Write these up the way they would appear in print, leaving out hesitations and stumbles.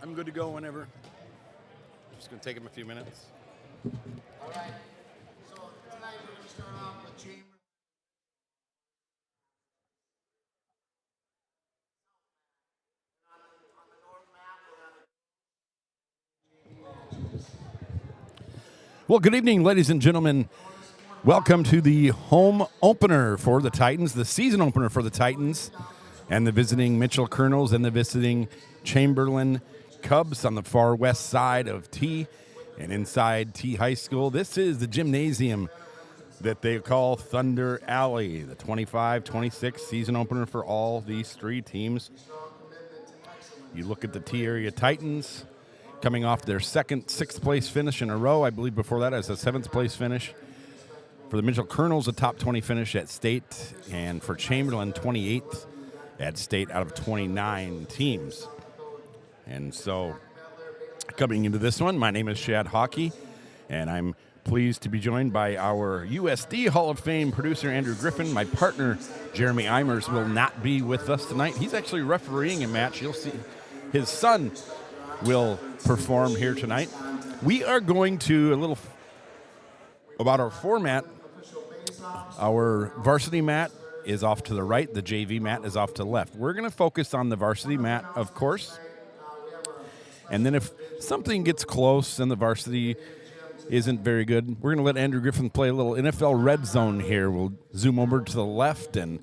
I'm good to go whenever. Just going to take him a few minutes. All right. So tonight we're going to start off with Chamberlin. On the north map, we'll have Well, good evening, ladies and gentlemen. Welcome to the home opener for the Titans, the season opener for the Titans, and the visiting Mitchell Colonels and the visiting Chamberlin Cubs on the far west side of T and inside T High School. This is the gymnasium that they call Thunder Alley, the 25-26 season opener for all these three teams. You look at the T area Titans coming off their second sixth-place finish in a row. I believe before that it was a seventh-place finish. For the Mitchell Colonels, a top 20 finish at state, and for Chamberlain, 28th at state out of 29 teams. And so, coming into this one, my name is Shad Hockey, and I'm pleased to be joined by our USD Hall of Fame producer, Andrew Griffin. My partner, Jeremy Eimers, will not be with us tonight. He's actually refereeing a match. You'll see his son will perform here tonight. We are going to a little about our format. Our varsity mat is off to the right. The JV mat is off to the left. We're going to focus on the varsity mat, of course. And then if something gets close and the varsity isn't very good, we're going to let Andrew Griffin play a little NFL red zone here. We'll zoom over to the left and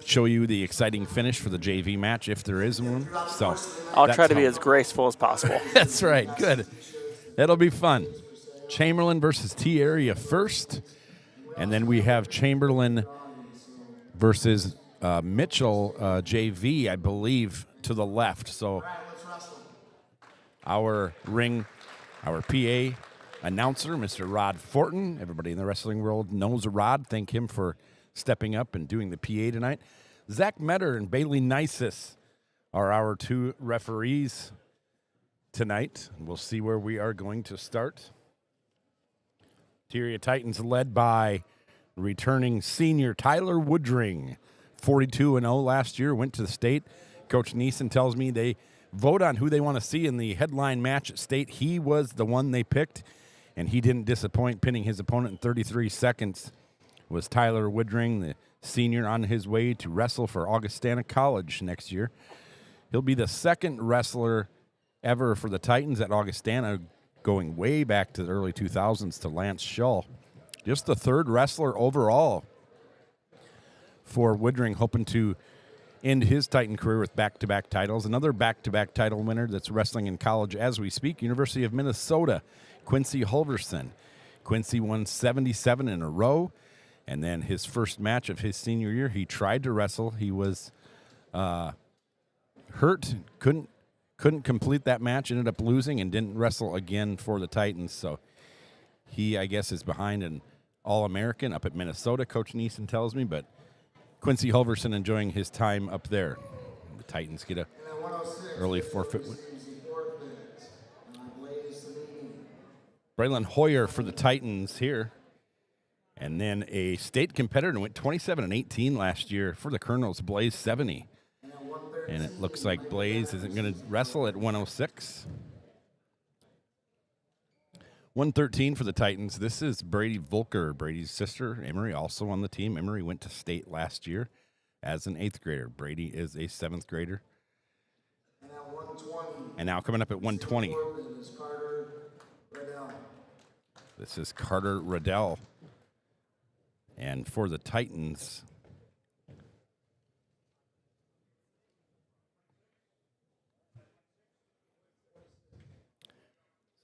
show you the exciting finish for the JV match, if there is one. So I'll try to be as graceful as possible. That's right. Good. That'll be fun. Chamberlin versus T area first. And then we have Chamberlin versus Mitchell JV, I believe, to the left. So our PA announcer, Mr. Rod Fortin. Everybody in the wrestling world knows Rod. Thank him for stepping up and doing the PA tonight. Zach Metter and Bailey Nisus are our two referees tonight. We'll see where we are going to start. Area Titans led by returning senior Tyler Woodring, 42-0 last year, went to the state. Coach Neeson tells me they vote on who they want to see in the headline match at state. He was the one they picked, and he didn't disappoint, pinning his opponent in 33 seconds. Was Tyler Woodring, the senior, on his way to wrestle for Augustana College next year. He'll be the second wrestler ever for the Titans at Augustana, going way back to the early 2000s to Lance Shull. Just the third wrestler overall for Woodring, hoping to end his Titan career with back-to-back titles. Another back-to-back title winner that's wrestling in college as we speak, University of Minnesota, Quincy Hulverson. Quincy won 77 in a row, and then his first match of his senior year, he tried to wrestle. He was hurt, couldn't complete that match, ended up losing, and didn't wrestle again for the Titans. So he, I guess, is behind an All-American up at Minnesota, Coach Neeson tells me, but Quincy Hulverson enjoying his time up there. The Titans get a early forfeit. Braylon Hoyer for the Titans here. And then a state competitor and went 27-18 last year for the Colonels, Blaze 70. And it looks like Blaze isn't going to wrestle at 106. 113 for the Titans. This is Brady Volker, Brady's sister. Emery also on the team. Emery went to state last year as an 8th grader. Brady is a 7th grader. And now coming up at 120. This is Carter Riddell. And for the Titans,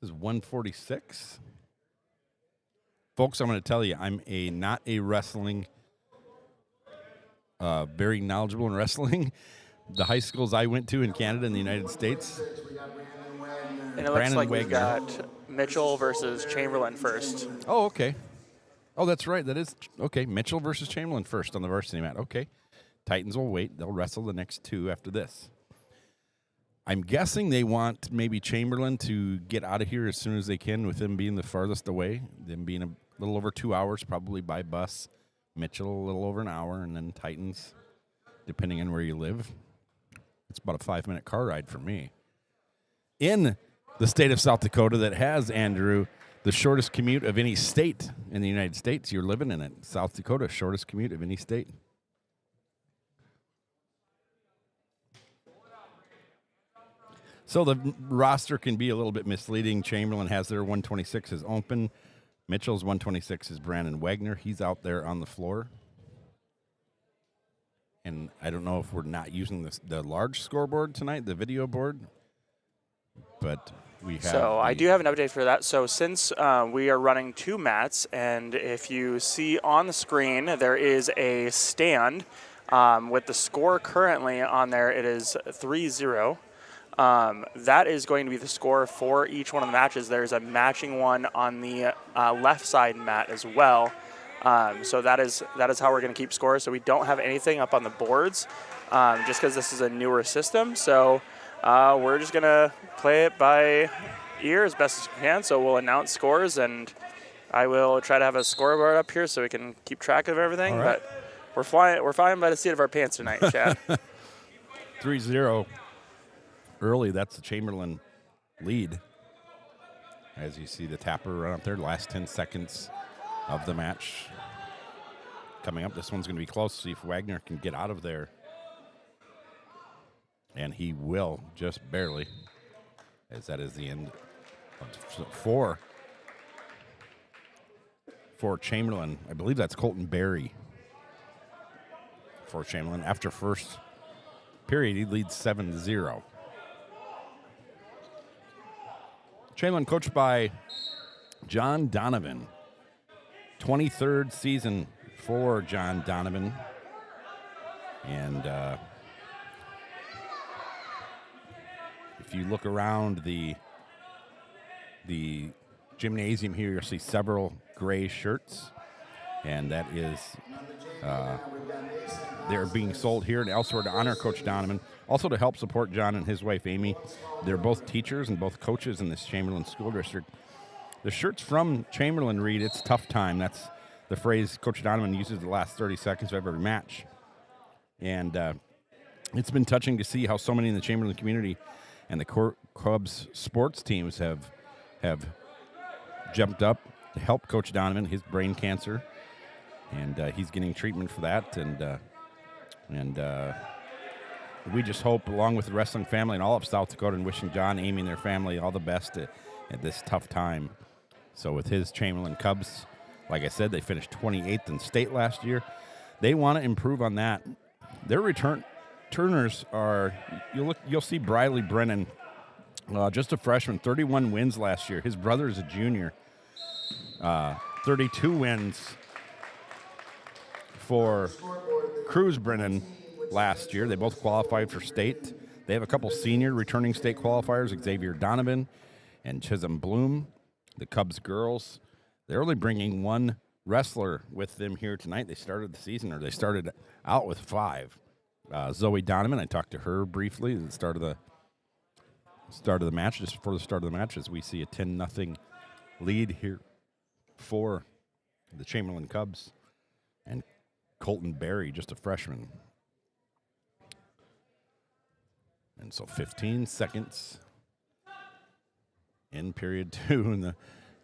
this is 146. Folks, I'm going to tell you, I'm not a wrestling, very knowledgeable in wrestling. The high schools I went to in Canada and the United States. And it looks like we've got Mitchell versus Chamberlain first. Oh, okay. Oh, that's right. That is, okay. Mitchell versus Chamberlain first on the varsity mat. Okay. Titans will wait. They'll wrestle the next two after this. I'm guessing they want maybe Chamberlain to get out of here as soon as they can, with them being the farthest away, them being a little over 2 hours probably by bus. Mitchell a little over an hour, and then Titans, depending on where you live. It's about a 5-minute car ride for me. in the state of South Dakota that has, Andrew, the shortest commute of any state in the United States. You're living in it. South Dakota, shortest commute of any state. So the roster can be a little bit misleading. Chamberlin has their 126 is open. Mitchell's 126 is Brandon Wagner. He's out there on the floor. And I don't know if we're not using the large scoreboard tonight, the video board, but we have. So I do have an update for that. So since we are running 2 mats, and if you see on the screen, there is a stand with the score currently on there. It is 3-0. That is going to be the score for each one of the matches. There's a matching one on the left side mat as well. So that is how we're going to keep scores. So we don't have anything up on the boards just because this is a newer system. So we're just going to play it by ear as best as we can. So we'll announce scores, and I will try to have a scoreboard up here so we can keep track of everything. All right. But we're flying by the seat of our pants tonight, Chad. 3-0 early. That's the Chamberlin lead. As you see the tapper run up there, last 10 seconds of the match coming up. This one's going to be close. See if Wagner can get out of there. And he will, just barely, as that is the end of 4 for Chamberlin. I believe that's Colton Berry for Chamberlin. After first period, he leads 7-0. Chamberlin coached by John Donovan. 23rd season for John Donovan. And if you look around the gymnasium here, you'll see several gray shirts. And that is, they're being sold here and elsewhere to honor Coach Donovan. Also to help support John and his wife, Amy. They're both teachers and both coaches in this Chamberlin School District. The shirts from Chamberlin read, "It's tough time." That's the phrase Coach Donovan uses the last 30 seconds of every match. And it's been touching to see how so many in the Chamberlin community and the Cubs sports teams have jumped up to help Coach Donovan, his brain cancer. And he's getting treatment for that. And we just hope, along with the wrestling family and all of South Dakota, and wishing John, Amy, and their family all the best at this tough time. So with his Chamberlin Cubs, like I said, they finished 28th in state last year. They want to improve on that. Their returners are, you'll see Briley Brennan, just a freshman, 31 wins last year. His brother is a junior, 32 wins for Cruz Brennan last year. They both qualified for state. They have a couple senior returning state qualifiers, Xavier Donovan and Chisholm Bloom. The Cubs girls, they're only bringing one wrestler with them here tonight. They started the season, or they started out with 5. Zoe Donovan, I talked to her briefly at the start of the match, just before the start of the match, as we see a 10-0 lead here for the Chamberlin Cubs. And Colton Berry, just a freshman. And so 15 seconds in period 2, and the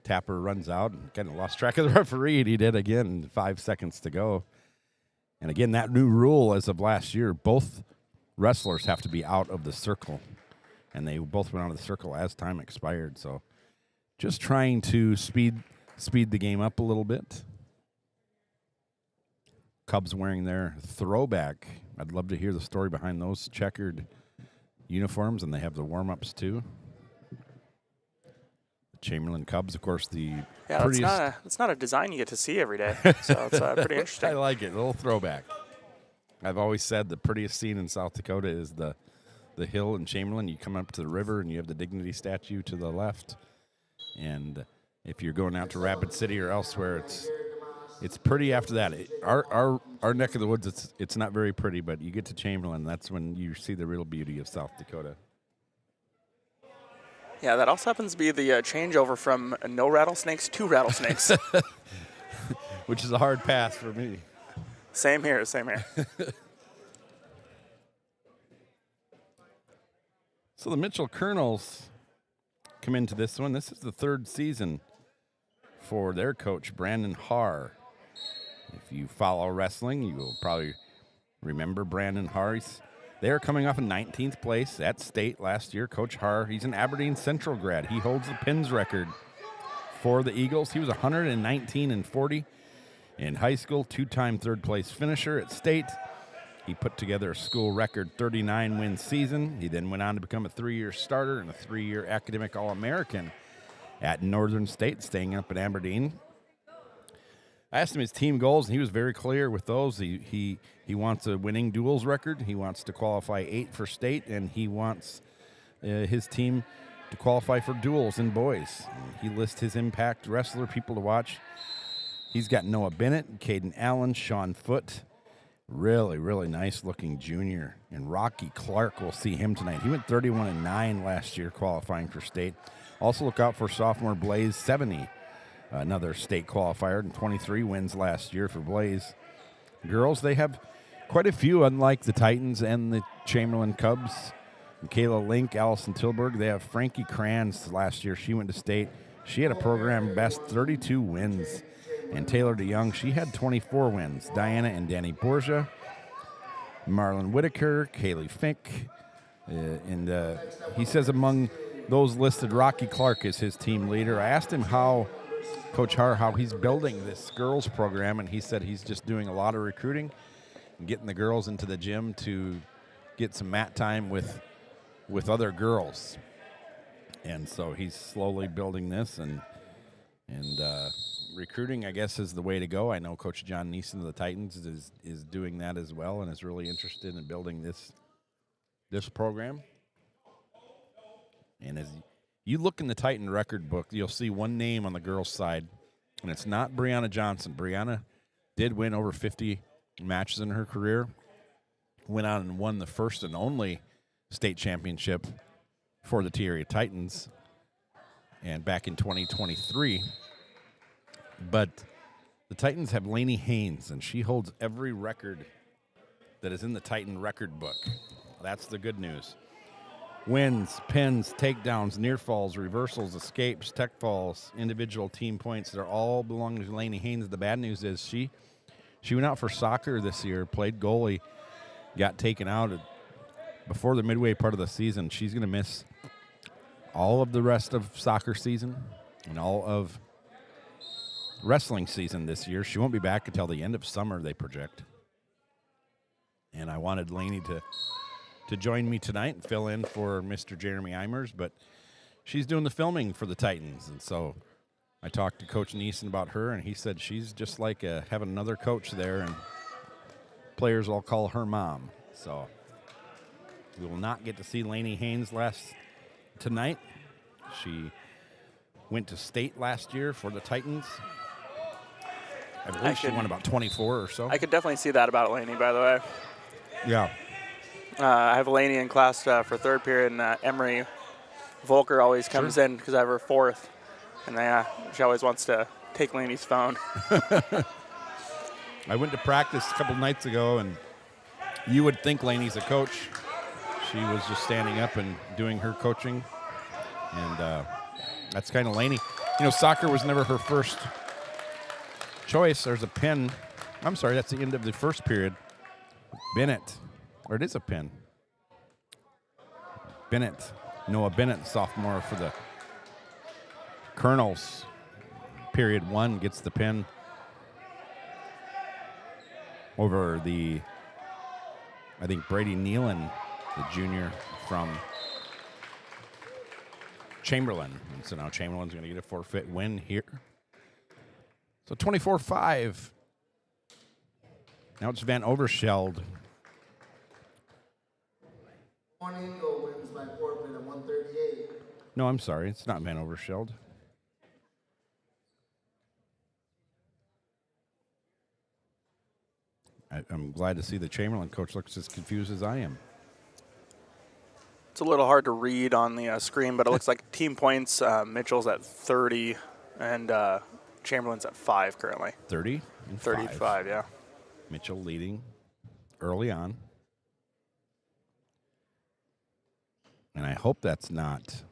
tapper runs out. And kind of lost track of the referee, and he did again, 5 seconds to go. And again, that new rule as of last year, both wrestlers have to be out of the circle. And they both went out of the circle as time expired. So just trying to speed the game up a little bit. Cubs wearing their throwback. I'd love to hear the story behind those checkered uniforms, and they have the warm-ups too. The Chamberlin Cubs, of course, prettiest. That's not a design you get to see every day, so it's pretty interesting. I like it, a little throwback. I've always said the prettiest scene in South Dakota is the hill in Chamberlin. You come up to the river, and you have the Dignity statue to the left. And if you're going out to Rapid City or elsewhere, it's pretty after that. Our neck of the woods, it's not very pretty, but you get to Chamberlin, that's when you see the real beauty of South Dakota. Yeah, that also happens to be the changeover from no rattlesnakes to rattlesnakes. Which is a hard pass for me. Same here. So the Mitchell Colonels come into this one. This is the third season for their coach, Brandon Haar. If you follow wrestling, you will probably remember Brandon Haar. They're coming off a 19th place at state last year. Coach Haar, he's an Aberdeen Central grad. He holds the pins record for the Eagles. He was 119-40 in high school, two-time third-place finisher at state. He put together a school record 39-win season. He then went on to become a 3-year starter and a 3-year academic All-American at Northern State, staying up at Aberdeen. I asked him his team goals, and he was very clear with those. He wants a winning duels record. He wants to qualify 8 for state, and he wants his team to qualify for duels in boys. He lists his impact wrestler people to watch. He's got Noah Bennett, Caden Allen, Sean Foote. Really, really nice-looking junior. And Rocky Clark, we'll see him tonight. He went 31-9 last year qualifying for state. Also look out for sophomore Blaze 70, another state qualifier, and 23 wins last year for Blaze. Girls, they have quite a few, unlike the Titans and the Chamberlin Cubs. Kayla Link, Allison Tilburg. They have Frankie Kranz last year. She went to state. She had a program best 32 wins. And Taylor DeYoung, she had 24 wins. Diana and Danny Borgia, Marlon Whitaker, Kaylee Fink. And he says among those listed, Rocky Clark is his team leader. I asked him how he's building this girls program, and he said he's just doing a lot of recruiting and getting the girls into the gym to get some mat time with other girls. And so he's slowly building this, and recruiting, I guess, is the way to go. I know Coach John Neeson of the Titans is doing that as well, and is really interested in building this program. And as you look in the Titan record book, you'll see one name on the girls' side, and it's not Brianna Johnson. Brianna did win over 50 matches in her career, went out and won the first and only state championship for the T-Area Titans, and back in 2023. But the Titans have Lainey Haynes, and she holds every record that is in the Titan record book. That's the good news. Wins, pins, takedowns, near falls, reversals, escapes, tech falls, individual team points, they're all belong to Lainey Haynes. The bad news is she went out for soccer this year, played goalie, got taken out before the midway part of the season. She's going to miss all of the rest of soccer season and all of wrestling season this year. She won't be back until the end of summer, they project. And I wanted Lainey to join me tonight and fill in for Mr. Jeremy Eimers, but she's doing the filming for the Titans. And so I talked to Coach Neeson about her, and he said she's just like having another coach there, and players all call her mom. So we will not get to see Lainey Haynes tonight. She went to state last year for the Titans. I believe she won about 24 or so. I could definitely see that about Lainey, by the way. Yeah. I have Lainey in class for third period, and Emery Volker always comes in because I have her fourth, and she always wants to take Lainey's phone. I went to practice a couple nights ago, and you would think Lainey's a coach. She was just standing up and doing her coaching, and that's kind of Lainey. You know, soccer was never her first choice. There's a pin. I'm sorry, that's the end of the first period. Bennett. Or it is a pin. Bennett. Noah Bennett, sophomore for the Colonels. Period 1 gets the pin over I think Brady Nealon, the junior from Chamberlin. And so now Chamberlin's going to get a forfeit win here. So 24-5. Now it's Van Overscheld. One Eagle wins by forfeit at 138. No, I'm sorry. It's not Van Overscheld. I'm glad to see the Chamberlain coach looks as confused as I am. It's a little hard to read on the screen, but it looks like team points, Mitchell's at 30, and Chamberlain's at 5 currently. 30 and 35, yeah. Mitchell leading early on. And I hope that's not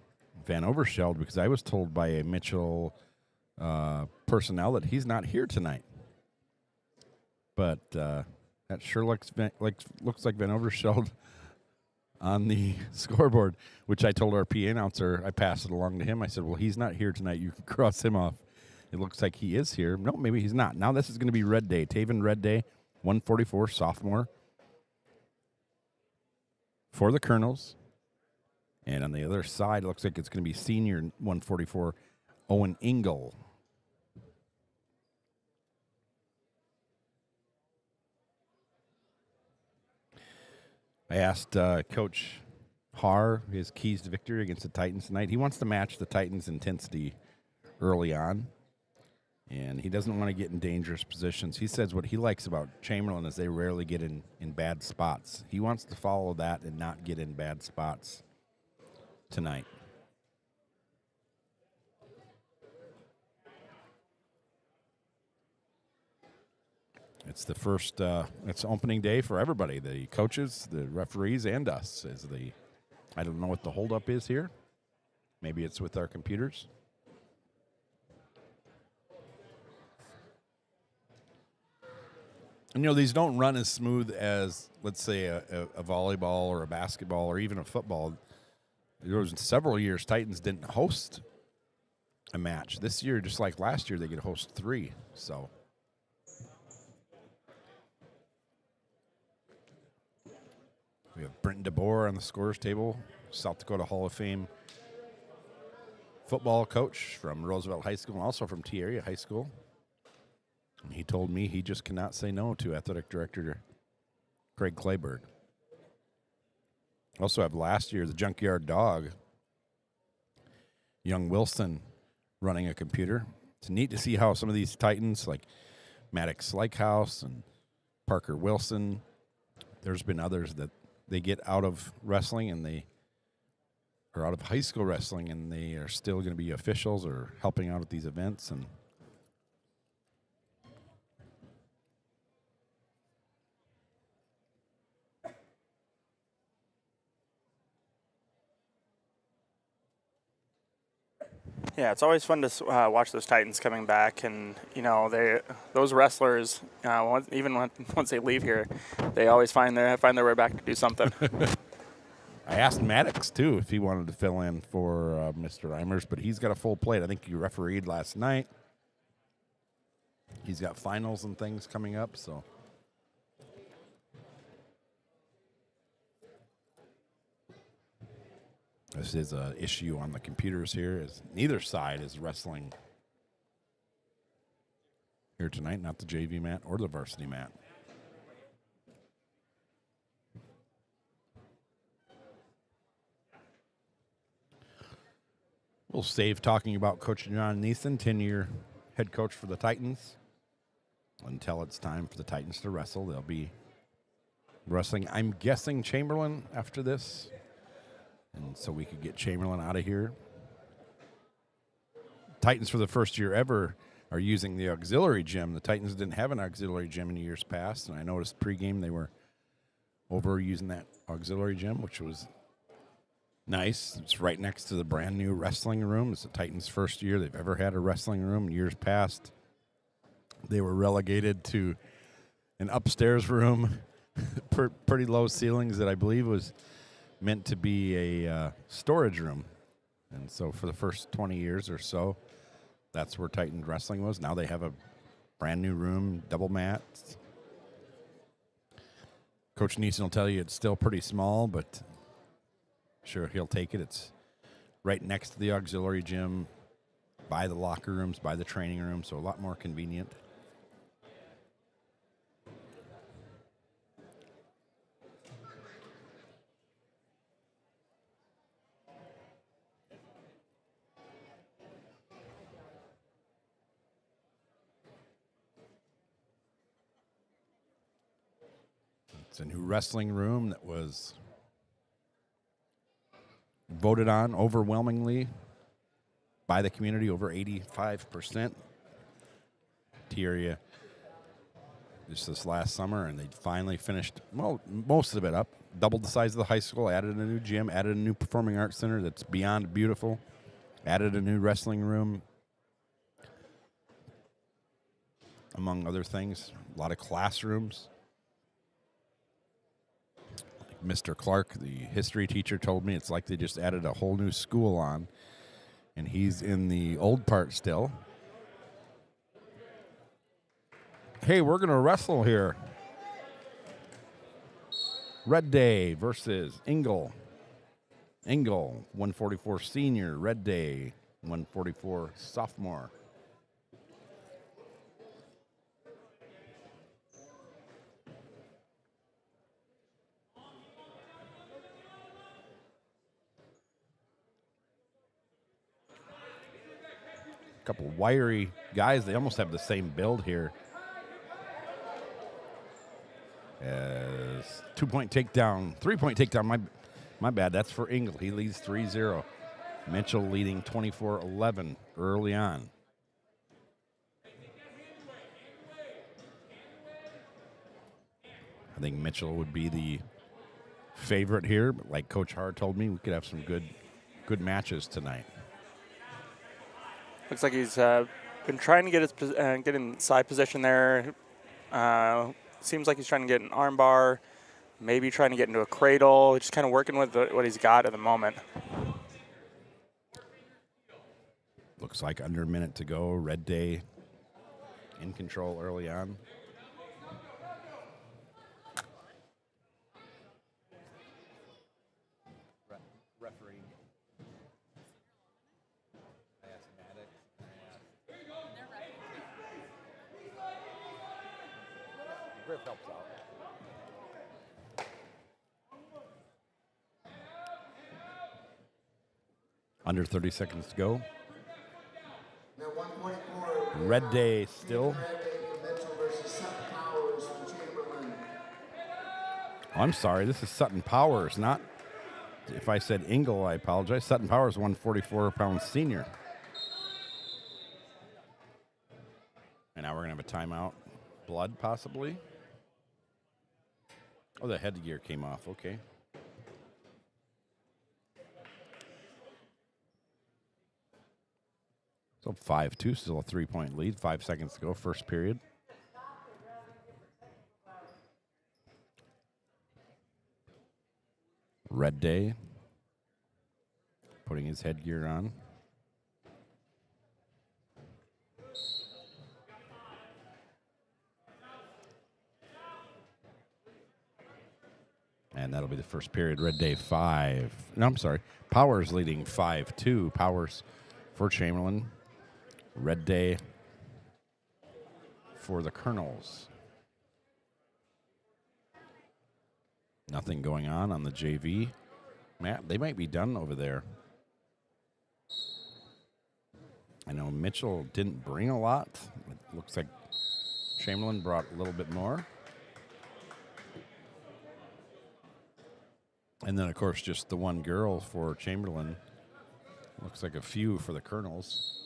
Van Overscheld because I was told by a Mitchell personnel that he's not here tonight. But that sure looks like Van Overscheld on the scoreboard, which I told our PA announcer. I passed it along to him. I said, well, he's not here tonight. You can cross him off. It looks like he is here. No, maybe he's not. Now this is going to be Red Day. Taven Red Day, 144, sophomore for the Colonels. And on the other side, it looks like it's going to be senior 144, Owen Engel. I asked Coach Haar his keys to victory against the Titans tonight. He wants to match the Titans' intensity early on, and he doesn't want to get in dangerous positions. He says what he likes about Chamberlin is they rarely get in bad spots. He wants to follow that and not get in bad spots tonight. It's the first, it's opening day for everybody, the coaches, the referees, and us. I don't know what the holdup is here. Maybe it's with our computers. And, these don't run as smooth as, let's say, a volleyball or a basketball or even a football. There was several years Titans didn't host a match. This year, just like last year, they could host 3. So we have Brenton DeBoer on the scorers table, South Dakota Hall of Fame football coach from Roosevelt High School and also from T Area High School. And he told me he just cannot say no to athletic director Craig Clayberg. Also have last year the Junkyard Dog, young Wilson, running a computer. It's neat to see how some of these Titans like Maddox Slakehouse and Parker Wilson, there's been others that they get out of wrestling and they are out of high school wrestling and they are still going to be officials or helping out at these events. And Yeah, it's always fun to watch those Titans coming back, and those wrestlers, once they leave here, they always find their way back to do something. I asked Maddox too if he wanted to fill in for Mr. Reimers, but he's got a full plate. I think he refereed last night. He's got finals and things coming up, so. This is an issue on the computers here. Is neither side is wrestling here tonight, not the JV mat or the varsity mat. We'll save talking about Coach John Neeson, 10-year head coach for the Titans, until it's time for the Titans to wrestle. They'll be wrestling, I'm guessing, Chamberlin after this. And so we could get Chamberlin out of here. Titans, for the first year ever, are using the auxiliary gym. The Titans didn't have an auxiliary gym in years past, and I noticed pregame they were over using that auxiliary gym, which was nice. It's right next to the brand new wrestling room. It's the Titans' first year they've ever had a wrestling room. In years past, they were relegated to an upstairs room, pretty low ceilings that I believe was meant to be a storage room. And so for the first 20 years or so, that's where Titan Wrestling was. Now they have a brand new room, double mats. Coach Neeson will tell you it's still pretty small, but sure, he'll take it. It's right next to the auxiliary gym, by the locker rooms, by the training room, so a lot more convenient. It's a new wrestling room that was voted on overwhelmingly by the community, over 85%. Area just this last summer, and they finally finished, well, most of it up, doubled the size of the high school, added a new gym, added a new performing arts center that's beyond beautiful. Added a new wrestling room, among other things. A lot of classrooms. Like Mr. Clark, the history teacher, told me it's like they just added a whole new school on, and he's in the old part still. Hey, we're going to wrestle here. Red Day versus Engel. Engel, 144 senior. Red Day, 144 sophomore. Couple wiry guys. They almost have the same build here. As 2-point takedown, 3-point takedown. My bad. That's for Engel. He leads 3-0. Mitchell leading 24-11 early on. I think Mitchell would be the favorite here, but like Coach Hart told me, we could have some good matches tonight. Looks like he's been trying to get in side position there. Seems like he's trying to get an arm bar, maybe trying to get into a cradle. Just kind of working with what he's got at the moment. Looks like under a minute to go. Red Day in control early on. Referee. Griff helps out. Under 30 seconds to go. Now 144. Red Day still. Red Day for Mitchell versus Sutton Powers from Chamberlin. Oh, I'm sorry. This is Sutton Powers, not. If I said Engel, I apologize. Sutton Powers, 144-pound senior. And now we're going to have a timeout. Blood, possibly. Oh, the headgear came off. Okay. So 5-2, still a 3-point lead. 5 seconds to go, first period. Red Day putting his headgear on. And that'll be the first period. Red Day 5. No, I'm sorry. Powers leading 5-2. Powers for Chamberlin. Red Day for the Colonels. Nothing going on the JV. Matt, they might be done over there. I know Mitchell didn't bring a lot. It looks like Chamberlin brought a little bit more. And then, of course, just the one girl for Chamberlin. Looks like a few for the Colonels.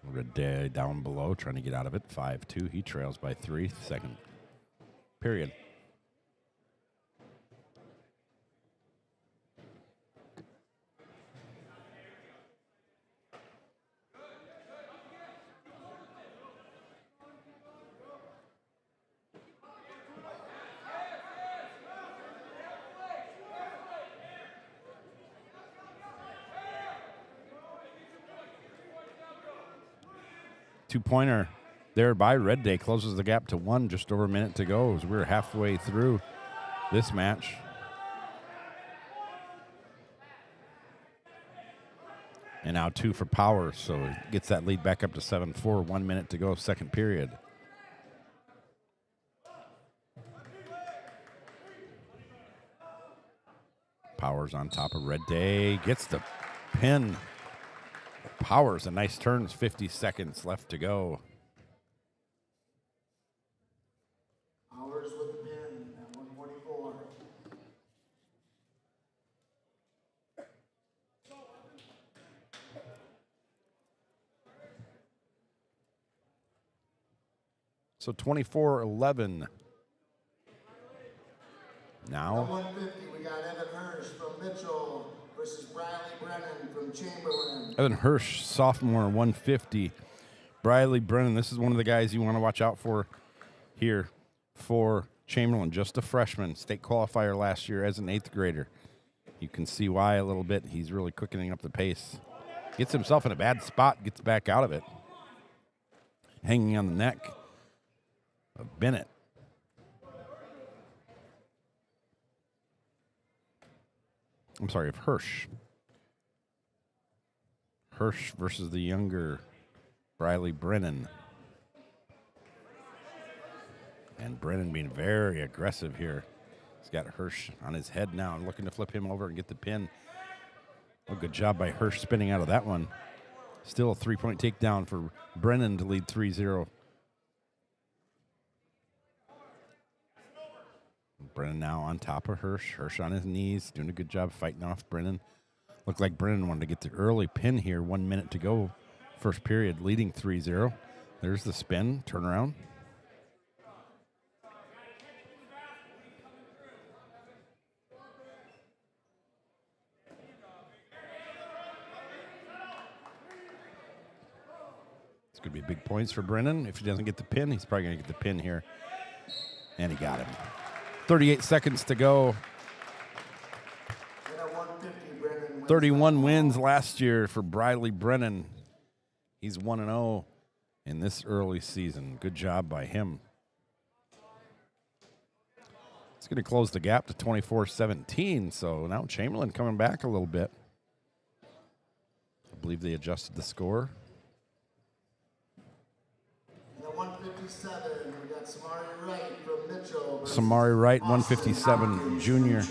Red Day down below, trying to get out of it. 5-2. He trails by 3. Second period. Two-pointer there by Red Day closes the gap to 1, just over a minute to go as we're halfway through this match. And now 2 for Powers, so it gets that lead back up to 7-4. 1 minute to go, second period. Powers on top of Red Day, gets the pin. Powers, a nice turn, 50 seconds left to go. Powers with the pin at 144. So 24-11. Now, 150, we got Evan Hirsch from Mitchell versus Briley Brennan from Chamberlin. Evan Hirsch, sophomore, 150. Briley Brennan, this is one of the guys you want to watch out for here for Chamberlain. Just a freshman, state qualifier last year as an 8th grader. You can see why a little bit. He's really quickening up the pace. Gets himself in a bad spot, gets back out of it. Hanging on the neck of Bennett. I'm sorry, of Hirsch. Hirsch versus the younger Briley Brennan. And Brennan being very aggressive here. He's got Hirsch on his head now and looking to flip him over and get the pin. A good job by Hirsch spinning out of that one. Still a 3-point takedown for Brennan to lead 3-0. Brennan now on top of Hirsch. Hirsch on his knees, doing a good job fighting off Brennan. Looked like Brennan wanted to get the early pin here. 1 minute to go. First period, leading 3-0. There's the spin, turnaround. It's going to be big points for Brennan. If he doesn't get the pin, he's probably going to get the pin here. And he got him. 38 seconds to go. 31 wins last year for Briley Brennan. He's 1-0 in this early season. Good job by him. It's going to close the gap to 24-17, so now Chamberlain coming back a little bit. I believe they adjusted the score. 157, we got Samari Wright from Mitchell. Samari Wright, 157, junior.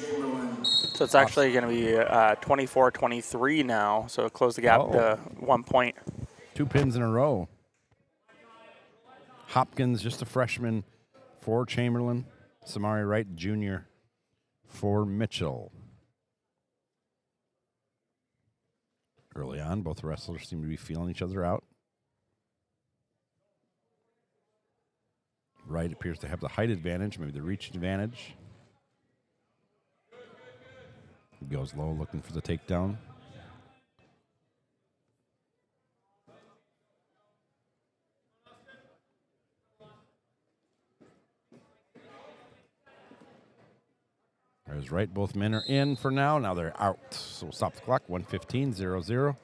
So it's actually going to be 24-23 now, so close the gap to 1 point. 2 pins in a row. Hopkins, just a freshman for Chamberlain. Samari Wright, junior for Mitchell. Early on, both wrestlers seem to be feeling each other out. Wright appears to have the height advantage, maybe the reach advantage. He goes low, looking for the takedown. There's Wright. Both men are in for now. Now they're out. So we'll stop the clock. 1:15, 0-0.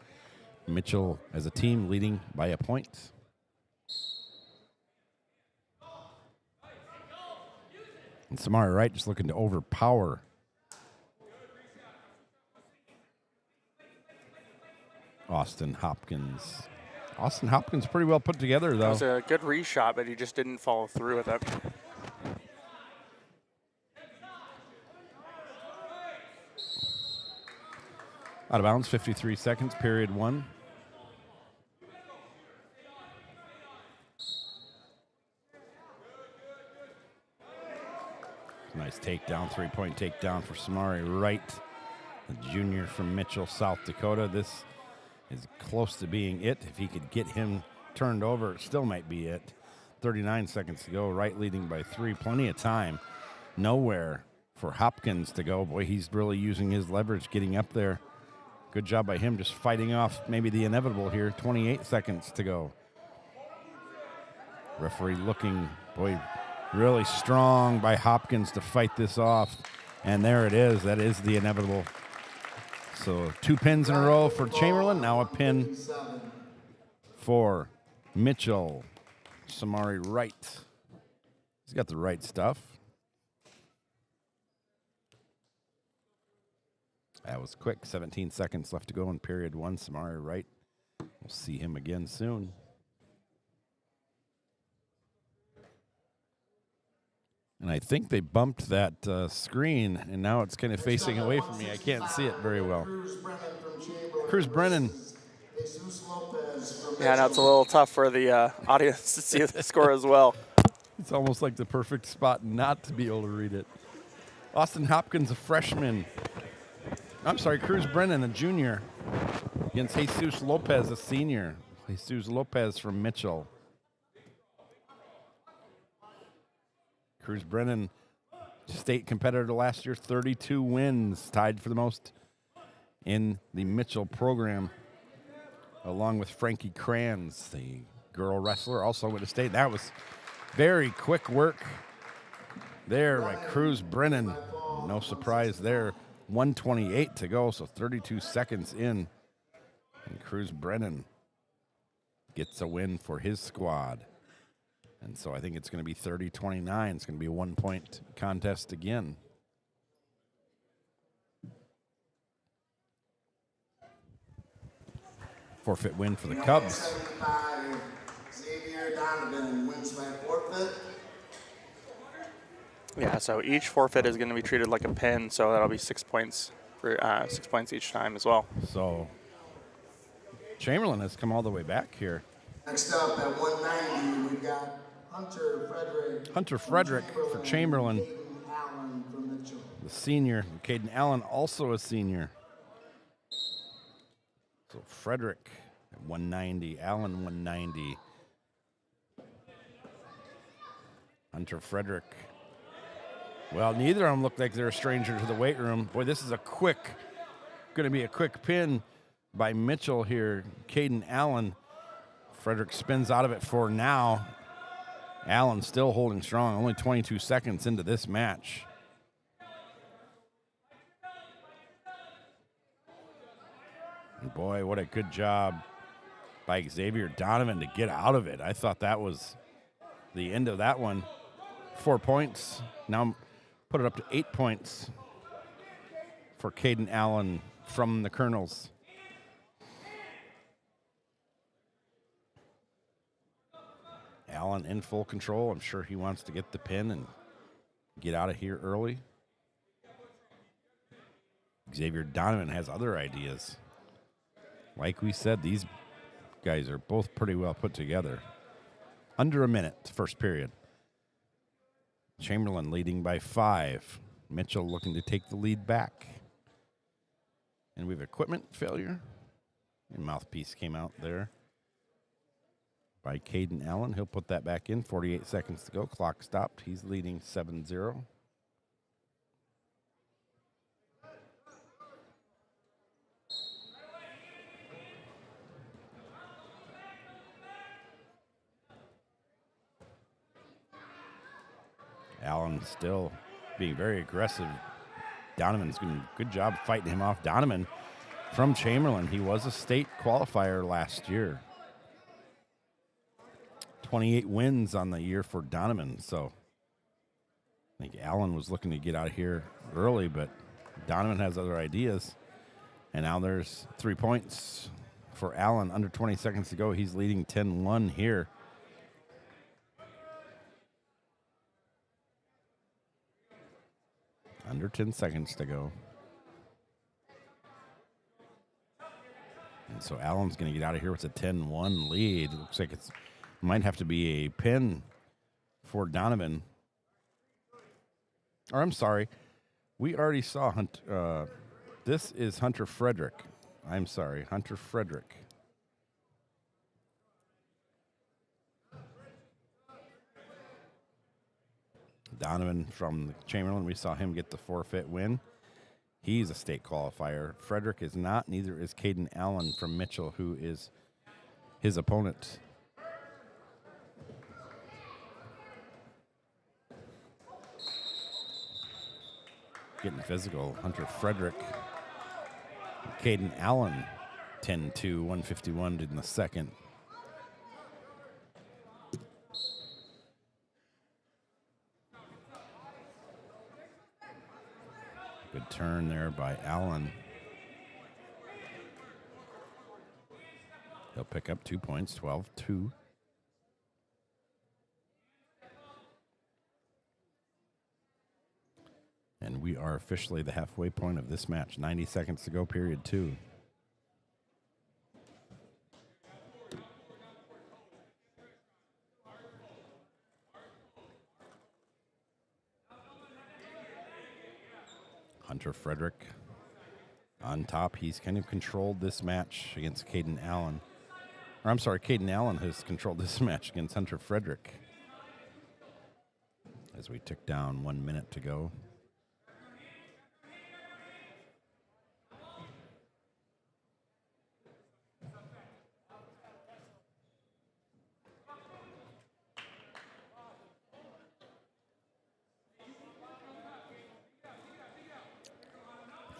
Mitchell as a team leading by a point. And Samari Wright just looking to overpower Austin Hopkins. Austin Hopkins pretty well put together, though. That was a good reshot, but he just didn't follow through with it. Out of bounds, 53 seconds, period 1. Nice takedown, 3-point takedown for Samari Wright, the junior from Mitchell, South Dakota. This is close to being it. If he could get him turned over, it still might be it. 39 seconds to go, Wright leading by 3. Plenty of time. Nowhere for Hopkins to go. Boy, he's really using his leverage getting up there. Good job by him just fighting off maybe the inevitable here. 28 seconds to go. Referee looking, boy, really strong by Hopkins to fight this off. And there it is. That is the inevitable. So 2 pins in a row for Chamberlain. Now a pin for Mitchell. Samari Wright. He's got the right stuff. That was quick. 17 seconds left to go in period 1. Samari Wright. We'll see him again soon. And I think they bumped that screen, and now it's kind of facing away from me. I can't see it very well. Cruz Brennan. Yeah, now it's a little tough for the audience to see the score as well. It's almost like the perfect spot not to be able to read it. Austin Hopkins, a freshman. I'm sorry, Cruz Brennan, a junior, against Jesus Lopez, a senior. Jesus Lopez from Mitchell. Cruz Brennan state competitor last year, 32 wins, tied for the most in the Mitchell program, along with Frankie Kranz, the girl wrestler, also went to state. That was very quick work there by Cruz Brennan. No surprise there. 128 to go, so 32 seconds in. And Cruz Brennan gets a win for his squad. And so I think it's going to be 30-29. It's going to be a 1-point contest again. Forfeit win for the Cubs. 75, Xavier Donovan wins by forfeit. Yeah, so each forfeit is going to be treated like a pin, so that'll be 6 points for 6 points each time as well. So Chamberlin has come all the way back here. Next up at 190, we've got Hunter Frederick. Hunter Frederick for Chamberlin, Caden Allen from Mitchell. the senior. Caden Allen, also a senior. So Frederick at 190, Allen 190. Hunter Frederick. Well, neither of them look like they're a stranger to the weight room. Boy, this is going to be a quick pin by Mitchell here. Caden Allen. Frederick spins out of it for now. Allen still holding strong, only 22 seconds into this match. And boy, what a good job by Xavier Donovan to get out of it. I thought that was the end of that one. 4 points. Now put it up to 8 points for Caden Allen from the Colonels. Allen in full control. I'm sure he wants to get the pin and get out of here early. Xavier Donovan has other ideas. Like we said, these guys are both pretty well put together. Under a minute, first period. Chamberlin leading by 5. Mitchell looking to take the lead back. And we have equipment failure. And mouthpiece came out there by Caden Allen. He'll put that back in. 48 seconds to go. Clock stopped. He's leading 7-0. Allen still being very aggressive. Donovan's doing a good job fighting him off. Donovan from Chamberlain. He was a state qualifier last year. 28 wins on the year for Donovan. So I think Allen was looking to get out of here early, but Donovan has other ideas. And now there's 3 points for Allen. Under 20 seconds to go. He's leading 10-1 here. Under 10 seconds to go. And so Allen's going to get out of here with a 10-1 lead. It looks like it might have to be a pin for Donovan. Or I'm sorry. We already saw this is Hunter Frederick. I'm sorry, Hunter Frederick. Donovan from Chamberlain, we saw him get the forfeit win. He's a state qualifier. Frederick is not, neither is Caden Allen from Mitchell, who is his opponent. Getting physical, Hunter Frederick. Caden Allen, 10-2, 151 in the second. Good turn there by Allen. He'll pick up 2 points, 12-2. And we are officially the halfway point of this match. 90 seconds to go, period 2. Hunter Frederick on top. He's kind of controlled this match against Caden Allen. Or I'm sorry, Caden Allen has controlled this match against Hunter Frederick. As we tick down 1 minute to go.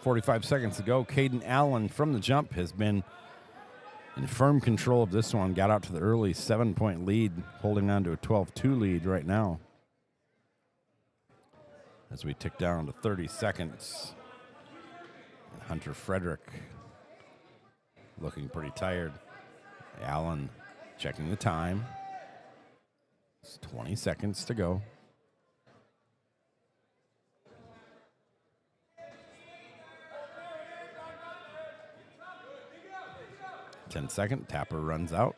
.45 seconds to go. Caden Allen from the jump has been in firm control of this one. Got out to the early 7-point lead, holding on to a 12-2 lead right now. As we tick down to 30 seconds. Hunter Frederick looking pretty tired. Allen checking the time. It's 20 seconds to go. 10 second, Tapper runs out.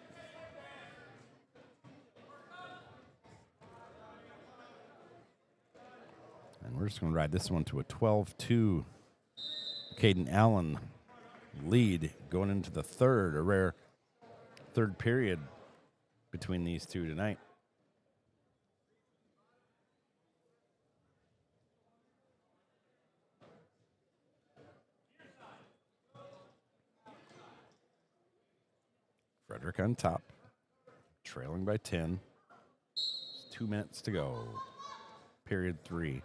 And we're just going to ride this one to a 12-2 Caden Allen lead going into the third, a rare third period between these two tonight. Frederick on top, trailing by 10. 2 minutes to go. Period 3.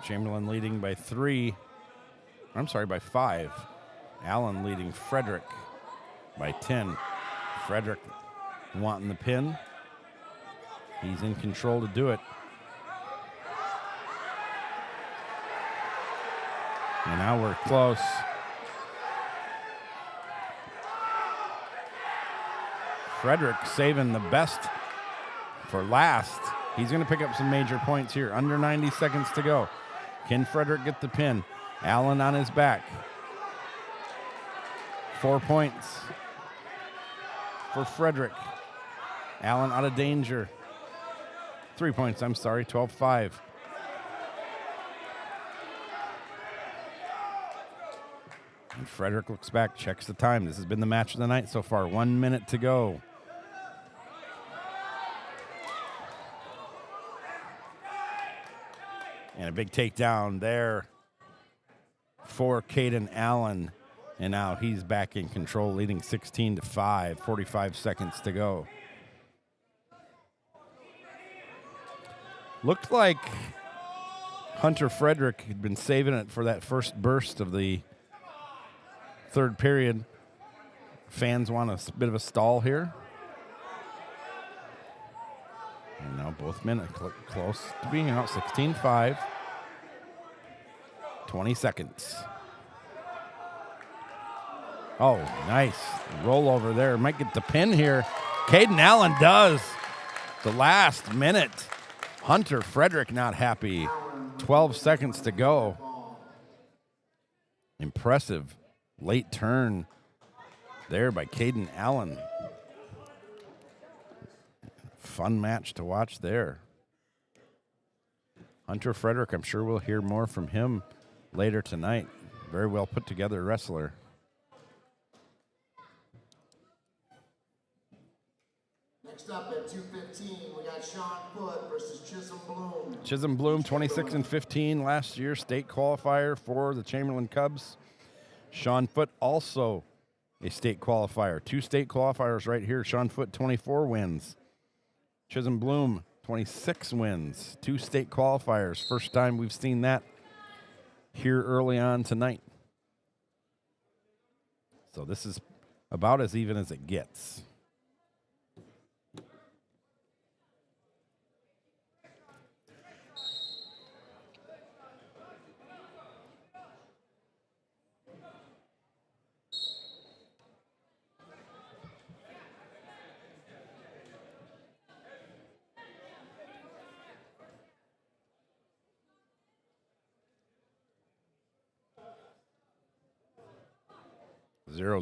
Chamberlin leading by 3. I'm sorry, by 5. Allen leading Frederick by 10. Frederick wanting the pin. He's in control to do it. And now we're close. Frederick saving the best for last. He's going to pick up some major points here. Under 90 seconds to go. Can Frederick get the pin? Allen on his back. 4 points for Frederick. Allen out of danger. 3 points, I'm sorry, 12-5. And Frederick looks back, checks the time. This has been the match of the night so far. 1 minute to go. And a big takedown there for Caden Allen. And now he's back in control, leading 16-5, 45 seconds to go. Looked like Hunter Frederick had been saving it for that first burst of the third period. Fans want a bit of a stall here. And now both men are close to being out. 16-5. 20 seconds. Oh, nice rollover there. Might get the pin here. Caden Allen does. The last minute. Hunter Frederick not happy. 12 seconds to go. Impressive late turn there by Caden Allen. Fun match to watch there. Hunter Frederick, I'm sure we'll hear more from him later tonight. Very well put together wrestler. Next up at 2:15, we got Sean Foote versus Chisholm Bloom. Chisholm Bloom, 26-15 last year, state qualifier for the Chamberlin Cubs. Sean Foote also a state qualifier. 2 state qualifiers right here. Sean Foote, 24 wins. Chisholm Bloom, 26 wins. 2 state qualifiers. First time we've seen that here early on tonight. So this is about as even as it gets.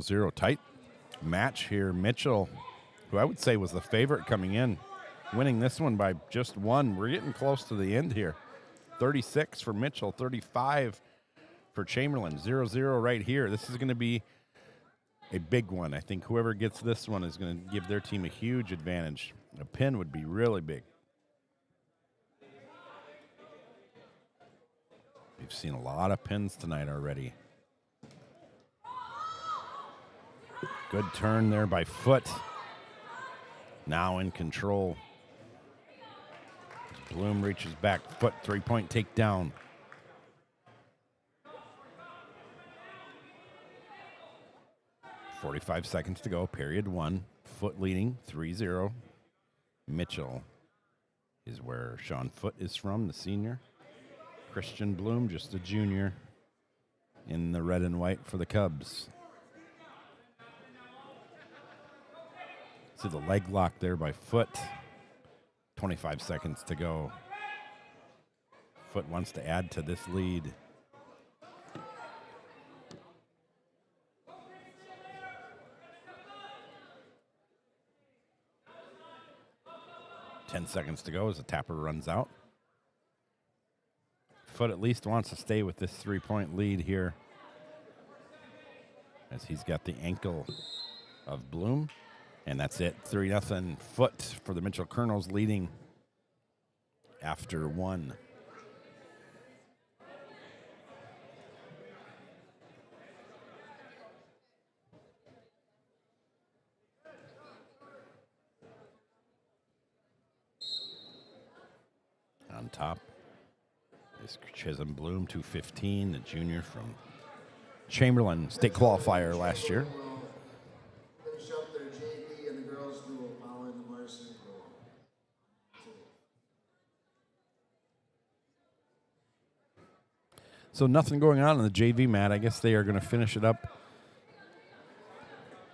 Zero tight match here. Mitchell, who I would say was the favorite coming in, winning this one by just 1. We're getting close to the end here. 36 for Mitchell, 35 for Chamberlin. 0-0 right here. This is going to be a big one. I think whoever gets this one is going to give their team a huge advantage. A pin would be really big. We've seen a lot of pins tonight already. Good turn there by Foot. Now in control. Bloom reaches back. Foot, three-point takedown. .45 seconds to go, period one. Foot leading 3-0. Mitchell is where Sean Foot is from, the senior. Christian Bloom, just a junior, in the red and white for the Cubs. See the leg lock there by Foot. 25 seconds to go. Foot wants to add to this lead. Ten seconds to go as the tapper runs out. Foot at least wants to stay with this three-point lead here, as he's got the ankle of Bloom. And that's it, 3-0 Foot for the Mitchell Colonels, leading after one. On top is Chisholm Bloom, 215, the junior from Chamberlin, state qualifier last year. Finish up their JV and the girls duel following the varsity duel. So nothing going on the JV mat. I guess they are going to finish it up.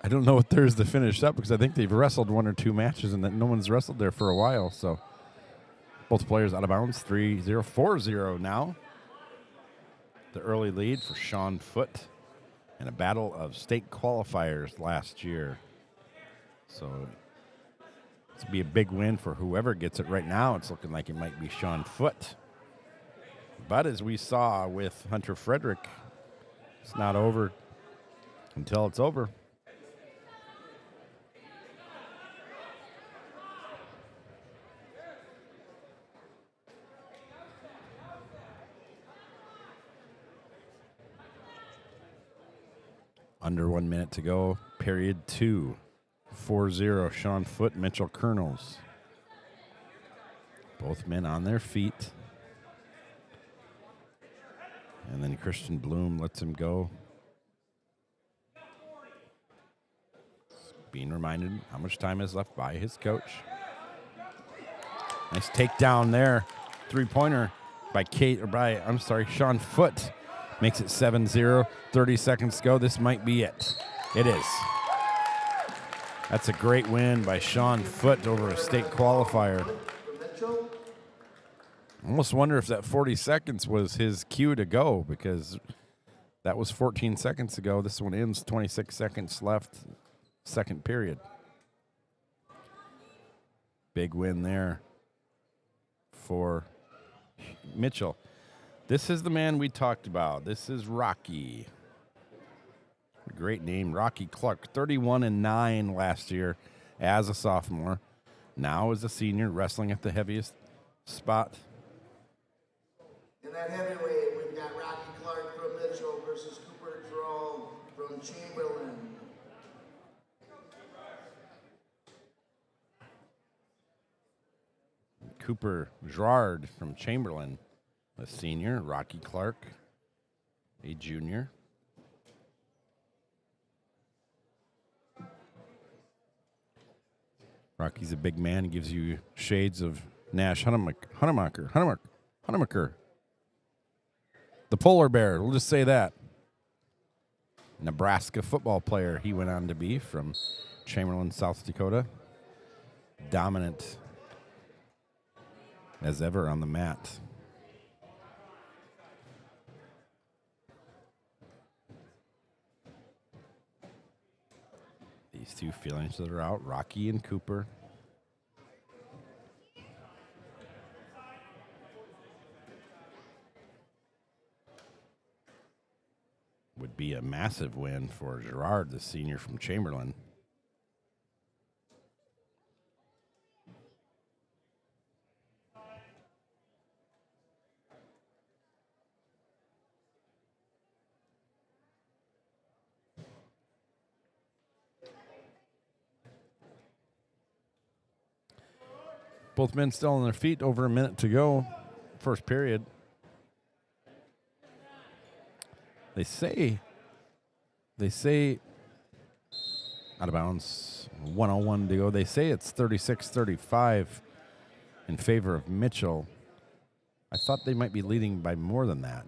I don't know what there is to finish up because I think they've wrestled one or two matches and that no one's wrestled there for a while. So both players out of bounds, 3-0, 4-0 now. The early lead for Sean Foot in a battle of state qualifiers last year. So this will be a big win for whoever gets it. Right now, it's looking like it might be Sean Foot. But as we saw with Hunter Frederick, it's not over until it's over. Under 1 minute to go, period two. 4-0, Sean Foot, Mitchell Colonels. Both men on their feet. And then Christian Bloom lets him go. Being reminded how much time is left by his coach. Nice takedown there. Three-pointer by Sean Foot. Makes it 7-0, 30 seconds to go. This might be it. It is. That's a great win by Sean Foot over a state qualifier. I almost wonder if that 40 seconds was his cue to go, because that was 14 seconds ago. This one ends 26 seconds left, second period. Big win there for Mitchell. This is the man we talked about. This is Rocky. Great name, Rocky Clark. 31-9 last year as a sophomore. Now as a senior, wrestling at the heaviest spot. In that heavyweight, we've got Rocky Clark from Mitchell versus Cooper Droll from Chamberlin. Cooper Gerard from Chamberlin, a senior. Rocky Clark, a junior. Rocky's a big man. He gives you shades of Nash Hunemaker. The polar bear, we'll just say that. Nebraska football player he went on to be from Chamberlain, South Dakota. Dominant as ever on the mat. These two feeling each other out, Rocky and Cooper. would be a massive win for Gerard, the senior from Chamberlin. Both men still on their feet, over a minute to go, first period. They say, out of bounds, 1:01 to go. They say it's 36-35 in favor of Mitchell. I thought they might be leading by more than that.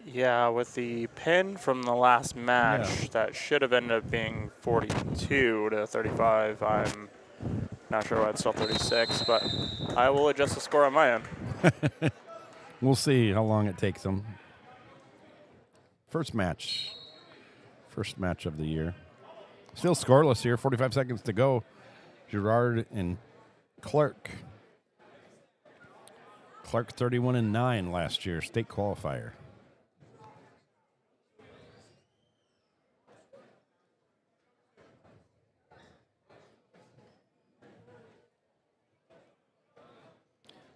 Yeah, with the pin from the last match, that should have ended up being 42-35. I'm not sure why it's still 36, but I will adjust the score on my end. We'll see how long it takes them. First match of the year. Still scoreless here, 45 seconds to go. Gerard and Clark. Clark 31-9 last year, state qualifier.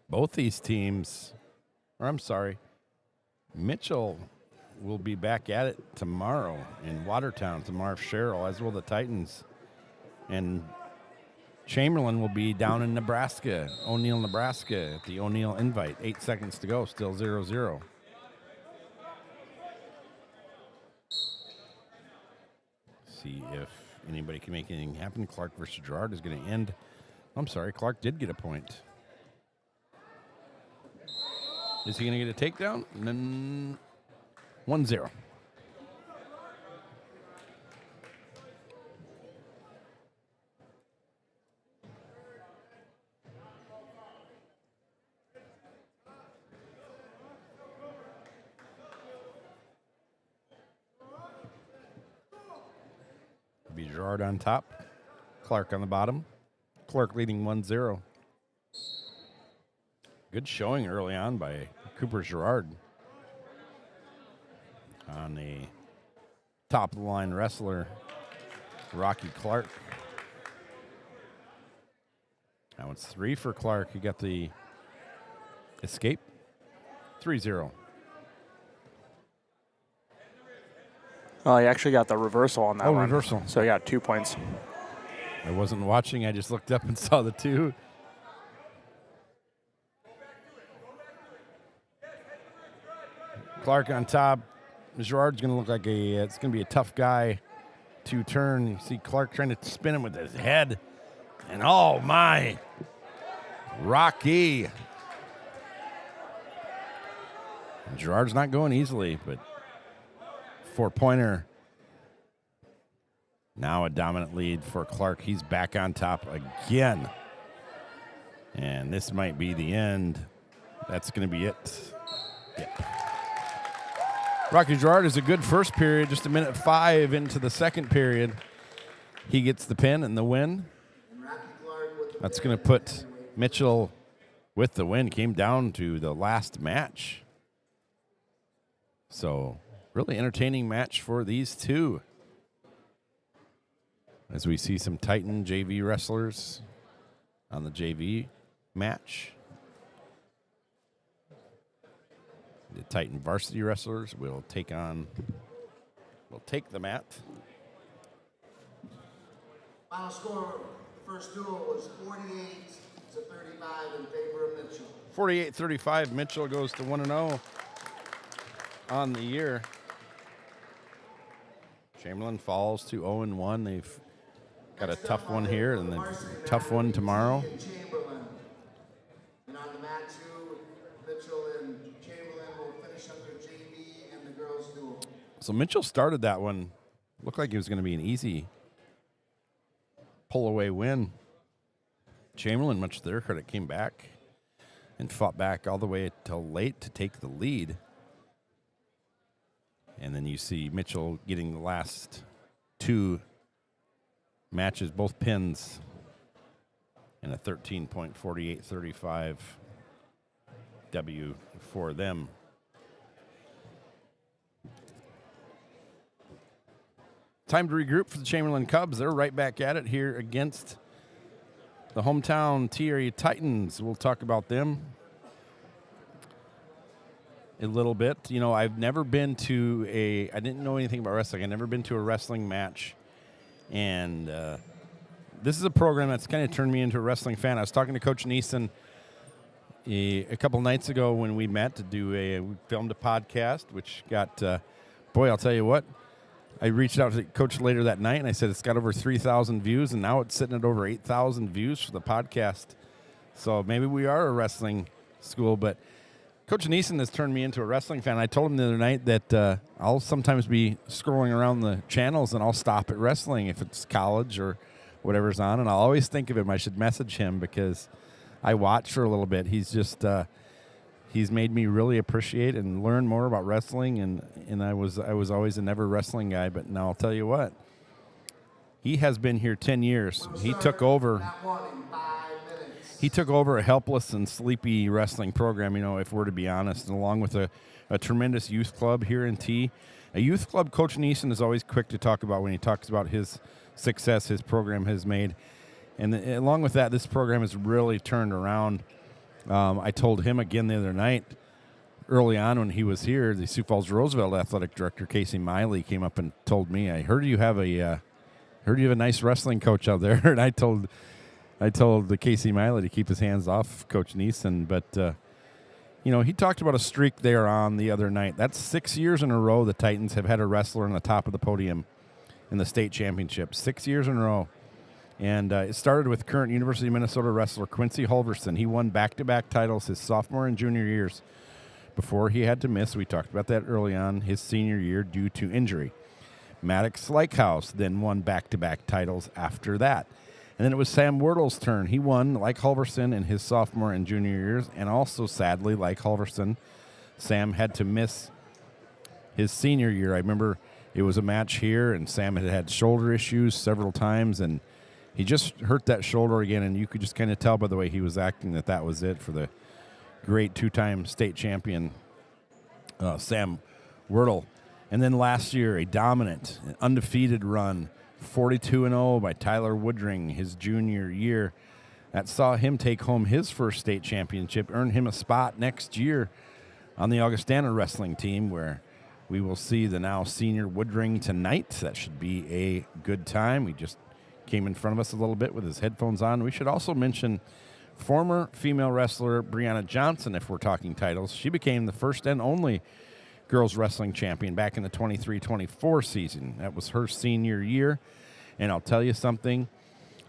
Both these teams, or I'm sorry, Mitchell will be back at it tomorrow in Watertown to Marv Sherrill, as will the Titans. And Chamberlin will be down in Nebraska, O'Neill, Nebraska, at the O'Neill Invite. 8 seconds to go, still 0-0. See if anybody can make anything happen. Clark versus Gerard is going to end. I'm sorry, Clark did get a point. Is he going to get a takedown? And then 1-0. Be Gerard on top, Clark on the bottom. Clark leading 1-0. Good showing early on by Cooper Gerard on a top-of-the-line wrestler, Rocky Clark. Now it's 3 for Clark. He got the escape. 3-0. Well, he actually got the reversal on that one. Oh, reversal. So he got 2 points. I wasn't watching. I just looked up and saw the 2. Clark on top. Gerard's going to look like it's going to be a tough guy to turn. You see Clark trying to spin him with his head. And oh my, Rocky. And Gerard's not going easily, but 4-pointer. Now a dominant lead for Clark. He's back on top again. And this might be the end. That's going to be it. Yep. Rocky Gerard is a good first period, just 1:05 into the second period. He gets the pin and the win. That's going to put Mitchell with the win. Came down to the last match. So, really entertaining match for these two. As we see some Titan JV wrestlers on the JV match. The Titan varsity wrestlers will take the mat. Final score, the first duel was 48-35 in favor of Mitchell. 48-35, Mitchell goes to 1-0 on the year. Chamberlin falls to 0-1. They've got a tough one here and a tough one tomorrow. And on the mat too, Mitchell and Chamberlin will finish up their JV and the girls duel. So Mitchell started that one. Looked like it was going to be an easy pull-away win. Chamberlin, much to their credit, came back and fought back all the way till late to take the lead. And then you see Mitchell getting the last 2 matches, both pins, and a 13.48-35 W for them. time to regroup for the Chamberlin Cubs. They're right back at it here against the hometown T-area Titans. We'll talk about them a little bit. You know, I've never been to I didn't know anything about wrestling. I've never been to a wrestling match. And this is a program that's kind of turned me into a wrestling fan. I was talking to Coach Neeson a couple nights ago when we met to we filmed a podcast, which got, boy, I'll tell you what, I reached out to Coach later that night, and I said it's got over 3,000 views, and now it's sitting at over 8,000 views for the podcast. So maybe we are a wrestling school, but Coach Neeson has turned me into a wrestling fan. I told him the other night that I'll sometimes be scrolling around the channels, and I'll stop at wrestling if it's college or whatever's on, and I'll always think of him. I should message him because I watch for a little bit. He's just he's made me really appreciate and learn more about wrestling, and I was always a never wrestling guy, but now I'll tell you what, he has been here 10 years. He took over a helpless and sleepy wrestling program, you know, if we're to be honest, and along with a tremendous youth club here in T. A youth club Coach Neeson is always quick to talk about when he talks about his success his program has made. And along with that, this program has really turned around. I told him again the other night, early on when he was here, the Sioux Falls Roosevelt athletic director, Casey Miley, came up and told me, I heard you have a nice wrestling coach out there. And I told the Casey Miley to keep his hands off Coach Neeson. But, you know, he talked about a streak they are on the other night. That's 6 years in a row the Titans have had a wrestler on the top of the podium in the state championship. 6 years in a row. And it started with current University of Minnesota wrestler Quincy Holverson. He won back-to-back titles his sophomore and junior years before he had to miss, we talked about that early on, his senior year due to injury. Maddox Slykehouse then won back-to-back titles after that. And then it was Sam Wordle's turn. He won, like Holverson, in his sophomore and junior years, and also, sadly, like Holverson, Sam had to miss his senior year. I remember it was a match here, and Sam had shoulder issues several times, and he just hurt that shoulder again, and you could just kind of tell by the way he was acting that was it for the great two-time state champion, Sam Wordle. And then last year, a dominant, undefeated run, 42-0 by Tyler Woodring his junior year. That saw him take home his first state championship, earn him a spot next year on the Augustana wrestling team, where we will see the now senior Woodring tonight. That should be a good time. We just came in front of us a little bit with his headphones on. We should also mention former female wrestler Brianna Johnson, if we're talking titles. She became the first and only girls wrestling champion back in the 23-24 season. That was her senior year. And I'll tell you something,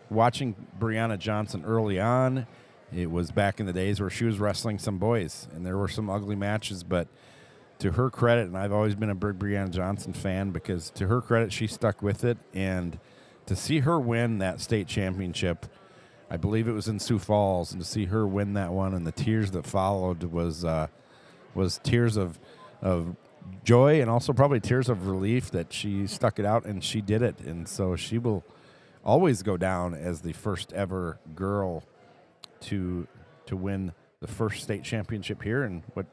watching Brianna Johnson early on, it was back in the days where she was wrestling some boys, and there were some ugly matches, but to her credit, and I've always been a big Brianna Johnson fan, because to her credit, she stuck with it, and to see her win that state championship, I believe it was in Sioux Falls, and to see her win that one and the tears that followed was tears of joy and also probably tears of relief that she stuck it out and she did it. And so she will always go down as the first ever girl to win the first state championship here. And what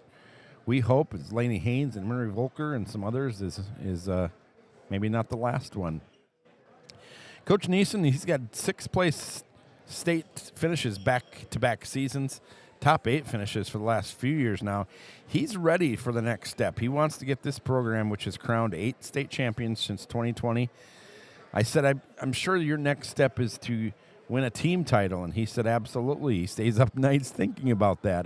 we hope is Lainey Haynes and Murray Volker and some others is maybe not the last one. Coach Neeson, he's got 6th place state finishes back-to-back seasons, top 8 finishes for the last few years now. He's ready for the next step. He wants to get this program, which has crowned 8 state champions since 2020. I said, I'm sure your next step is to win a team title, and he said, absolutely. He stays up nights thinking about that.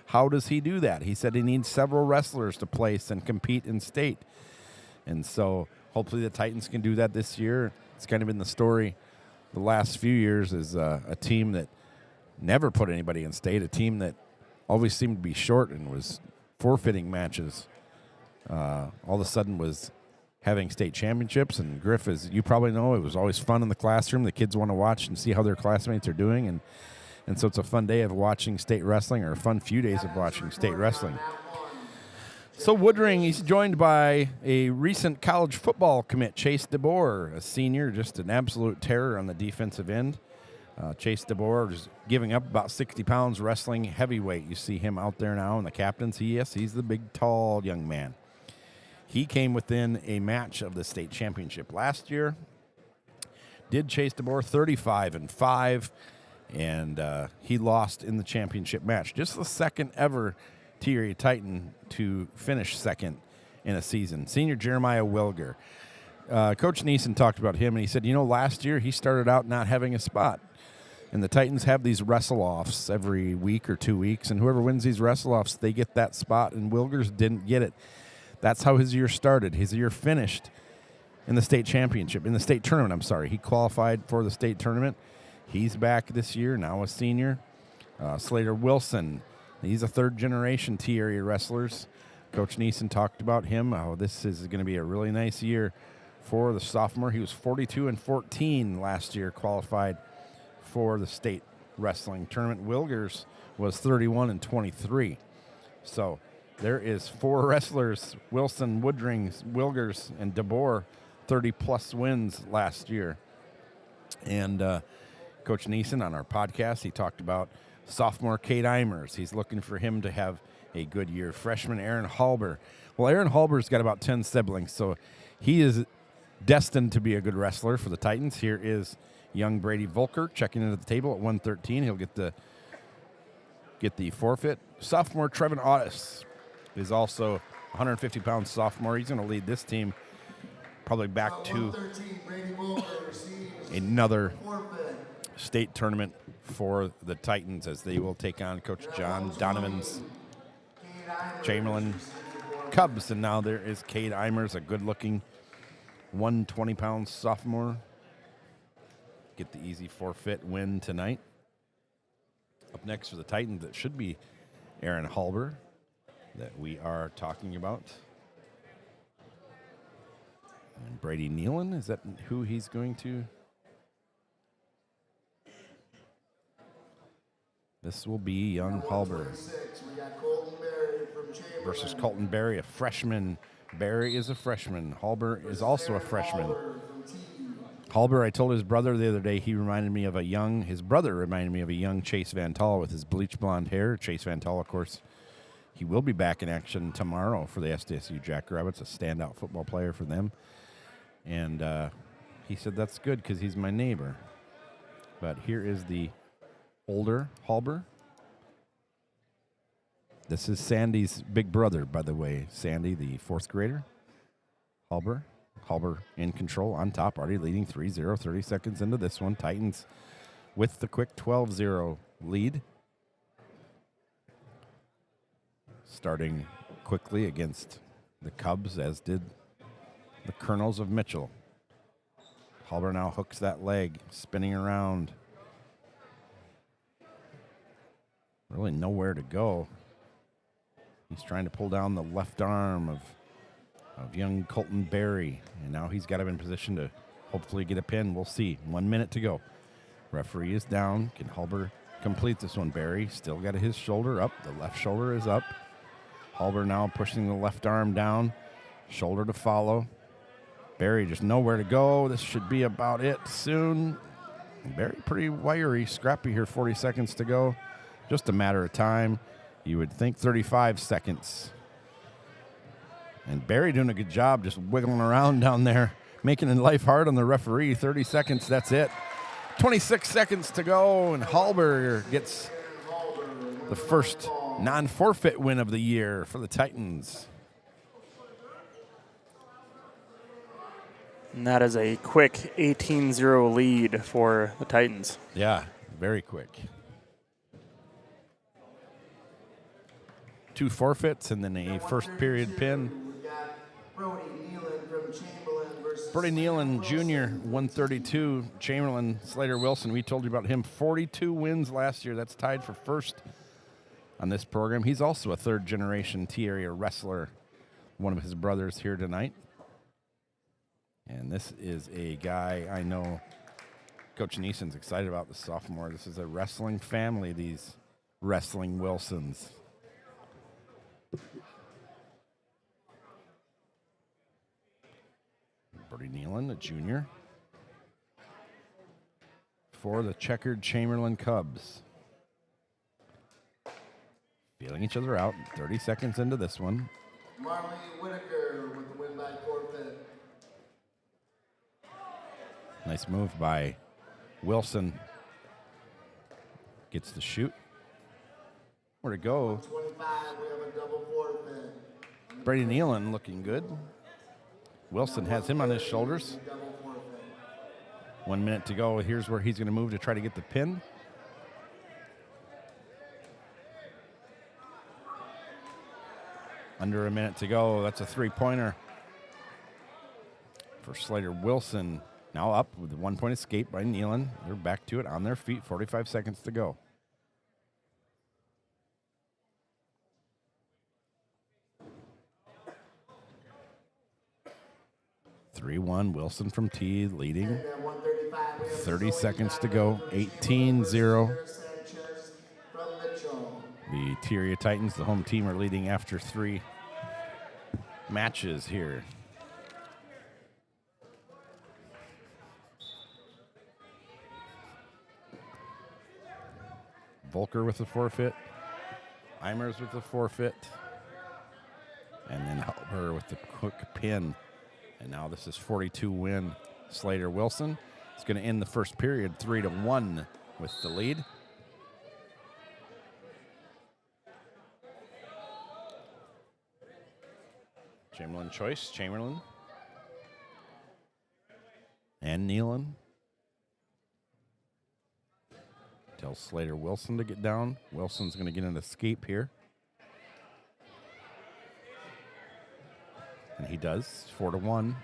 How does he do that? He said he needs several wrestlers to place and compete in state. And so hopefully the Titans can do that this year. It's kind of been the story the last few years, is a team that never put anybody in state, a team that always seemed to be short and was forfeiting matches. All of a sudden was having state championships. And Griff, as you probably know, it was always fun in the classroom. The kids want to watch and see how their classmates are doing. And so it's a fun day of watching state wrestling, or a fun few days of watching state wrestling. So Woodring, he's joined by a recent college football commit, Chase DeBoer, a senior, just an absolute terror on the defensive end. Chase DeBoer is giving up about 60 pounds, wrestling heavyweight. You see him out there now in the captains. He's the big, tall young man. He came within a match of the state championship last year. Did chase DeBoer 35-5, and he lost in the championship match. Just the second ever TRA Titan to finish second in a season. Senior Jeremiah Wilger. Coach Neeson talked about him, and he said, last year he started out not having a spot. And the Titans have these wrestle-offs every week or 2 weeks, and whoever wins these wrestle-offs, they get that spot, and Wilgers didn't get it. That's how his year started. His year finished in the state championship, in the state tournament, I'm sorry. He qualified for the state tournament. He's back this year, now a senior. Slater Wilson, he's a third-generation T-area wrestlers. Coach Neeson talked about him. Oh, this is going to be a really nice year for the sophomore. He was 42-14 last year, qualified for the state wrestling tournament. Wilgers was 31-23. So there is 4 wrestlers, Wilson, Woodrings, Wilgers, and DeBoer, 30-plus wins last year. And Coach Neeson on our podcast, he talked about sophomore Cade Eimers. He's looking for him to have a good year. Freshman Aaron Halber. Well, Aaron Halber's got about 10 siblings, so he is destined to be a good wrestler for the Titans. Here is young Brady Volker checking into the table at 113. He'll get the forfeit. Sophomore Trevin Audis is also 150-pound sophomore. He's going to lead this team probably back to another state tournament for the Titans, as they will take on Coach John Donovan's Chamberlin Cubs. And now there is Cade Eimers, a good-looking 120-pound sophomore. Get the easy forfeit win tonight. Up next for the Titans, that should be Aaron Halber that we are talking about. And Brady Nealon, is that who he's going to? This will be young Halber versus Colton Berry, a freshman. Berry is a freshman. Halber is also a freshman. Halber, I told his brother the other day, his brother reminded me of a young Chase Van Tall with his bleach blonde hair. Chase Van Tall, of course, he will be back in action tomorrow for the SDSU Jackrabbits, a standout football player for them. And he said, that's good because he's my neighbor. But here is the older Halber. This is Sandy's big brother, by the way. Sandy, the 4th grader. Halber in control on top, already leading 3-0, 30 seconds into this one. Titans with the quick 12-0 lead. Starting quickly against the Cubs, as did the Colonels of Mitchell. Halber now hooks that leg, spinning around. Really nowhere to go. He's trying to pull down the left arm of young Colton Berry, and now he's got him in position to hopefully get a pin. We'll see. 1 minute to go. Referee is down. Can Halber complete this one? Berry still got his shoulder up. The left shoulder is up. Halber now pushing the left arm down. Shoulder to follow. Berry just nowhere to go. This should be about it soon. Berry pretty wiry, scrappy here. 40 seconds to go. Just a matter of time. You would think 35 seconds. And Berry doing a good job just wiggling around down there, making it life hard on the referee. 30 seconds, that's it. 26 seconds to go, and Halber gets the first non-forfeit win of the year for the Titans. And that is a quick 18-0 lead for the Titans. Yeah, very quick. 2 forfeits and then a first period pin. Brody Nealon Jr., 132. Chamberlin, Slater Wilson, we told you about him. 42 wins last year. That's tied for first on this program. He's also a third-generation T-area wrestler. One of his brothers here tonight. And this is a guy I know Coach Neeson's excited about, the sophomore. This is a wrestling family, these wrestling Wilsons. Brody Nealon, a junior, for the checkered Chamberlin Cubs. Feeling each other out. 30 seconds into this one. Marley Whitaker with the win by forfeit. Nice move by Wilson. Gets the shoot. Where'd it go? 25, we have a double forfeit. Brady Nealon looking good. Wilson has him on his shoulders. Double forfeit. 1 minute to go. Here's where he's going to move to try to get the pin. Under a minute to go. That's a three-pointer for Slater. Wilson now up with the 1 point escape by Nealon. They're back to it on their feet. 45 seconds to go. (3-1) Wilson from T leading. 30 seconds to go. 18-0. The Tyria Titans, the home team, are leading after 3 matches here. Volker with the forfeit. Eimers with the forfeit. And then Halper with the quick pin. And now this is 42-win Slater. Wilson is going to end the first period 3-1 with the lead. Chamberlin choice. Chamberlin. And Nealon. Tells Slater Wilson to get down. Wilson's going to get an escape here. And he does. 4-1.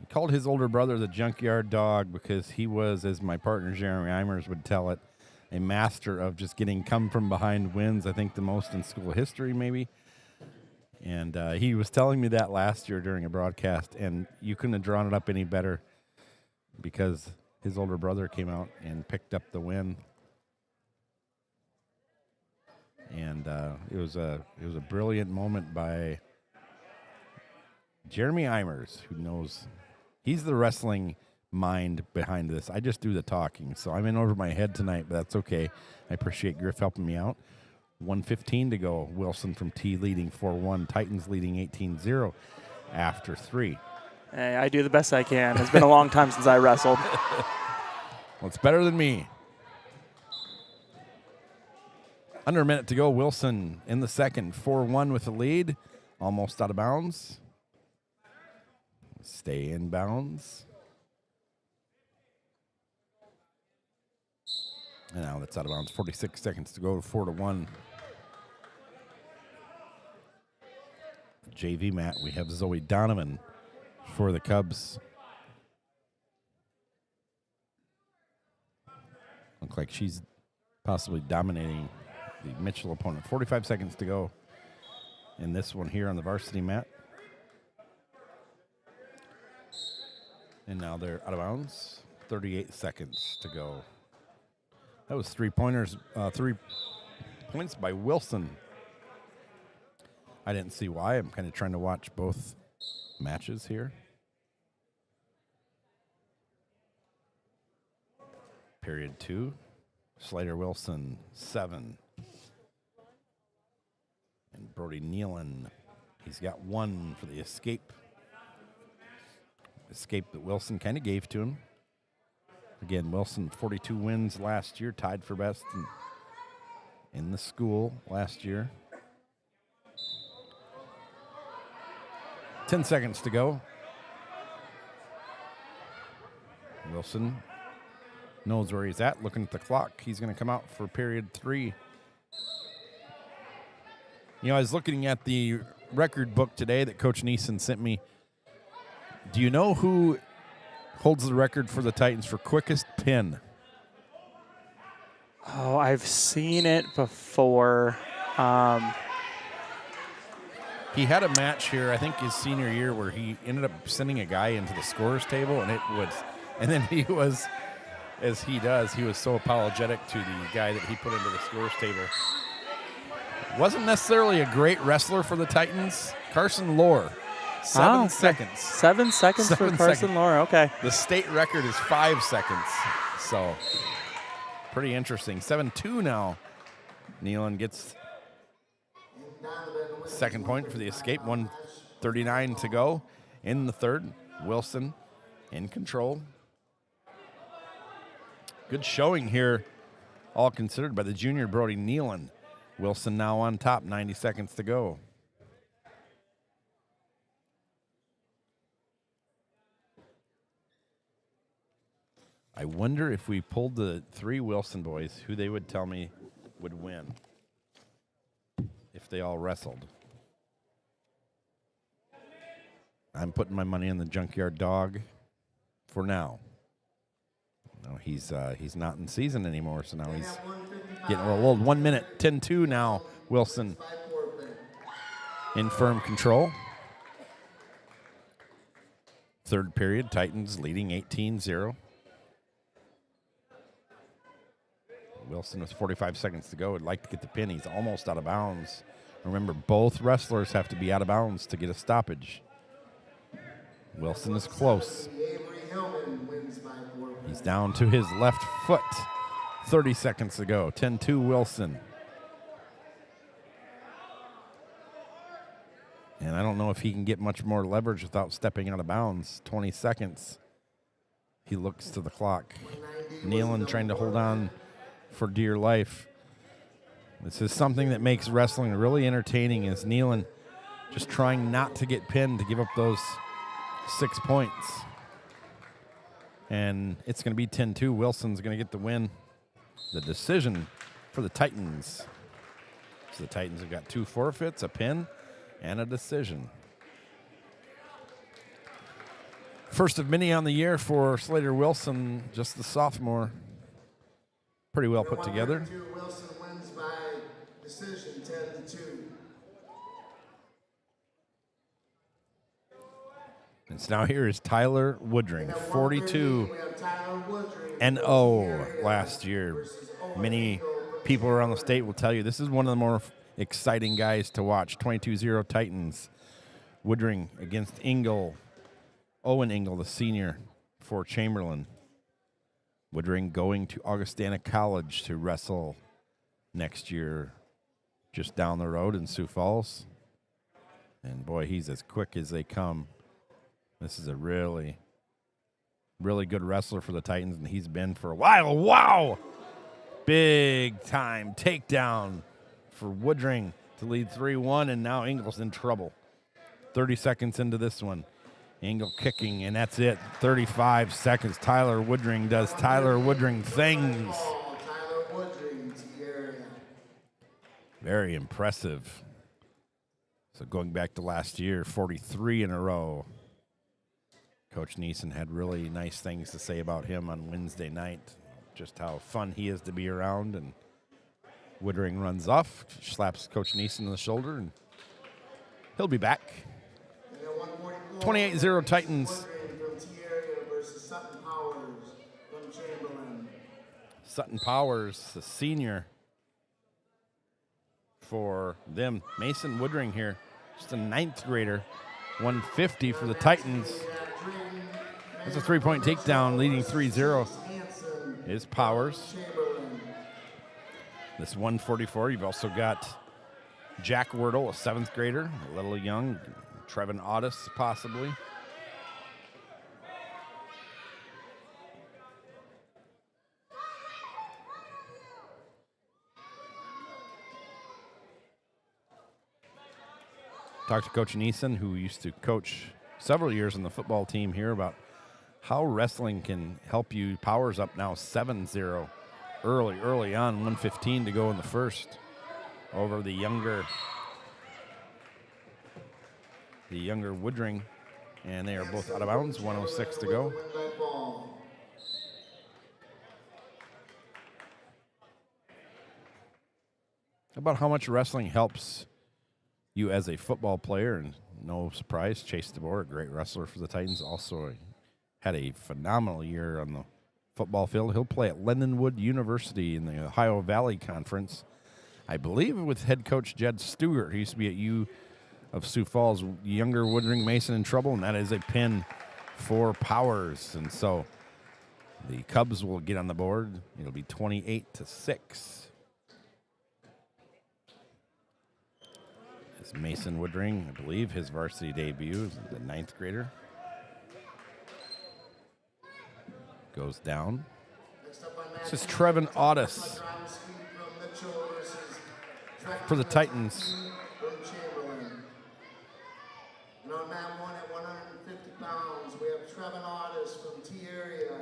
He called his older brother the junkyard dog because he was, as my partner Jeremy Eimers would tell it, a master of just getting come from behind wins. I think the most in school history, maybe. And he was telling me that last year during a broadcast, and you couldn't have drawn it up any better because his older brother came out and picked up the win. And it was a brilliant moment by Jeremy Eimers, who knows he's the wrestling mind behind this. I just do the talking, so I'm in over my head tonight, but that's okay. I appreciate Griff helping me out. 1:15 to go. Wilson from T leading 4-1. Titans leading 18-0 after 3. Hey, I do the best I can. It's been a long time since I wrestled. Well, it's better than me. Under a minute to go. Wilson in the second. 4-1 with the lead. Almost out of bounds. Stay in bounds. And now that's out of bounds. 46 seconds to go. 4-1. JV mat, we have Zoe Donovan for the Cubs. Looks like she's possibly dominating the Mitchell opponent. 45 seconds to go in this one here on the varsity mat. And now they're out of bounds. 38 seconds to go. That was 3 pointers, 3 points by Wilson. I didn't see why. I'm kind of trying to watch both matches here. Period 2. Slater Wilson, 7. And Brody Nealon, he's got 1 for the escape. Escape that Wilson kind of gave to him. Again, Wilson, 42 wins last year, tied for best in the school last year. 10 seconds to go. Wilson knows where he's at, looking at the clock. He's going to come out for period 3. You know, I was looking at the record book today that Coach Neeson sent me. Do you know who holds the record for the Titans for quickest pin? Oh, I've seen it before. He had a match here, I think his senior year, where he ended up sending a guy into the scorer's table, and then he was, as he does, he was so apologetic to the guy that he put into the scorer's table. Wasn't necessarily a great wrestler for the Titans. Carson Lohr, 7 seconds. 7 seconds for Carson Lohr, okay. The state record is 5 seconds, so pretty interesting. 7-2 now. Nealon gets Second point for the Escape, 1:39 to go in the third. Wilson in control. Good showing here, all considered, by the junior Brody Nealon. Wilson now on top, 90 seconds to go. I wonder if we pulled the three Wilson boys, who they would tell me would win if they all wrestled. I'm putting my money on the Junkyard Dog for now. No, he's not in season anymore, so now he's getting a little old. 1 minute, 10-2 now. Wilson in firm control. Third period, Titans leading 18-0. Wilson with 45 seconds to go would like to get the pin. He's almost out of bounds. Remember, both wrestlers have to be out of bounds to get a stoppage. Wilson is close. He's down to his left foot. 30 seconds to go. 10-2 Wilson. And I don't know if he can get much more leverage without stepping out of bounds. 20 seconds. He looks to the clock. Nealon trying to hold on for dear life. This is something that makes wrestling really entertaining, is Nealon just trying not to get pinned to give up those 6 points. And it's going to be 10-2. Wilson's going to get the win. The decision for the Titans. So the Titans have got 2 forfeits, a pin, and a decision. First of many on the year for Slater Wilson, just the sophomore. Pretty well put together. Wilson wins by decision, 10-2. And so now here is Tyler Woodring, 42-0 last year. Many people around the state will tell you this is one of the more exciting guys to watch. 22-0 Titans. Woodring against Owen Engel, the senior for Chamberlin. Woodring going to Augustana College to wrestle next year just down the road in Sioux Falls. And boy, he's as quick as they come. This is a really, really good wrestler for the Titans, and he's been for a while. Wow! Big time takedown for Woodring to lead 3-1, and now Engel's in trouble. 30 seconds into this one. Engel kicking, and that's it. 35 seconds. Tyler Woodring does Tyler Woodring things. Very impressive. So going back to last year, 43 in a row. Coach Neeson had really nice things to say about him on Wednesday night, just how fun he is to be around. And Woodring runs off, slaps Coach Neeson on the shoulder, and he'll be back. 28-0 Titans. Sutton Powers, the senior for them. Mason Woodring here, just a 9th grader. 150 for the Titans. That's a 3-point takedown, leading 3-0 is Powers. This 144, you've also got Jack Wordle, a 7th grader, a little young. Trevin Audis, possibly. Talked to Coach Neeson, who used to coach several years on the football team here, about how wrestling can help you. Powers up now 7-0 early on, 1:15 to go in the first over the younger Woodring, and they are both out of bounds. 1:06 to go. About how much wrestling helps you as a football player, and no surprise, Chase DeBoer, a great wrestler for the Titans, also had a phenomenal year on the football field. He'll play at Lindenwood University in the Ohio Valley Conference, I believe, with head coach Jed Stewart. He used to be at U of Sioux Falls. Younger Woodring Mason in trouble, and that is a pin for Powers. And so the Cubs will get on the board. It'll be 28-6. It's Mason Woodring, I believe, his varsity debut as a 9th grader. Goes down. This is Trevin Audis for the Titans. And on mat 1 at 150 pounds, we have Trevin Audis from T area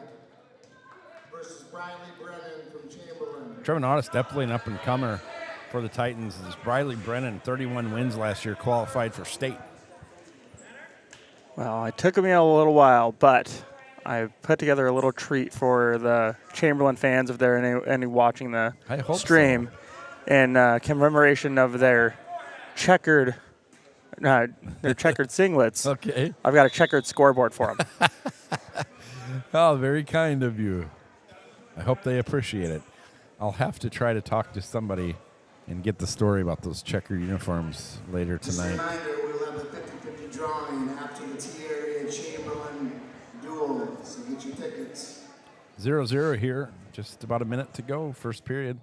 versus Briley Brennan from Chamberlin. Trevin Audis definitely an up-and-comer for the Titans. As Briley Brennan, 31 wins last year, qualified for state. Well, it took me a little while, but I put together a little treat for the Chamberlin fans if there are any watching the stream in commemoration of their checkered singlets. Okay. I've got a checkered scoreboard for them. Oh, very kind of you. I hope they appreciate it. I'll have to try to talk to somebody and get the story about those checkered uniforms later tonight. Just a reminder, we'll have a 50-50 drawing after the T area Chamberlin duel, so get your tickets. 0-0 here, just about a minute to go, first period.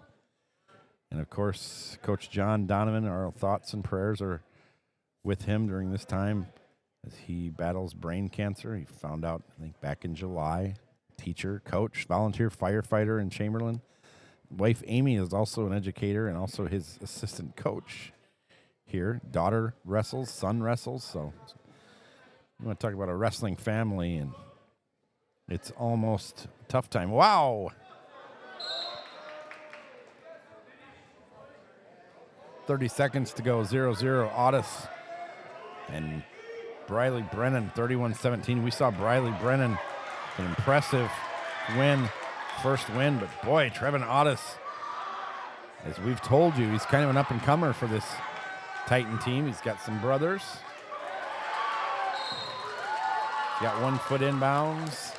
And of course, Coach John Donovan, our thoughts and prayers are with him during this time as he battles brain cancer. He found out, I think, back in July. Teacher, coach, volunteer firefighter in Chamberlin. Wife Amy is also an educator and also his assistant coach here. Daughter wrestles, son wrestles. So you want to talk about a wrestling family, and it's almost a tough time. Wow. 30 seconds to go, 0-0. Audis and Briley Brennan, 31-17. We saw Briley Brennan, an impressive win, first win, but boy, Trevin Audis, as we've told you, he's kind of an up-and-comer for this Titan team. He's got some brothers. He's got 1 foot inbounds.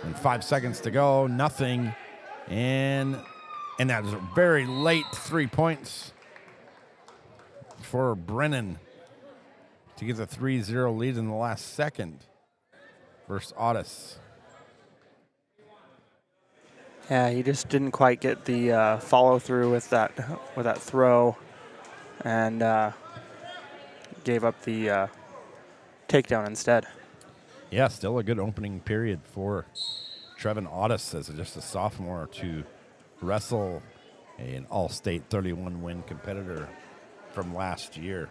And 5 seconds to go, nothing. And that was a very late 3 points for Brennan to get the 3-0 lead in the last second versus Audis. Yeah, he just didn't quite get the follow through with that throw, and gave up the takedown instead. Yeah, still a good opening period for Trevin Audis as just a sophomore to wrestle an all-state 31-win competitor from last year.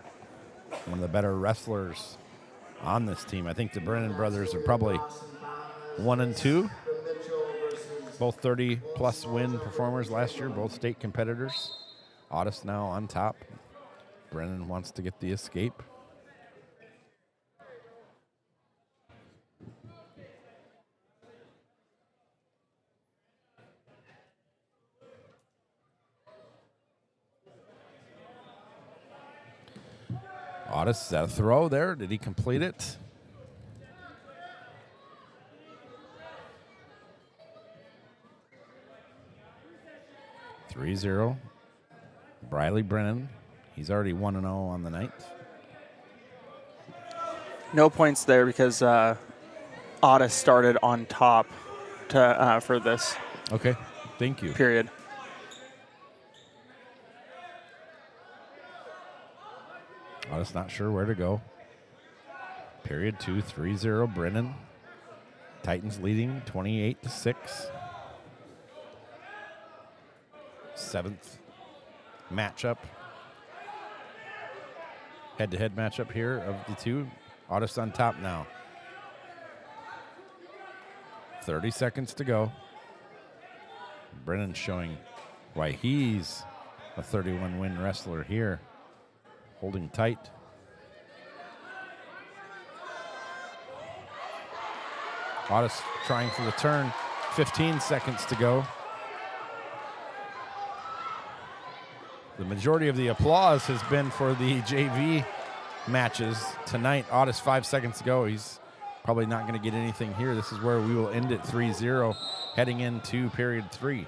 One of the better wrestlers on this team. I think the Brennan brothers are probably 1 and 2. Both 30-plus win performers last year, both state competitors. Audis now on top. Brennan wants to get the escape. Audis, is that a throw there? Did he complete it? (3-0). Briley Brennan, he's already 1-0 on the night. No points there because Audis started on top for this. Okay, thank you. Period. Audis not sure where to go. Period 2, 3-0 Brennan. Titans leading 28-6. 7th matchup. Head-to-head matchup here of the two. Audis on top now. 30 seconds to go. Brennan showing why he's a 31-win wrestler here. Holding tight. Audis trying for the turn. 15 seconds to go. The majority of the applause has been for the JV matches tonight. Audis 5 seconds to go. He's probably not going to get anything here. This is where we will end it 3-0 heading into period 3.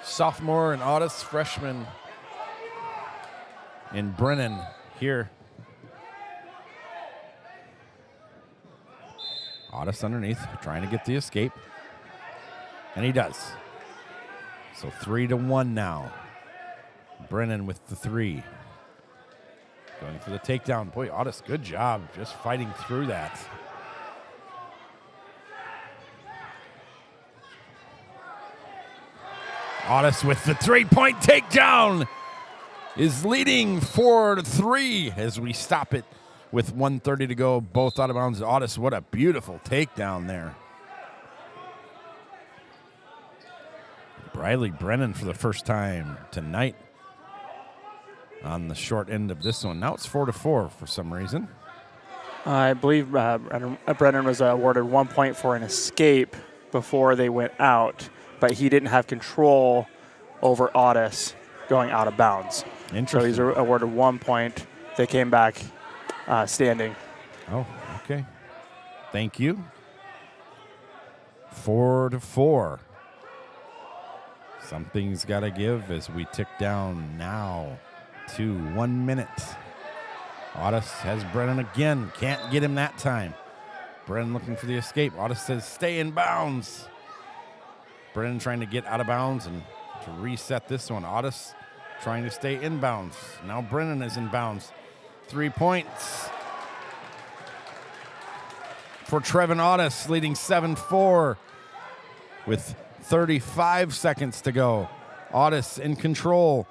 Sophomore and Audis, freshman in Brennan here Otis underneath, trying to get the escape. And he does. So 3-1 now. Brennan with the 3. Going for the takedown. Boy, Otis, good job just fighting through that. Otis with the 3-point takedown is leading 4-3 as we stop it with 1:30 to go. Both out of bounds. Otis, what a beautiful takedown there. Briley Brennan for the first time tonight on the short end of this one. Now it's 4-4 for some reason. I believe Brennan was awarded 1 point for an escape before they went out, but he didn't have control over Otis going out of bounds. Interesting. So he's awarded 1 point. They came back standing. Oh, okay. Thank you. 4-4. Something's got to give as we tick down now to 1 minute. Otis has Brennan again. Can't get him that time. Brennan looking for the escape. Otis says, stay in bounds. Brennan trying to get out of bounds and to reset this one. Otis trying to stay in bounds. Now Brennan is in bounds. 3 points for Trevin Otis, leading 7-4 with 35 seconds to go. Otis in control.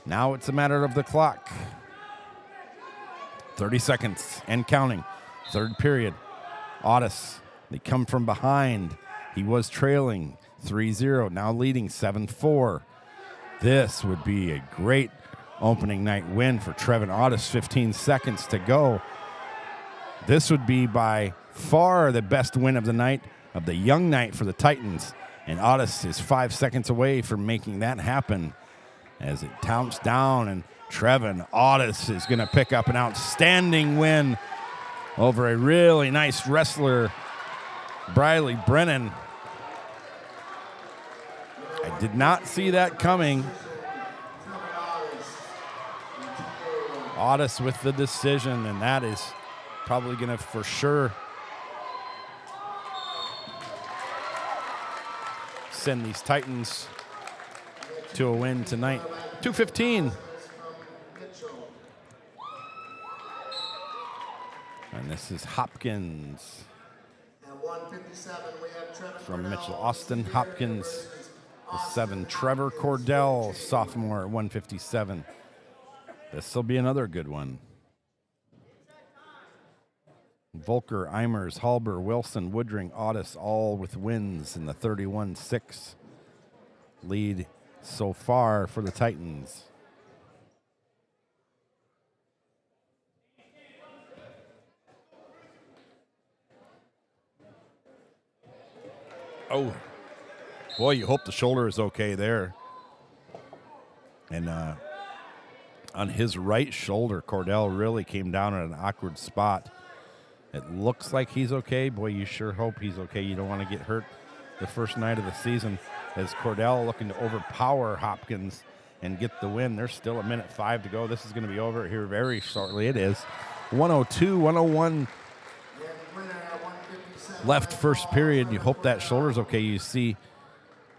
Now it's a matter of the clock. 30 seconds and counting. Third period. Otis, they come from behind. He was trailing 3-0, now leading 7-4. This would be a great opening night win for Trevin Otis. 15 seconds to go. This would be by far the best win of the night, of the young night for the Titans. And Otis is 5 seconds away from making that happen as it counts down, and Trevin Otis is going to pick up an outstanding win over a really nice wrestler, Briley Brennan. I did not see that coming. Otis with the decision, and that is probably going to for sure send these Titans to a win tonight. 2:15. And this is Hopkins from Mitchell Austin. Hopkins, the 7. Trevor Cordell, sophomore at 157. This will be another good one. Volker, Eimers, Halber, Wilson, Woodring, Otis, all with wins in the 31-6 lead so far for the Titans. Oh, boy, you hope the shoulder is okay there. And on his right shoulder, Cordell really came down at an awkward spot. It looks like he's okay. Boy, you sure hope he's okay. You don't want to get hurt the first night of the season as Cordell looking to overpower Hopkins and get the win. There's still 1:05 to go. This is going to be over here very shortly. It is 102, 101 left first period. You hope that shoulder's okay. You see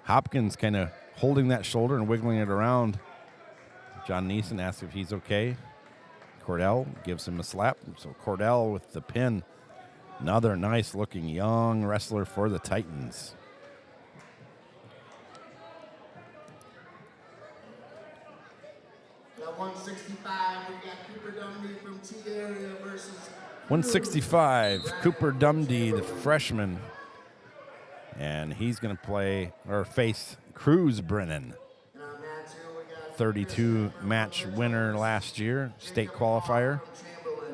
Hopkins kind of holding that shoulder and wiggling it around. John Neeson asks if he's okay. Cordell gives him a slap. So Cordell with the pin. Another nice-looking young wrestler for the Titans. At 165, we got Cooper Dumdy from T area versus 165, Cooper Dumdy, the freshman. And he's going to play or face Cruz Brennan. 32 match winner last year, state qualifier.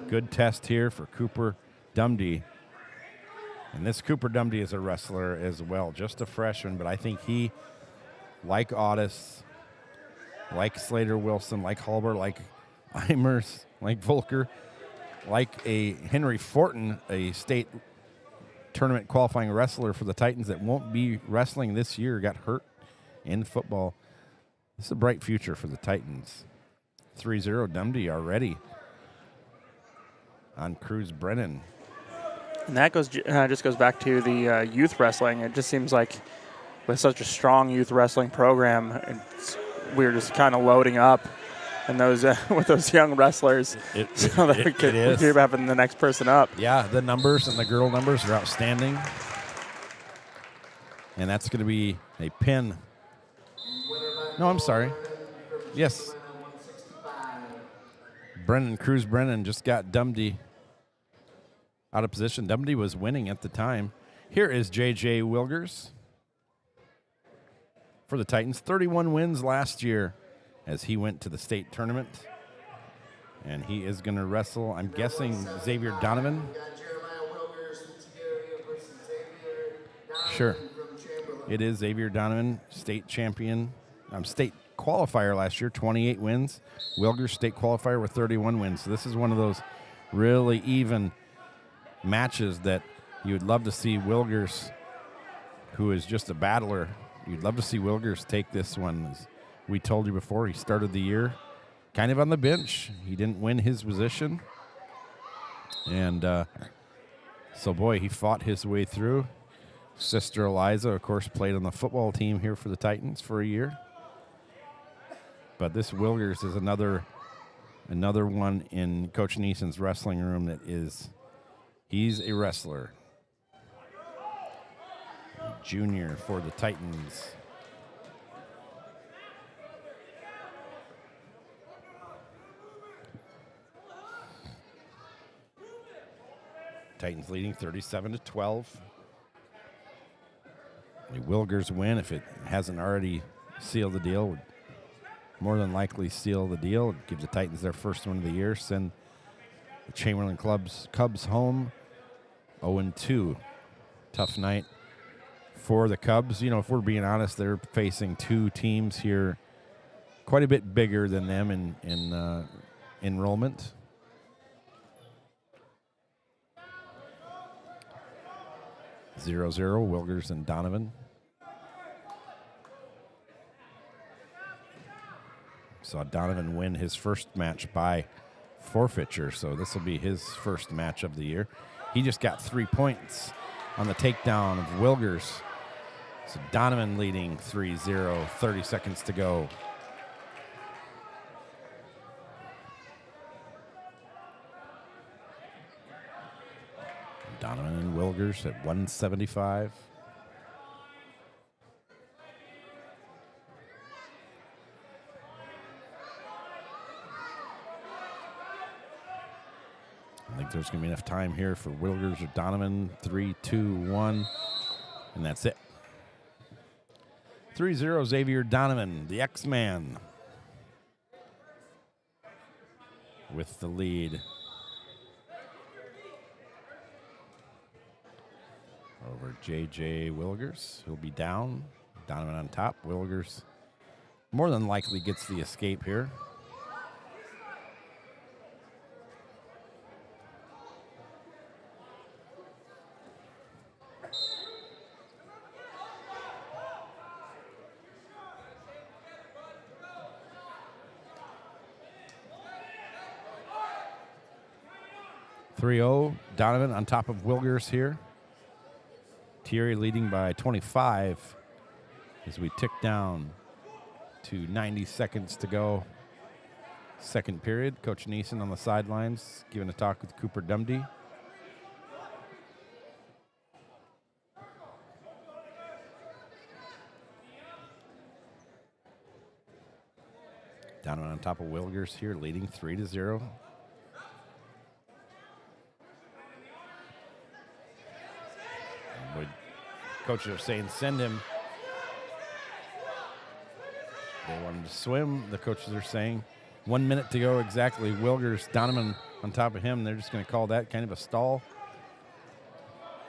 Good test here for Cooper Dumdy. And this Cooper Dumdy is a wrestler as well, just a freshman, but I think he, like Otis, like Slater Wilson, like Halber, like Eimers, like Volker, like a Henry Fortin, a state tournament qualifying wrestler for the Titans that won't be wrestling this year, got hurt in football. This is a bright future for the Titans. 3-0 Dumdy already on Cruz Brennan. And that just goes back to the youth wrestling. It just seems like with such a strong youth wrestling program, we're just kind of loading up and those with those young wrestlers, so that we keep having the next person up. Yeah, the numbers and the girl numbers are outstanding. And that's going to be a pin. No, I'm sorry. Yes. Cruz Brennan just got Dumdy out of position. Dumdy was winning at the time. Here is J.J. Wilgers for the Titans. 31 wins last year as he went to the state tournament. And he is going to wrestle, I'm guessing, Xavier Donovan. Sure. It is Xavier Donovan, state champion, state qualifier last year, 28 wins. Wilgers, state qualifier with 31 wins. So this is one of those really even matches that you would love to see Wilgers, who is just a battler, you'd love to see Wilgers take this one. As we told you before, he started the year kind of on the bench. He didn't win his position. And so, boy, he fought his way through. Sister Eliza, of course, played on the football team here for the Titans for a year. But this Wilgers is another one in Coach Neeson's wrestling room that is, he's a wrestler. Junior for the Titans. Titans leading 37-12. A Wilgers win, if it hasn't already sealed the deal, would more than likely seal the deal. It gives the Titans their first win of the year. Send the Chamberlin Cubs home 0-2. Tough night for the Cubs. You know, if we're being honest, they're facing two teams here quite a bit bigger than them in enrollment. Zero, Wilgers and Donovan. Saw Donovan win his first match by forfeiture, so this will be his first match of the year. He just got 3 points on the takedown of Wilgers. So Donovan leading 3-0, 30 seconds to go. Donovan and Wilgers at 175. I think there's going to be enough time here for Wilgers or Donovan. 3, 2, 1, and that's it. 3-0 Xavier Donovan, the X-Man, with the lead. Over J.J. Wilgers, who'll be down. Donovan on top. Wilgers more than likely gets the escape here. Donovan on top of Wilgers here. Thierry leading by 25 as we tick down to 90 seconds to go. Second period. Coach Neeson on the sidelines giving a talk with Cooper Dumdy. Donovan on top of Wilgers here, leading 3-0. Coaches are saying send him. They want him to swim. The coaches are saying 1 minute to go exactly. Wilgers, Donovan on top of him. They're just going to call that kind of a stall.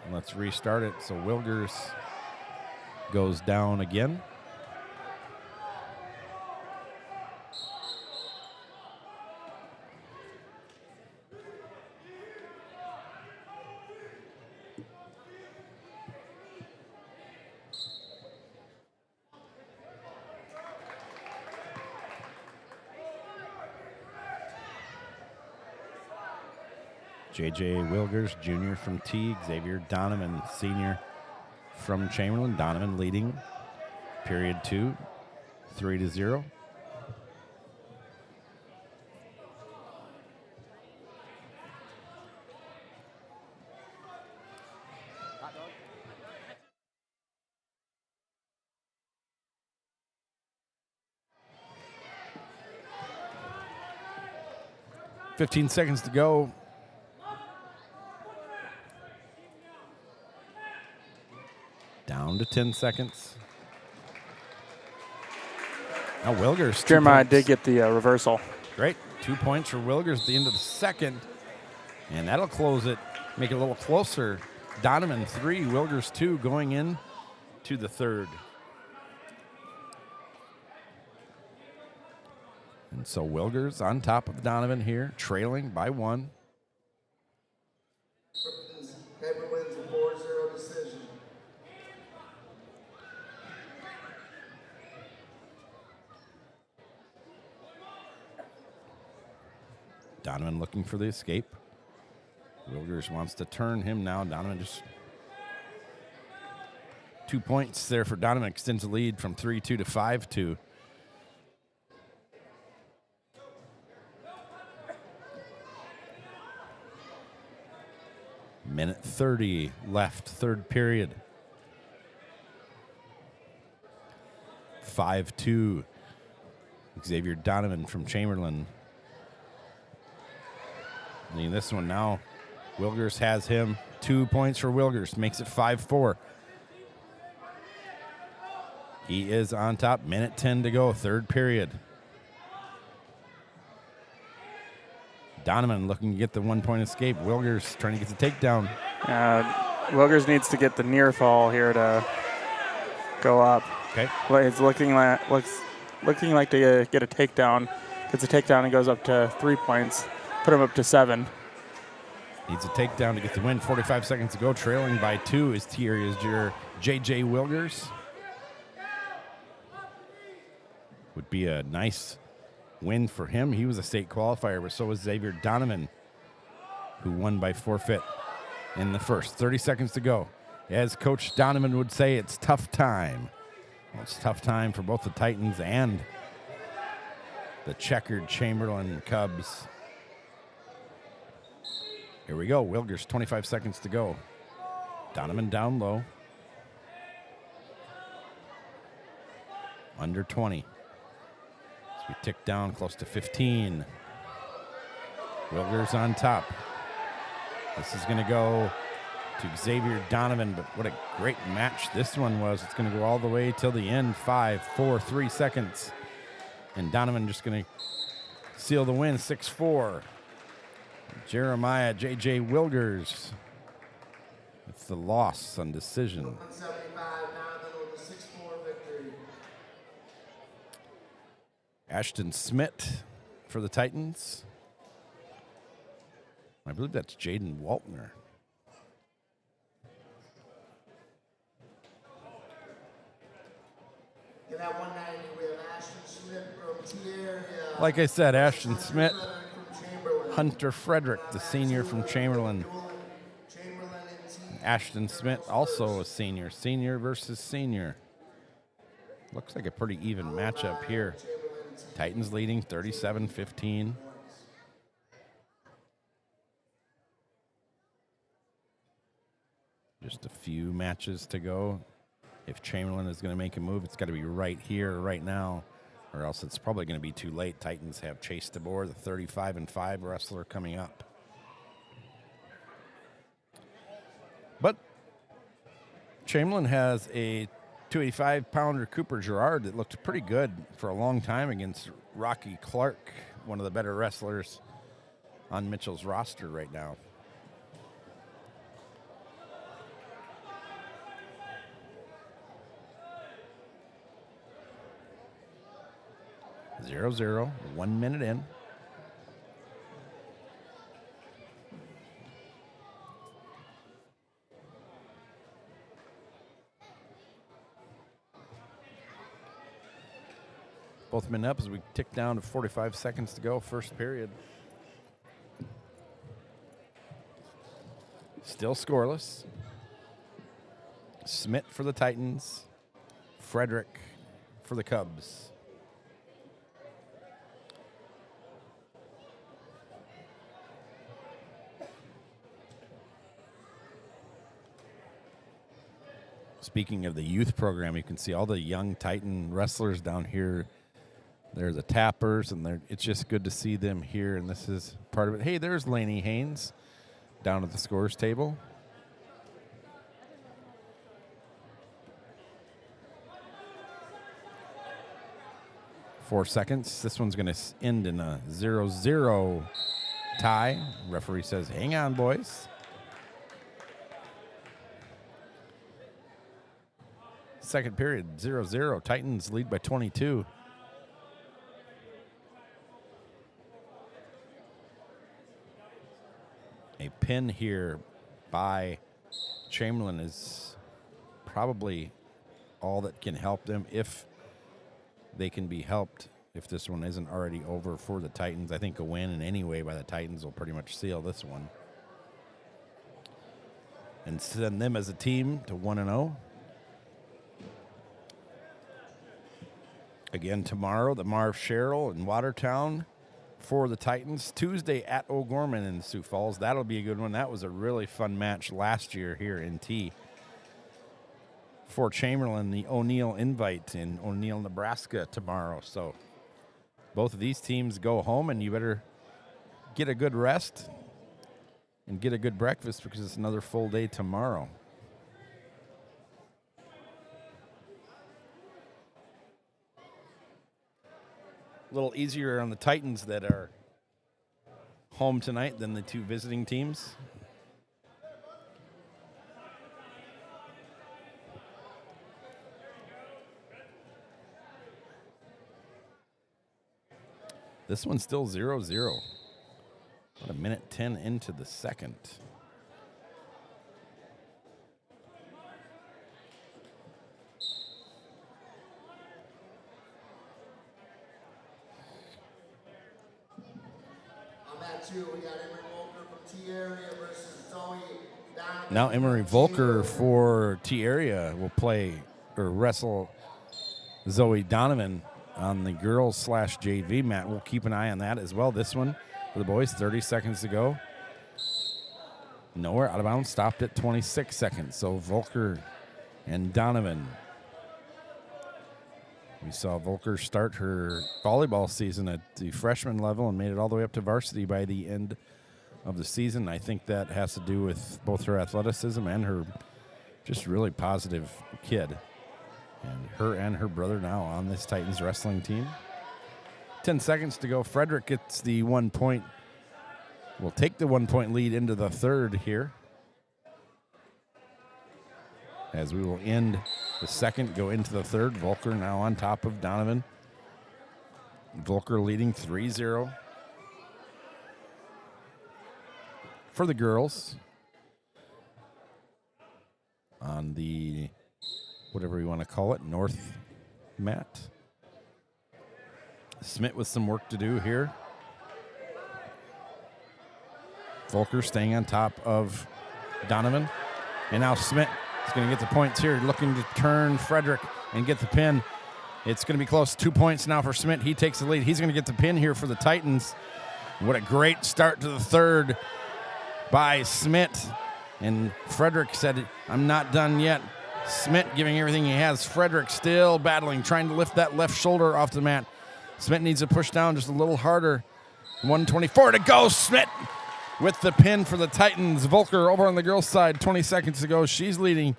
And let's restart it. So Wilgers goes down again. J.J. Wilgers, Jr. from T. Xavier Donovan, Senior from Chamberlin. Donovan leading period 2, 3-0. "15 seconds to go." Down to 10 seconds. Now Wilgers. Jeremiah did get the reversal. Great. 2 points for Wilgers at the end of the second. And that'll close it, make it a little closer. Donovan 3, Wilgers 2 going in to the third. And so Wilgers on top of Donovan here, trailing by 1. Paper wins a 4-0 decision. Donovan looking for the escape. Wilgers wants to turn him now. Donovan just 2 points there for Donovan. Extends the lead from 3-2 to 5-2. Minute 30 left, third period. 5-2. Xavier Donovan from Chamberlin. And this one now, Wilgers has him. 2 points for Wilgers, makes it 5-4. He is on top. Minute 10 to go, third period. Donovan looking to get the 1 point escape. Wilgers trying to get the takedown. Wilgers needs to get the near fall here to go up. Okay. Well, it's looking like to get a takedown. Gets a takedown and goes up to 3 points. Put him up to 7. Needs a takedown to get the win. 45 seconds to go. Trailing by 2 is T-Area's J.J. Wilgers. Would be a nice win for him. He was a state qualifier, but so was Xavier Donovan, who won by forfeit in the first. 30 seconds to go. As Coach Donovan would say, it's tough time. Well, it's tough time for both the Titans and the checkered Chamberlin Cubs. Here we go. Wilgers, 25 seconds to go. Donovan down low. Under 20. As we tick down close to 15. Wilgers on top. This is going to go to Xavier Donovan, but what a great match this one was. It's going to go all the way till the end. 5, 4, 3 seconds. And Donovan just going to seal the win, 6-4. Jeremiah J.J. Wilgers with the loss on decision. 175, Donovan with a 6-4 victory. Ashton Smith for the Titans. I believe that's Jaden Waltner. In that 190, we have Ashton Smith from T-Area. Like I said, Ashton Smith, From Chamberlain. Hunter Frederick, the senior from Chamberlain. Chamberlain and T. Ashton Smith, also a senior. Senior versus senior. Looks like a pretty even matchup here. Titans leading 37-15. Just a few matches to go. If Chamberlain is going to make a move, it's got to be right here, right now, or else it's probably going to be too late. Titans have Chase DeBoer, the 35-5 wrestler, coming up. But Chamberlain has a 285-pounder Cooper Gerard that looked pretty good for a long time against Rocky Clark, one of the better wrestlers on Mitchell's roster right now. Zero, 0, 1 minute in. Both men up as we tick down to 45 seconds to go, first period. Still scoreless. Smith for the Titans. Frederick for the Cubs. Speaking of the youth program, you can see all the young Titan wrestlers down here. They're the tappers, and it's just good to see them here, and this is part of it. Hey, there's Laney Haynes down at the scores table. Four seconds. This one's going to end in a 0-0 tie. Referee says, hang on, boys. Second period, 0-0. Titans lead by 22. A pin here by Chamberlin is probably all that can help them if they can be helped. If this one isn't already over for the Titans, I think a win in any way by the Titans will pretty much seal this one and send them as a team to 1-0. Again, tomorrow, the Marv Sherrill in Watertown for the Titans. Tuesday at O'Gorman in Sioux Falls. That'll be a good one. That was a really fun match last year here in T. For Chamberlin, the O'Neill Invite in O'Neill, Nebraska tomorrow. So both of these teams go home, and you better get a good rest and get a good breakfast because it's another full day tomorrow. A little easier on the Titans that are home tonight than the two visiting teams. This one's still 0-0. About a minute 10 into the second. We got Emery Volker from T Area versus Zoe Donovan. Now Emery Volker for T Area will play or wrestle Zoe Donovan on the girls/JV mat. We'll keep an eye on that as well. This one for the boys, 30 seconds to go. Nowhere out of bounds, stopped at 26 seconds. So Volker and Donovan. We saw Volker start her volleyball season at the freshman level and made it all the way up to varsity by the end of the season. I think that has to do with both her athleticism and her just really positive kid. And her brother now on this Titans wrestling team. 10 seconds to go. Frederick gets the 1 point. Will take the 1 point lead into the third here. As we will end the second, go into the third. Volker now on top of Donovan. Volker leading 3-0. For the girls. On the, whatever you want to call it, north mat. Smith with some work to do here. Volker staying on top of Donovan. And now Smith is going to get the points here, looking to turn Frederick and get the pin. It's going to be close. 2 points now for Smith. He takes the lead. He's going to get the pin here for the Titans. What a great start to the third by Smith. And Frederick said, I'm not done yet. Smith giving everything he has. Frederick still battling, trying to lift that left shoulder off the mat. Smith needs to push down just a little harder. 1:24 to go. Smith with the pin for the Titans. Volker over on the girls' side, 20 seconds to go. She's leading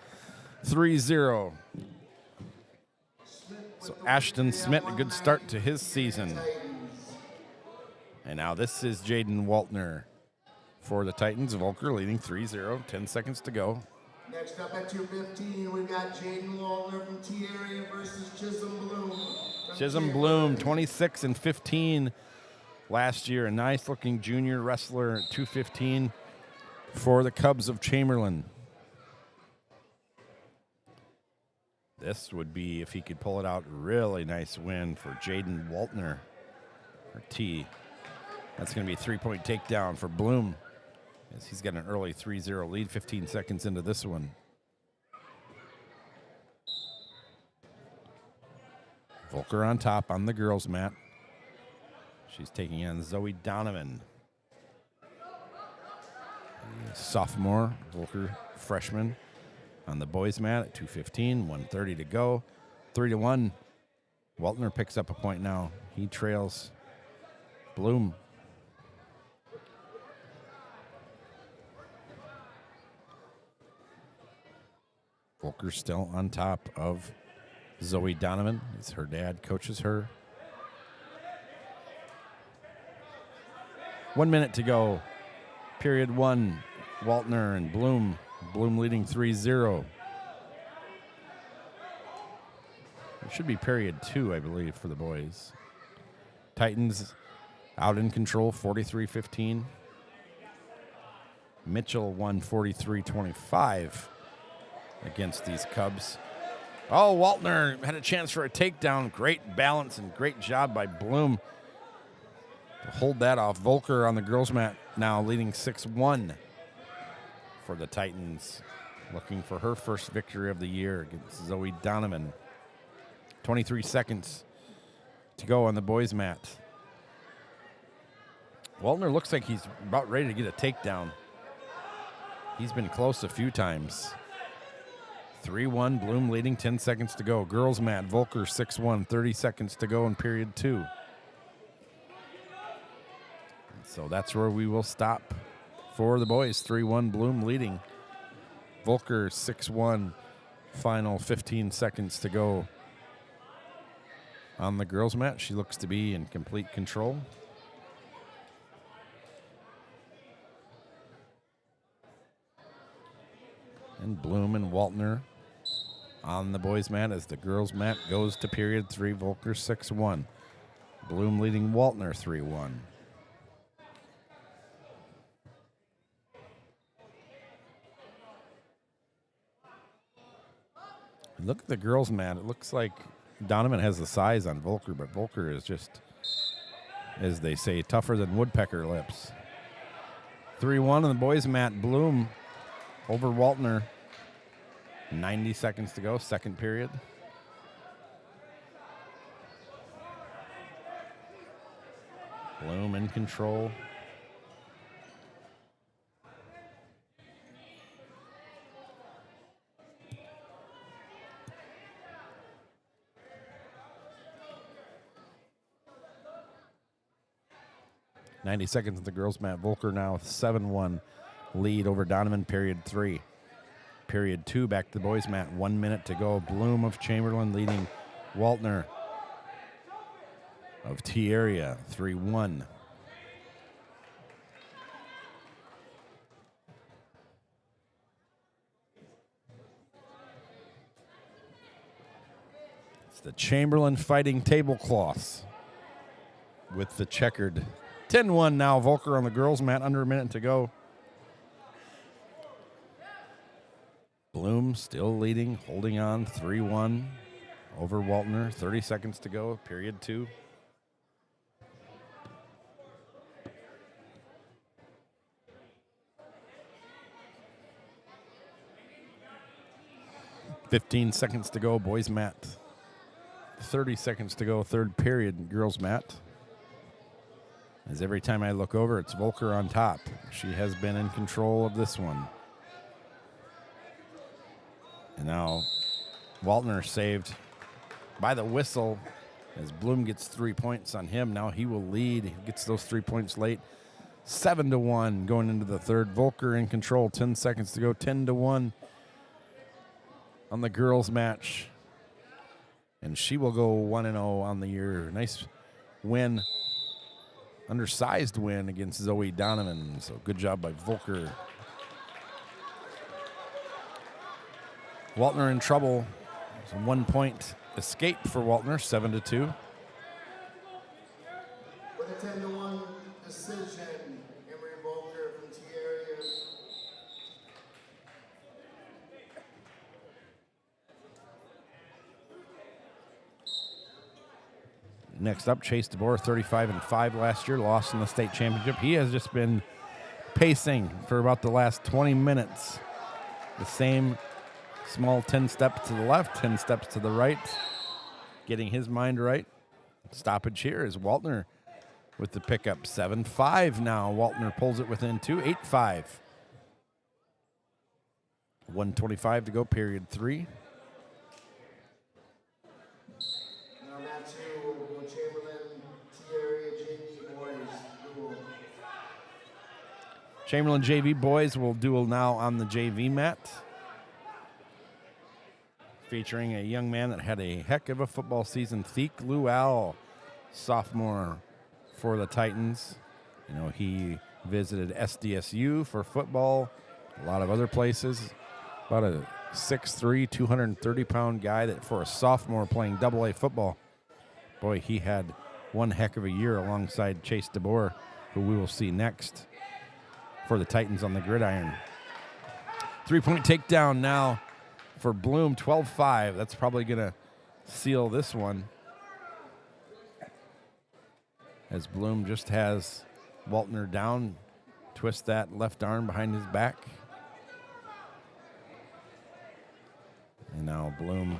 3-0. So Ashton Smith, a good start to his season. And now this is Jaden Waltner for the Titans. Volker leading 3-0, 10 seconds to go. Next up at 2:15, we've got Jaden Waltner from T Area versus Chisholm Bloom. Chisholm Bloom, 26 and 15 last year. A nice-looking junior wrestler at 2:15 for the Cubs of Chamberlin. This would be, if he could pull it out, really nice win for Jaden Waltner, or T. That's going to be a 3-point takedown for Bloom as he's got an early 3-0 lead, 15 seconds into this one. Volker on top on the girls' mat. She's taking on Zoe Donovan. The sophomore, Volker freshman on the boys' mat at 2:15, 1:30 to go. 3-1. Waltner picks up a point now. He trails Bloom. Volker still on top of Zoe Donovan as her dad coaches her. 1 minute to go. Period one. Waltner and Bloom. Bloom leading 3-0. It should be period two, I believe, for the boys. Titans out in control, 43-15. Mitchell won 43-25 against these Cubs. Oh, Waltner had a chance for a takedown. Great balance and great job by Bloom to hold that off. Volker on the girls' mat now leading 6-1 for the Titans, looking for her first victory of the year against Zoe Donovan. 23 seconds to go on the boys' mat. Waltner looks like he's about ready to get a takedown. He's been close a few times. 3-1, Bloom leading, 10 seconds to go. Girls' mat, Volker 6-1, 30 seconds to go in period two. So that's where we will stop for the boys. 3-1, Bloom leading. Volker 6-1, final 15 seconds to go. On the girls' mat, she looks to be in complete control. And Bloom and Waltner on the boys' mat as the girls' mat goes to period three. Volker 6-1. Bloom leading Waltner 3-1. Look at the girls' mat. It looks like Donovan has the size on Volker, but Volker is just, as they say, tougher than woodpecker lips. 3-1 on the boys' mat. Bloom over Waltner. 90 seconds to go, second period. Bloom in control. .90 seconds at the girls' mat. Volker now with 7-1 lead over Donovan, period three. Period two, back to the boys' mat. 1 minute to go. Bloom of Chamberlin leading Waltner of T-Area, 3-1. It's the Chamberlin Fighting Tablecloths with the checkered 10-1 now. Volker on the girls' mat, under a minute to go. Bloom still leading, holding on, 3-1 over Waltner. 30 seconds to go, period two. .15 seconds to go, boys' mat. 30 seconds to go, third period, girls' mat. As every time I look over, it's Volker on top. She has been in control of this one. And now Waltner saved by the whistle as Bloom gets 3 points on him. Now he will lead. He gets those 3 points late. 7-1 going into the third. Volker in control. 10 seconds to go. 10-1 on the girls' match. And she will go 1-0 on the year. Nice win. Undersized win against Zoe Donovan. So good job by Volker. Waltner in trouble. It's a 1 point escape for Waltner, 7-2. With a 10-1 decision, Emery Volker from T-Area. Next up, Chase DeBoer, 35-5 last year, lost in the state championship. He has just been pacing for about the last 20 minutes. The same small 10 steps to the left, 10 steps to the right, getting his mind right. Stoppage here is Waltner with the pickup. 7-5 now. Waltner pulls it within 2, 8-5. 1:25 to go, period 3. Now match 2 will go Chamberlin, T-Area, JV boys duel. Chamberlin JV boys will duel now on the JV mat, featuring a young man that had a heck of a football season, Thiek Lual, sophomore for the Titans. You know, he visited SDSU for football, a lot of other places. About a 6'3", 230-pound guy that for a sophomore playing AA football. Boy, he had one heck of a year alongside Chase DeBoer, who we will see next for the Titans on the gridiron. 3-point takedown now for Bloom, 12-5. That's probably going to seal this one, as Bloom just has Waltner down, twist that left arm behind his back. And now Bloom,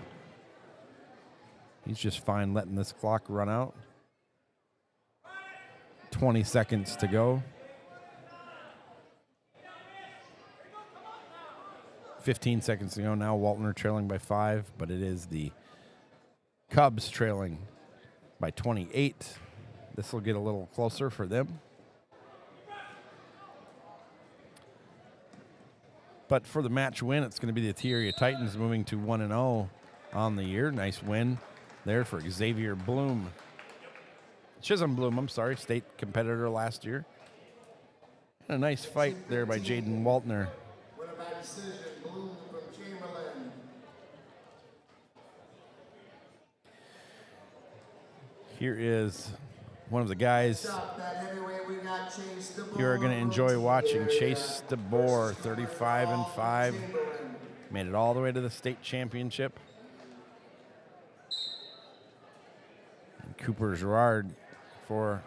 he's just fine letting this clock run out. 20 seconds to go. 15 seconds to go now. Waltner trailing by 5, but it is the Cubs trailing by 28. This will get a little closer for them. But for the match win, it's going to be the T-Area Titans moving to 1-0 on the year. Nice win there for Xavier Bloom. Chisholm Bloom, I'm sorry, state competitor last year. And a nice fight there by Jaden Waltner. Winner by decision, Bloom from Chamberlin. Here is one of the guys Up that heavyweight, we got Chase DeBoer. you are going to enjoy from watching. T-Area Chase DeBoer, versus 35-5. Chamberlin. Made it all the way to the state championship. And Cooper Gerard for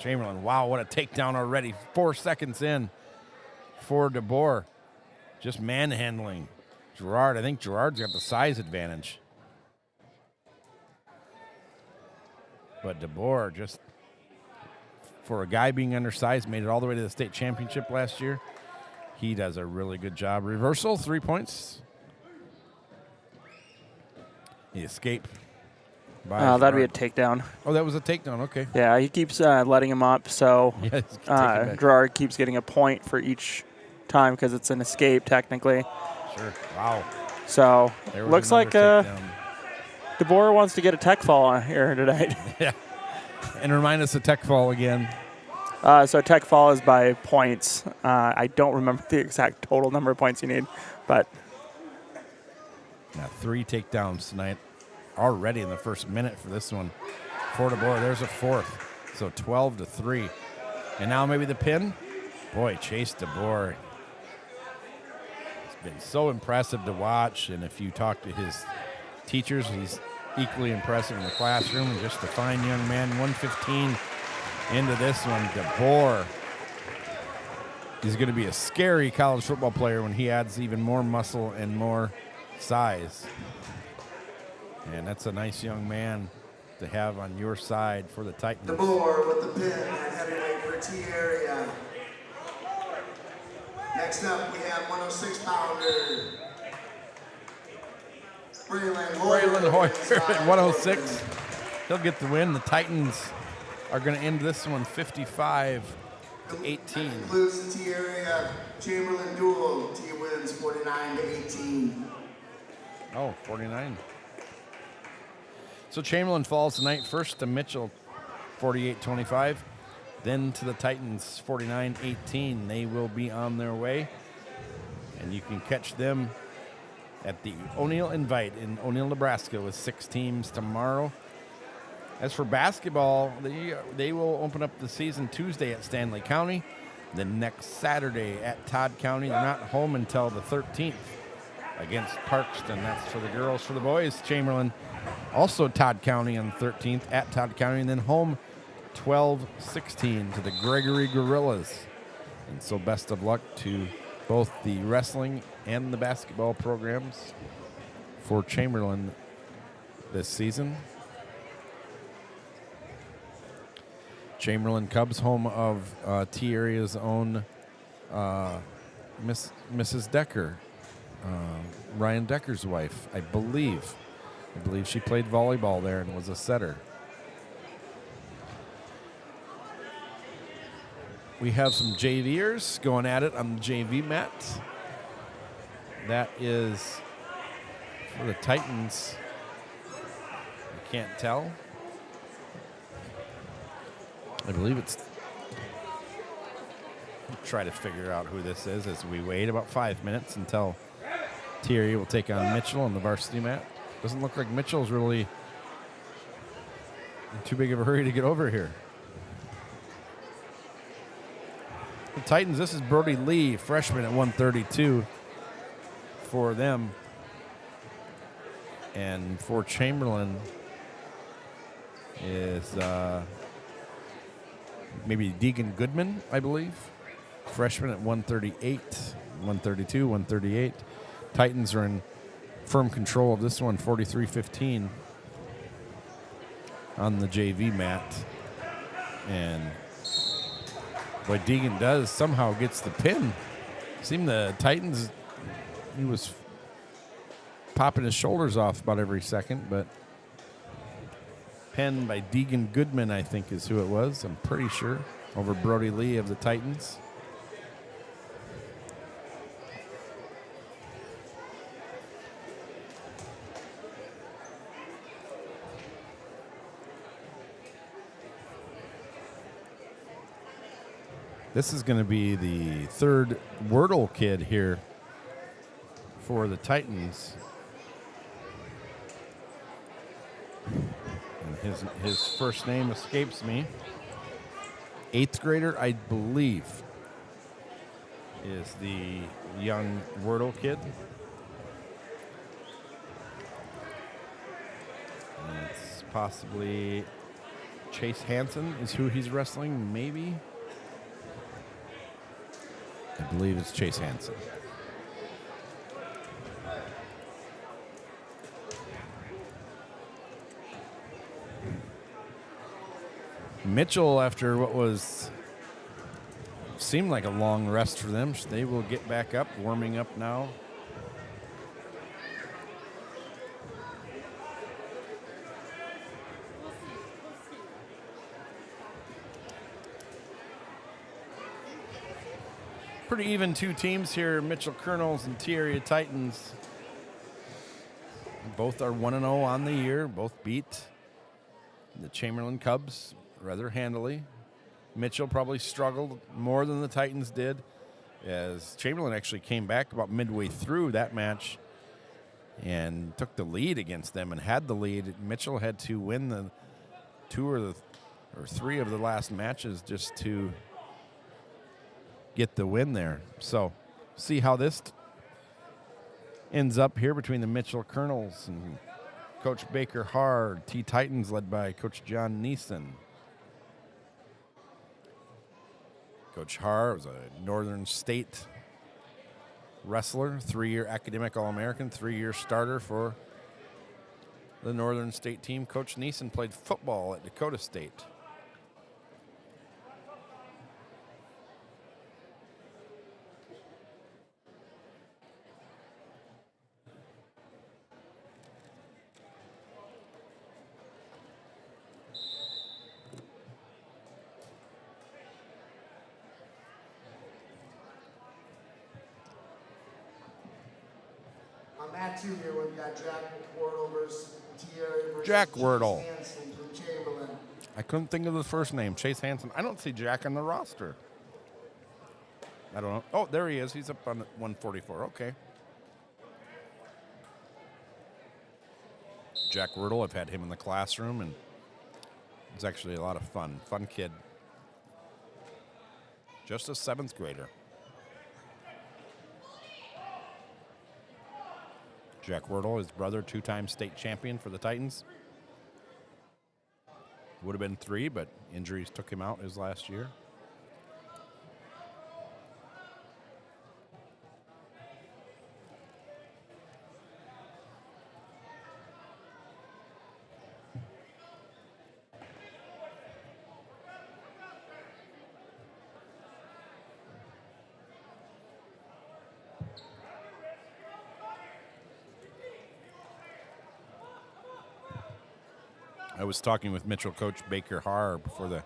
Chamberlain. Wow, what a takedown already. 4 seconds in for DeBoer. Just manhandling Gerard. I think Gerard's got the size advantage. But DeBoer, just for a guy being undersized, made it all the way to the state championship last year. He does a really good job. Reversal, 3 points. He escaped. That'd be a takedown. Oh, that was a takedown. Okay. Yeah, he keeps letting him up, so Yeah, he's taking back. Gerard keeps getting a point for each time because it's an escape technically. Sure. Wow. So There was looks like another takedown. DeBoer wants to get a tech fall on here tonight. Yeah. And remind us of tech fall again. So tech fall is by points. I don't remember the exact total number of points you need, but Now 3 takedowns tonight already in the first minute for this one. For DeBoer, there's a 4th. So 12-3. And now maybe the pin. Boy, Chase DeBoer. It's been so impressive to watch. And if you talk to his teachers, he's equally impressive in the classroom. And just a fine young man. 115 into this one. DeBoer. He's going to be a scary college football player when he adds even more muscle and more size. And that's a nice young man to have on your side for the Titans. DeBoer with the pin at heavyweight for T-Area. Next up, we have 106-pounder. Braylon Hoyer at 106. He'll get the win. The Titans are going to end this one 55-18. Includes the T-Area Chamberlin duel. T wins 49-18. Oh, 49. So Chamberlain falls tonight first to Mitchell, 48-25. Then to the Titans, 49-18. They will be on their way. And you can catch them at the O'Neill Invite in O'Neill, Nebraska with 6 teams tomorrow. As for basketball, they will open up the season Tuesday at Stanley County. Then next Saturday at Todd County. They're not home until the 13th against Parkston. That's for the girls. For the boys, Chamberlain, also Todd County on the 13th at Todd County. And then home 12-16 to the Gregory Gorillas And so best of luck to both the wrestling and the basketball programs for Chamberlin this season. Chamberlin Cubs, home of T Area's own Mrs. Decker, Ryan Decker's wife, I believe. I believe she played volleyball there and was a setter. We have some JVers going at it on the JV mat. That is for the Titans. I can't tell. I believe it's... We'll try to figure out who this is as we wait about 5 minutes until Thierry will take on Mitchell on the varsity mat. Doesn't look like Mitchell's really in too big of a hurry to get over here. The Titans, this is Brody Lee, freshman at 132 for them. And for Chamberlain is maybe Deegan Goodman, I believe. Freshman at 138, 132, 138. Titans are in firm control of this one, 43-15 on the JV mat. And boy, Deegan does somehow gets the pin. Seemed the Titans, he was popping his shoulders off about every second, but pinned by Deegan Goodman, I think is who it was. I'm pretty sure, over Brody Lee of the Titans. This is going to be the third Wordle kid here for the Titans. And his first name escapes me. 8th grader, I believe, is the young Wordle kid. And it's possibly Chase Hansen is who he's wrestling, maybe. I believe it's Chase Hansen. Mitchell, after what seemed like a long rest for them, they will get back up, warming up now. Pretty even two teams here, Mitchell Colonels and T Area Titans. Both are 1-0 on the year. Both beat the Chamberlin Cubs rather handily. Mitchell probably struggled more than the Titans did, as Chamberlin actually came back about midway through that match and took the lead against them and had the lead. Mitchell had to win the 2 or 3 of the last matches just to get the win there. So see how this ends up here between the Mitchell Colonels and Coach Baker Hard. T-Titans led by Coach John Neeson. Coach Har was a Northern State wrestler, 3-year academic All-American, 3-year starter for the Northern State team. Coach Neeson played football at Dakota State. On mat 2 here, we've got Jack Wordle versus Thierry versus Jack Wordle. Chase Hansen from Chamberlin. I couldn't think of the first name, Chase Hansen. I don't see Jack on the roster. I don't know. Oh, there he is. He's up on 144. Okay. Jack Wordle, I've had him in the classroom, and it's actually a lot of fun. Fun kid. Just a 7th grader. Jack Wordle, his brother, 2-time state champion for the Titans. Would have been 3, but injuries took him out his last year. I was talking with Mitchell coach Baker Haar before the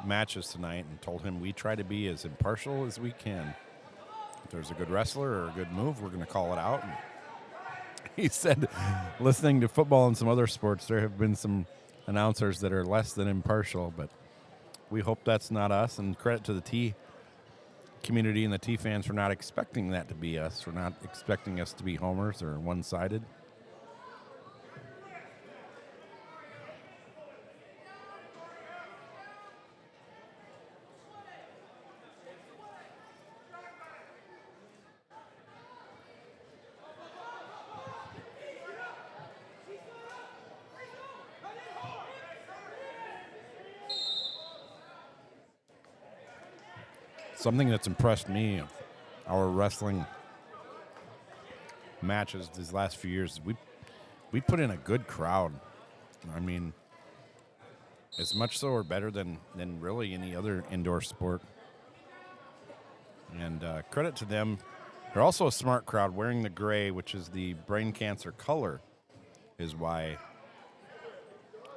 matches tonight and told him we try to be as impartial as we can. If there's a good wrestler or a good move, we're going to call it out. And he said, listening to football and some other sports, there have been some announcers that are less than impartial, but we hope that's not us. And credit to the T community and the T fans for not expecting that to be us, for not expecting us to be homers or one-sided. Something that's impressed me of our wrestling matches these last few years, we put in a good crowd. I mean, as much so or better than really any other indoor sport. And credit to them. They're also a smart crowd. Wearing the gray, which is the brain cancer color, is why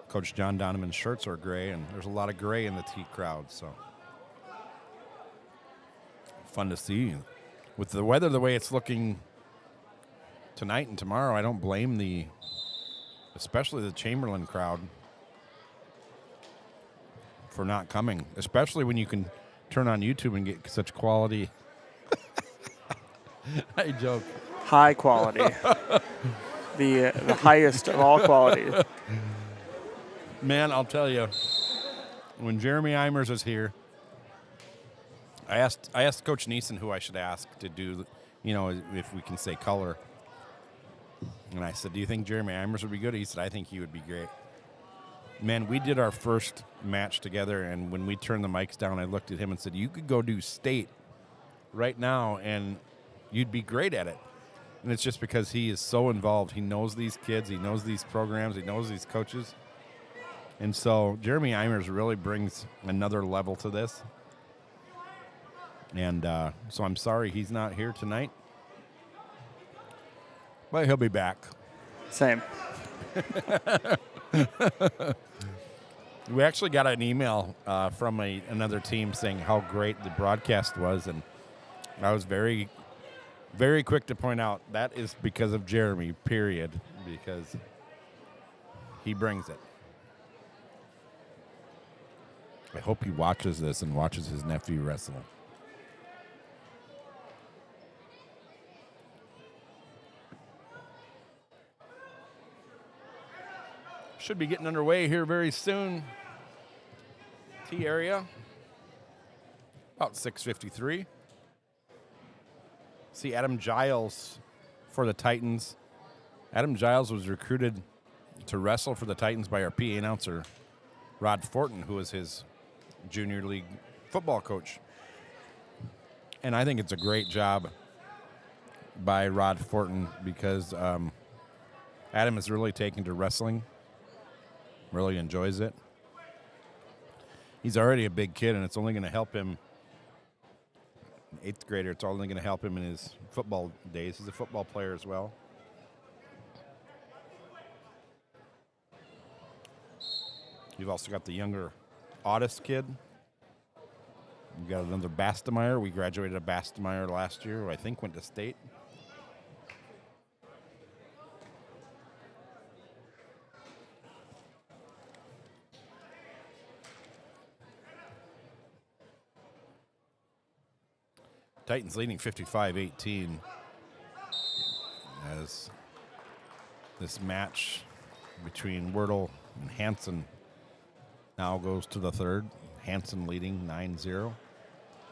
Coach John Donovan's shirts are gray, and there's a lot of gray in the T crowd, so fun to see. With the weather the way it's looking tonight and tomorrow, I don't blame especially the Chamberlin crowd for not coming, especially when you can turn on YouTube and get such quality. I joke. High quality. the highest of all quality. Man, I'll tell you, when Jeremy Eimers was here, I asked Coach Neeson who I should ask to do, if we can say color. And I said, do you think Jeremy Eimers would be good? He said, I think he would be great. Man, we did our first match together, and when we turned the mics down, I looked at him and said, you could go do state right now, and you'd be great at it. And it's just because he is so involved. He knows these kids. He knows these programs. He knows these coaches. And so Jeremy Eimers really brings another level to this. And so I'm sorry he's not here tonight. But he'll be back. Same. We actually got an email from another team saying how great the broadcast was. And I was very, very quick to point out that is because of Jeremy, period, because he brings it. I hope he watches this and watches his nephew wrestle. Should be getting underway here very soon. T area. About 6:53. See Adam Giles for the Titans. Adam Giles was recruited to wrestle for the Titans by our PA announcer, Rod Fortin, who was his junior league football coach. And I think it's a great job by Rod Fortin because Adam is really taken to wrestling. Really enjoys it. He's already a big kid, and it's only going to help him. Eighth grader, it's only going to help him in his football days. He's a football player as well. You've also got the younger Otis kid. You've got another Bastemeyer. We graduated a Bastemeyer last year, who I think went to state. Titans leading 55-18 as this match between Wordle and Hansen now goes to the third. Hansen leading 9-0.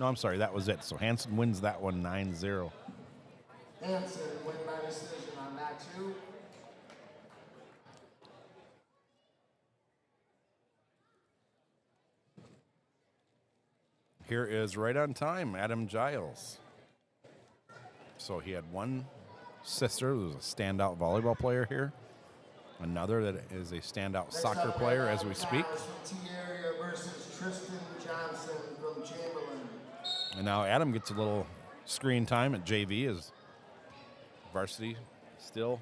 No, I'm sorry, that was it. So Hansen wins that one 9-0. Hansen win by decision on that too. Here is right on time, Adam Giles. So he had one sister who was a standout volleyball player here. Another that is a standout soccer player as we speak. Versus Tristan Johnson from Chamberlin. And now Adam gets a little screen time at JV as varsity still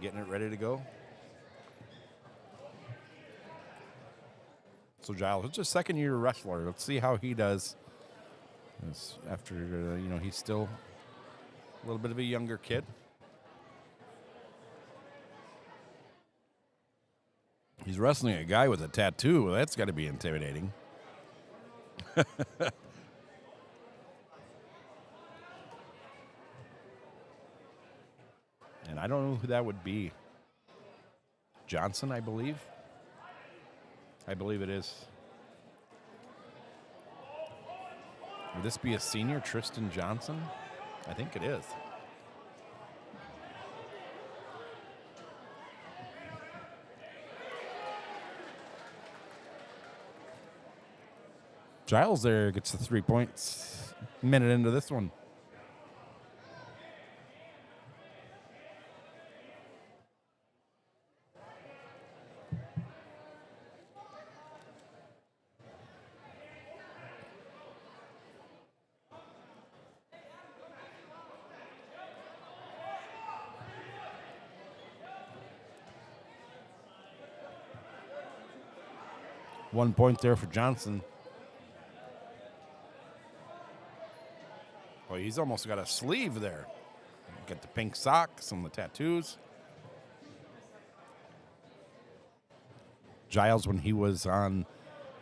getting it ready to go. So Giles, it's a second-year wrestler. Let's see how he does. After, he's still a little bit of a younger kid. He's wrestling a guy with a tattoo. Well, that's got to be intimidating. And I don't know who that would be. Johnson, I believe. I believe it is. Would this be a senior, Tristan Johnson? I think it is. Giles there gets the 3 points. Minute into this one. One point there for Johnson. Well, he's almost got a sleeve there. Get the pink socks and the tattoos. Giles, when he was on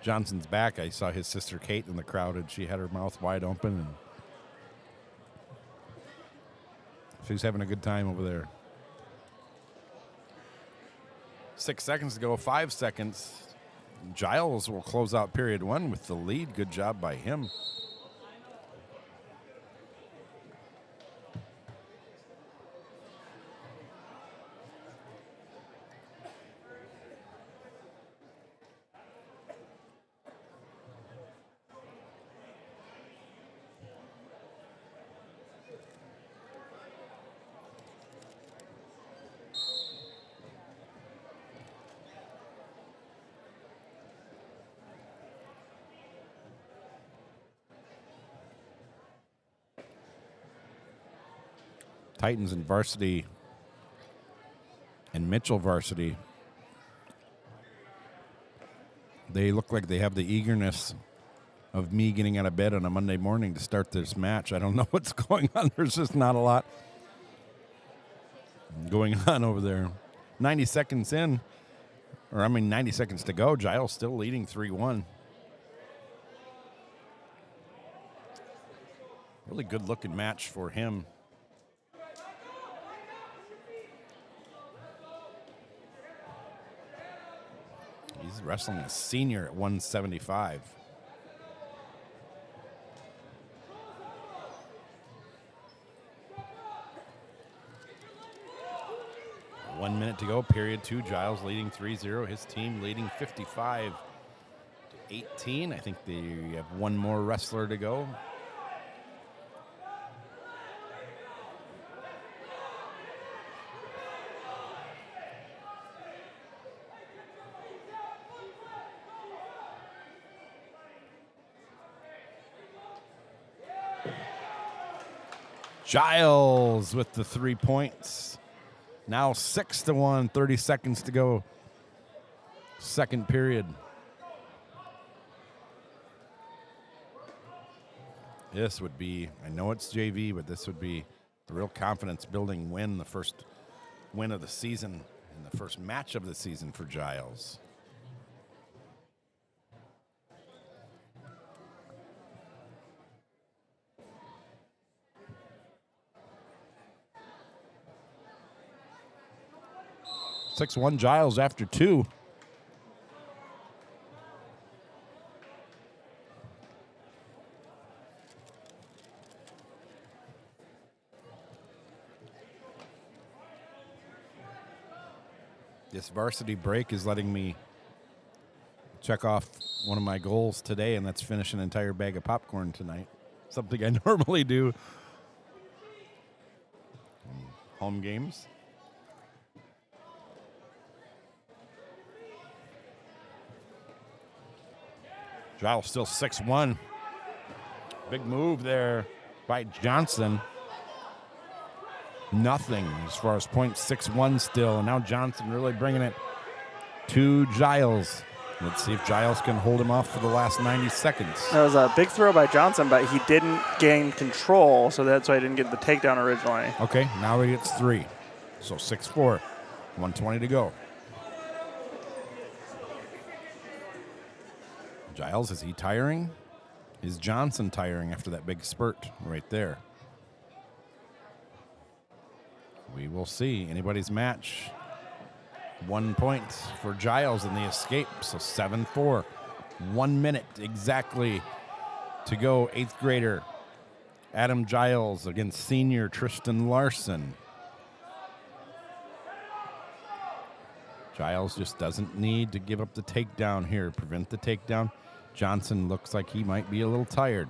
Johnson's back, I saw his sister Kate in the crowd, and she had her mouth wide open, and she's having a good time over there. 6 seconds to go, 5 seconds. Giles will close out period one with the lead. Good job by him. Titans and Varsity and Mitchell Varsity, they look like they have the eagerness of me getting out of bed on a Monday morning to start this match. I don't know what's going on. There's just not a lot going on over there. 90 seconds in, 90 seconds to go. Giles still leading 3-1. Really good looking match for him. He's wrestling a senior at 175. One minute to go, period two. Giles leading 3-0. His team leading 55-18. I think they have one more wrestler to go. Giles with the 3 points. Now 6-1, 30 seconds to go. Second period. This would be, I know it's JV, but this would be a real confidence-building win, the first win of the season and the first match of the season for Giles. Six-1 Giles after two. This varsity break is letting me check off one of my goals today, and that's finish an entire bag of popcorn tonight. Something I normally do. Home games. Giles still 6-1. Big move there by Johnson. nothing as far as points, 6-1 still. And now Johnson really bringing it to Giles. Let's see if Giles can hold him off for the last 90 seconds. That was a big throw by Johnson, but he didn't gain control, so that's why he didn't get the takedown originally. Okay, now he gets 3. So 6-4, 1:20 to go. Giles, is he tiring? Is Johnson tiring after that big spurt right there? We will see. Anybody's match. 1 point for Giles in the escape, so 7-4. 1 minute exactly to go. 8th grader Adam Giles against senior Tristan Larson. Giles just doesn't need to give up the takedown here, prevent the takedown. Johnson looks like he might be a little tired.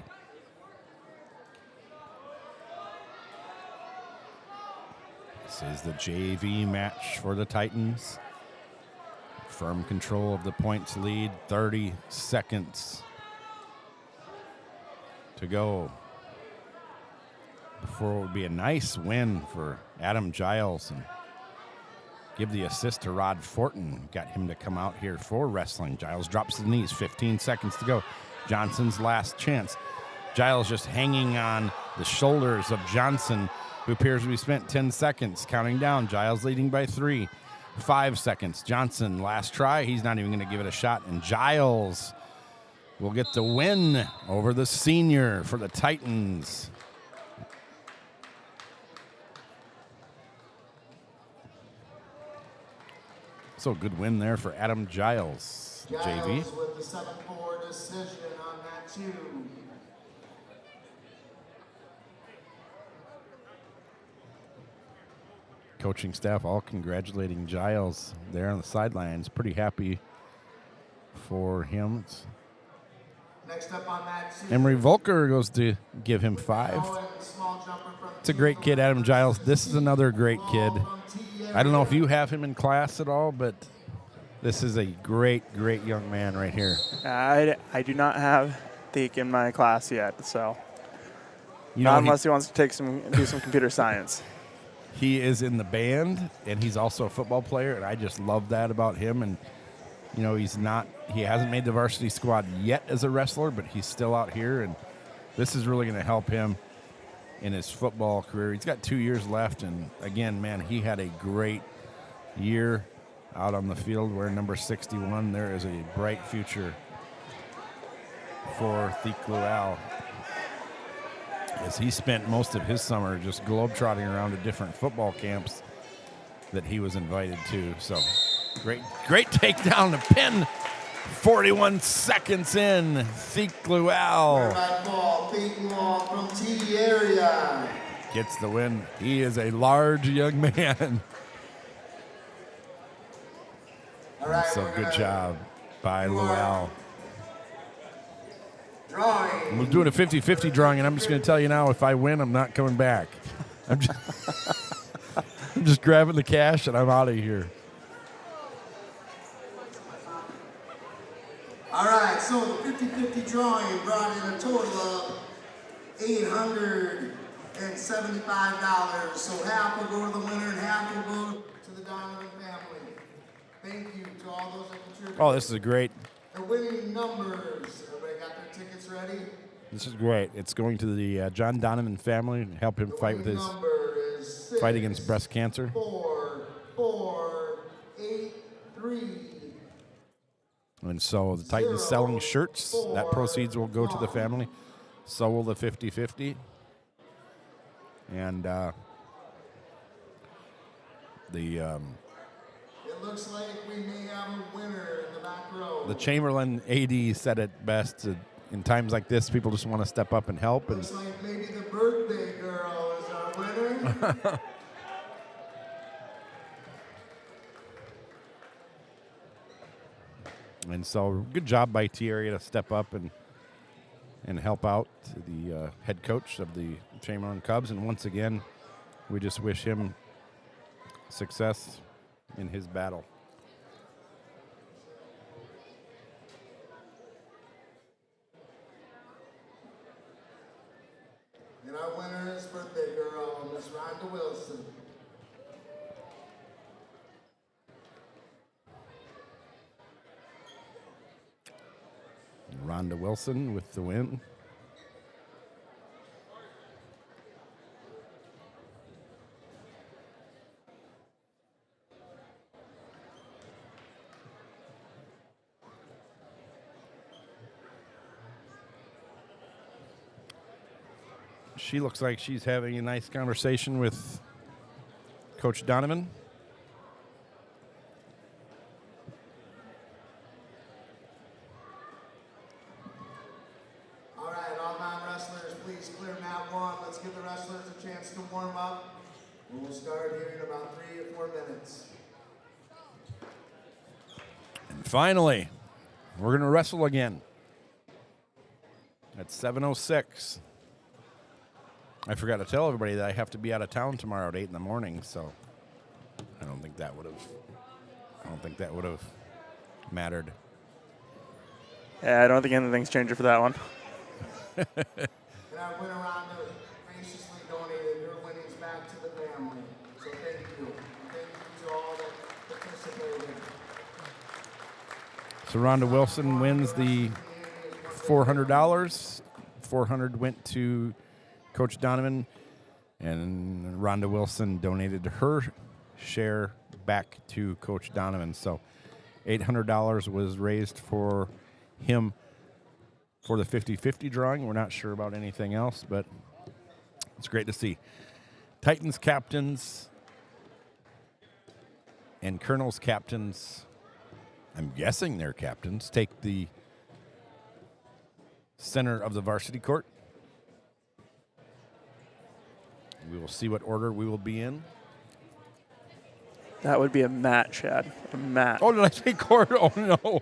This is the JV match for the Titans. Firm control of the points lead, 30 seconds to go. Before it would be a nice win for Adam Giles and give the assist to Rod Fortin. Got him to come out here for wrestling. Giles drops to the knees, 15 seconds to go. Johnson's last chance. Giles just hanging on the shoulders of Johnson, who appears to be spent 10 seconds. Counting down, Giles leading by 3. 5 seconds. Johnson, last try. He's not even going to give it a shot. And Giles will get the win over the senior for the Titans. So good win there for Adam Giles, JV. Giles with the 7-4 decision on that 2. Coaching staff all congratulating Giles there on the sidelines. Pretty happy for him. Next up on that 2. Emery Volker goes to give him 5. It's a great kid, Adam Giles. This is another great kid. I don't know if you have him in class at all, but this is a great, great young man right here. I do not have Theke in my class yet, so You not know, unless he wants to do some computer science. he is in the band, and he's also a football player, and I just love that about him. And you know, he hasn't made the varsity squad yet as a wrestler, but he's still out here, and this is really going to help him in his football career. He's got 2 years left, and again, man, he had a great year out on the field wearing number 61. There is a bright future for Theke Luau, as he spent most of his summer just globetrotting around to different football camps that he was invited to. So great takedown to pin. 41 seconds in. Theke Luau Theke Luau from T area gets the win. He is a large young man. All right, So good job by Luau. Drawing. We're doing a 50-50 drawing, and I'm just going to tell you now, if I win, I'm not coming back. I'm just grabbing the cash, and I'm out of here. All right, so the 50-50 drawing brought in a total of $875. So half will go to the winner and half will go to the Donovan family. Thank you to all those that contributed. Oh, this is great. The winning numbers. Everybody got their tickets ready? This is great. It's going to the John Donovan family and help him fight with his fight against breast cancer. 4483. And so the Titans selling shirts. That proceeds will go to the family. So will the 50-50. And It looks like we may have a winner in the back row. the Chamberlin AD said it best. In times like this, people just want to step up and help. And Looks like maybe the birthday girl is our winner. And so good job by T area to step up and help out the head coach of the Chamberlain Cubs. And once again, we just wish him success in his battle. And our winner is birthday girl, Miss Rhonda Wilson. Rhonda Wilson with the win. She looks like she's having a nice conversation with Coach Donovan. All right, all non-wrestlers, please clear mat 1. Let's give the wrestlers a chance to warm up. And we'll start here in about 3 or 4 minutes. And finally, we're going to wrestle again at 7:06. I forgot to tell everybody that I have to be out of town tomorrow at 8 in the morning, so I don't think that would have mattered. Yeah, I don't think anything's changing for that one. And our winner Rhonda graciously donated her winnings back to the family. So thank you. Thank you to all that participated. So Rhonda Wilson wins the $400. $400 went to Coach Donovan, and Rhonda Wilson donated her share back to Coach Donovan. So $800 was raised for him for the 50-50 drawing. We're not sure about anything else, but it's great to see. Titans captains and Colonels captains, I'm guessing they're captains, take the center of the varsity court. We will see what order we will be in. That would be a mat, Chad. A mat. Oh, did I say court? Oh, no.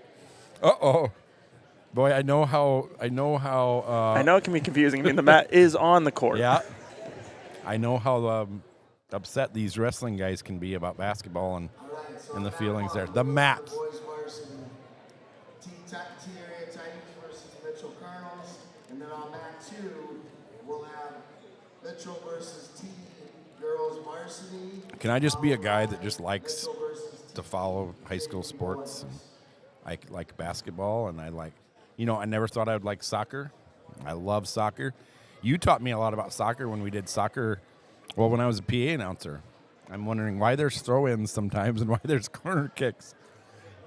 Uh-oh. Boy, I know how. I know it can be confusing. I mean, the mat is on the court. Yeah. I know how upset these wrestling guys can be about basketball and the feelings there. The mat. Boys varsity. T-Area Titans versus Mitchell Colonels. And then on mat 2, we'll have Mitchell versus T Girls Varsity. Can I just be a guy that just likes to follow high school sports? And I like basketball, and I like, I never thought I would like soccer. I love soccer. You taught me a lot about soccer when we did soccer, well, when I was a PA announcer. I'm wondering why there's throw-ins sometimes and why there's corner kicks.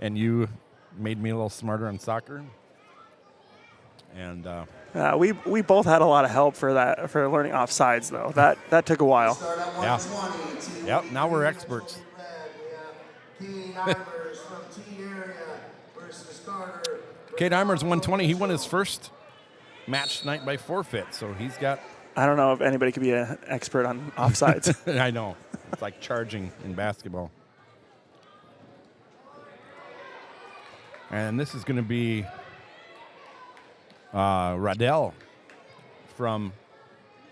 And you made me a little smarter on soccer. And we both had a lot of help for that, for learning offsides, though. That took a while. Yeah. Yep, now we're experts. Kate Eimers 120. He won his first match tonight by forfeit, so he's got... I don't know if anybody could be an expert on offsides. I know. It's like charging in basketball. And this is going to be Radell from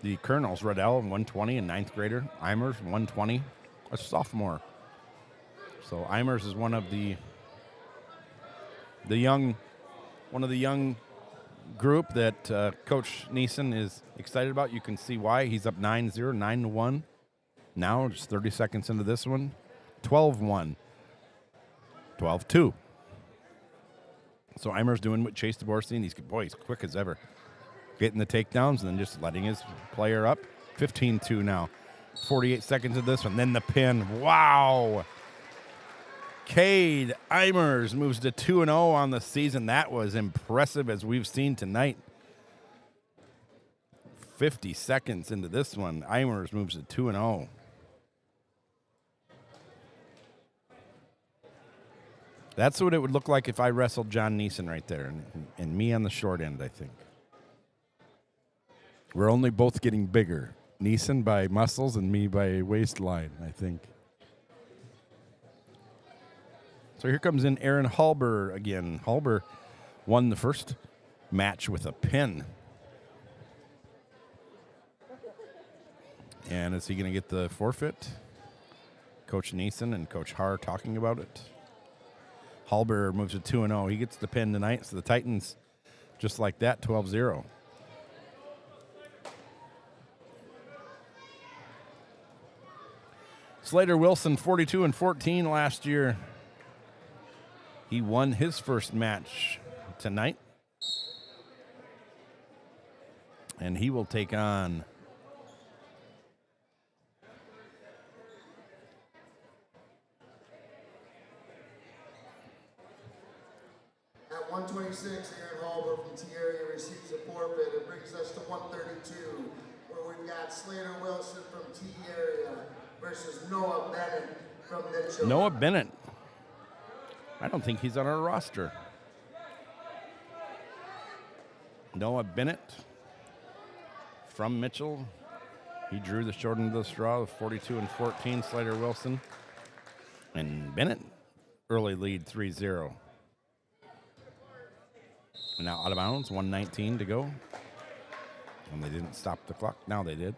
the Colonels. Radell, 120, a ninth grader. Eimers, 120, a sophomore. So Eimers is one of the young group that Coach Neeson is excited about. You can see why. He's up 9-0, 9-1. Now, just 30 seconds into this one, 12-1, 12-2. So Eimers doing what Chase DeBoerstein, he's quick as ever. Getting the takedowns and then just letting his player up. 15-2 now. 48 seconds of this one. Then the pin. Wow. Cade Eimers moves to 2-0 on the season. That was impressive as we've seen tonight. 50 seconds into this one, Eimers moves to 2-0. That's what it would look like if I wrestled John Neeson right there, and me on the short end, I think. We're only both getting bigger. Neeson by muscles and me by waistline, I think. So here comes in Aaron Halber again. Halber won the first match with a pin. And is he going to get the forfeit? Coach Neeson and Coach Haar talking about it. Halber moves to 2-0. He gets the pin tonight, so the Titans, just like that, 12-0. Slater Wilson, 42-14 last year. He won his first match tonight. And he will take on at 126, Aaron Hallberg from T area receives a forfeit. It brings us to 132, where we've got Slater Wilson from T area versus Noah Bennett from Mitchell. Noah Bennett. I don't think he's on our roster. Noah Bennett from Mitchell. He drew the short end of the straw of 42-14, Slater Wilson. And Bennett, early lead 3-0. Now out of bounds, 1:19 to go. And they didn't stop the clock. Now they did.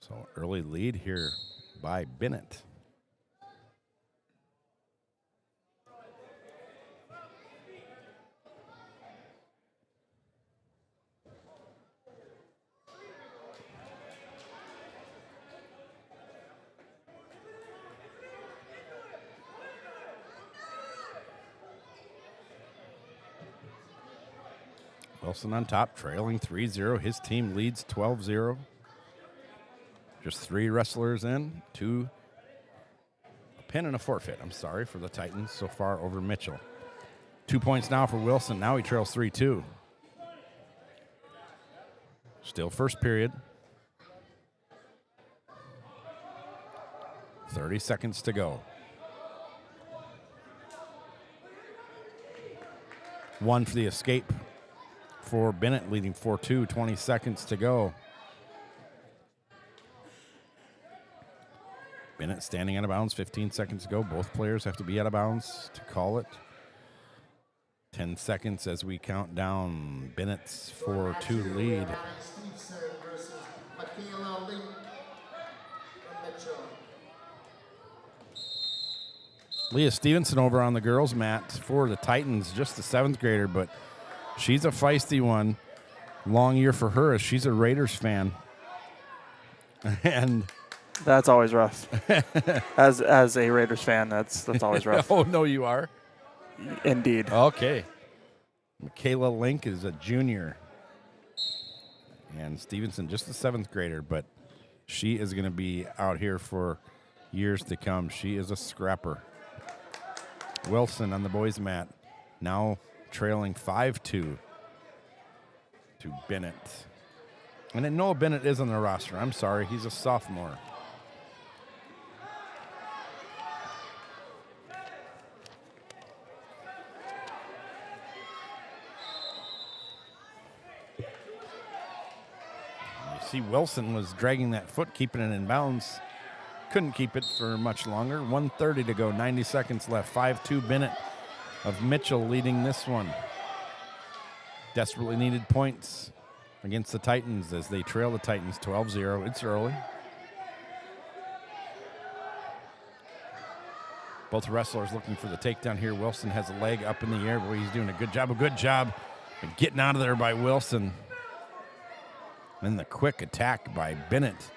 So early lead here by Bennett. Wilson on top, trailing 3-0. His team leads 12-0. Just 3 wrestlers in, 2, a pin and a forfeit, I'm sorry, for the Titans so far over Mitchell. 2 points now for Wilson. Now he trails 3-2. Still first period. 30 seconds to go. 1 for the escape for Bennett, leading 4-2, 20 seconds to go. Bennett standing out of bounds, 15 seconds to go. Both players have to be out of bounds to call it. 10 seconds as we count down Bennett's 4-2 lead. Leah Stevenson over on the girls' mat for the Titans, just a 7th grader, but she's a feisty one. Long year for her as she's a Raiders fan. And that's always rough. as a Raiders fan, that's always rough. Oh, no, you are? Indeed. Okay. Michaela Link is a junior. And Stevenson, just a 7th grader, but she is going to be out here for years to come. She is a scrapper. Wilson on the boys' mat, now trailing 5-2 to Bennett. And then Noah Bennett is on the roster. I'm sorry, he's a sophomore. See, Wilson was dragging that foot, keeping it in bounds. Couldn't keep it for much longer. 1:30 to go, 90 seconds left. 5-2 Bennett of Mitchell leading this one. Desperately needed points against the Titans as they trail the Titans 12-0. It's early. Both wrestlers looking for the takedown here. Wilson has a leg up in the air. Boy, he's doing a good job of getting out of there by Wilson. And the quick attack by Bennett.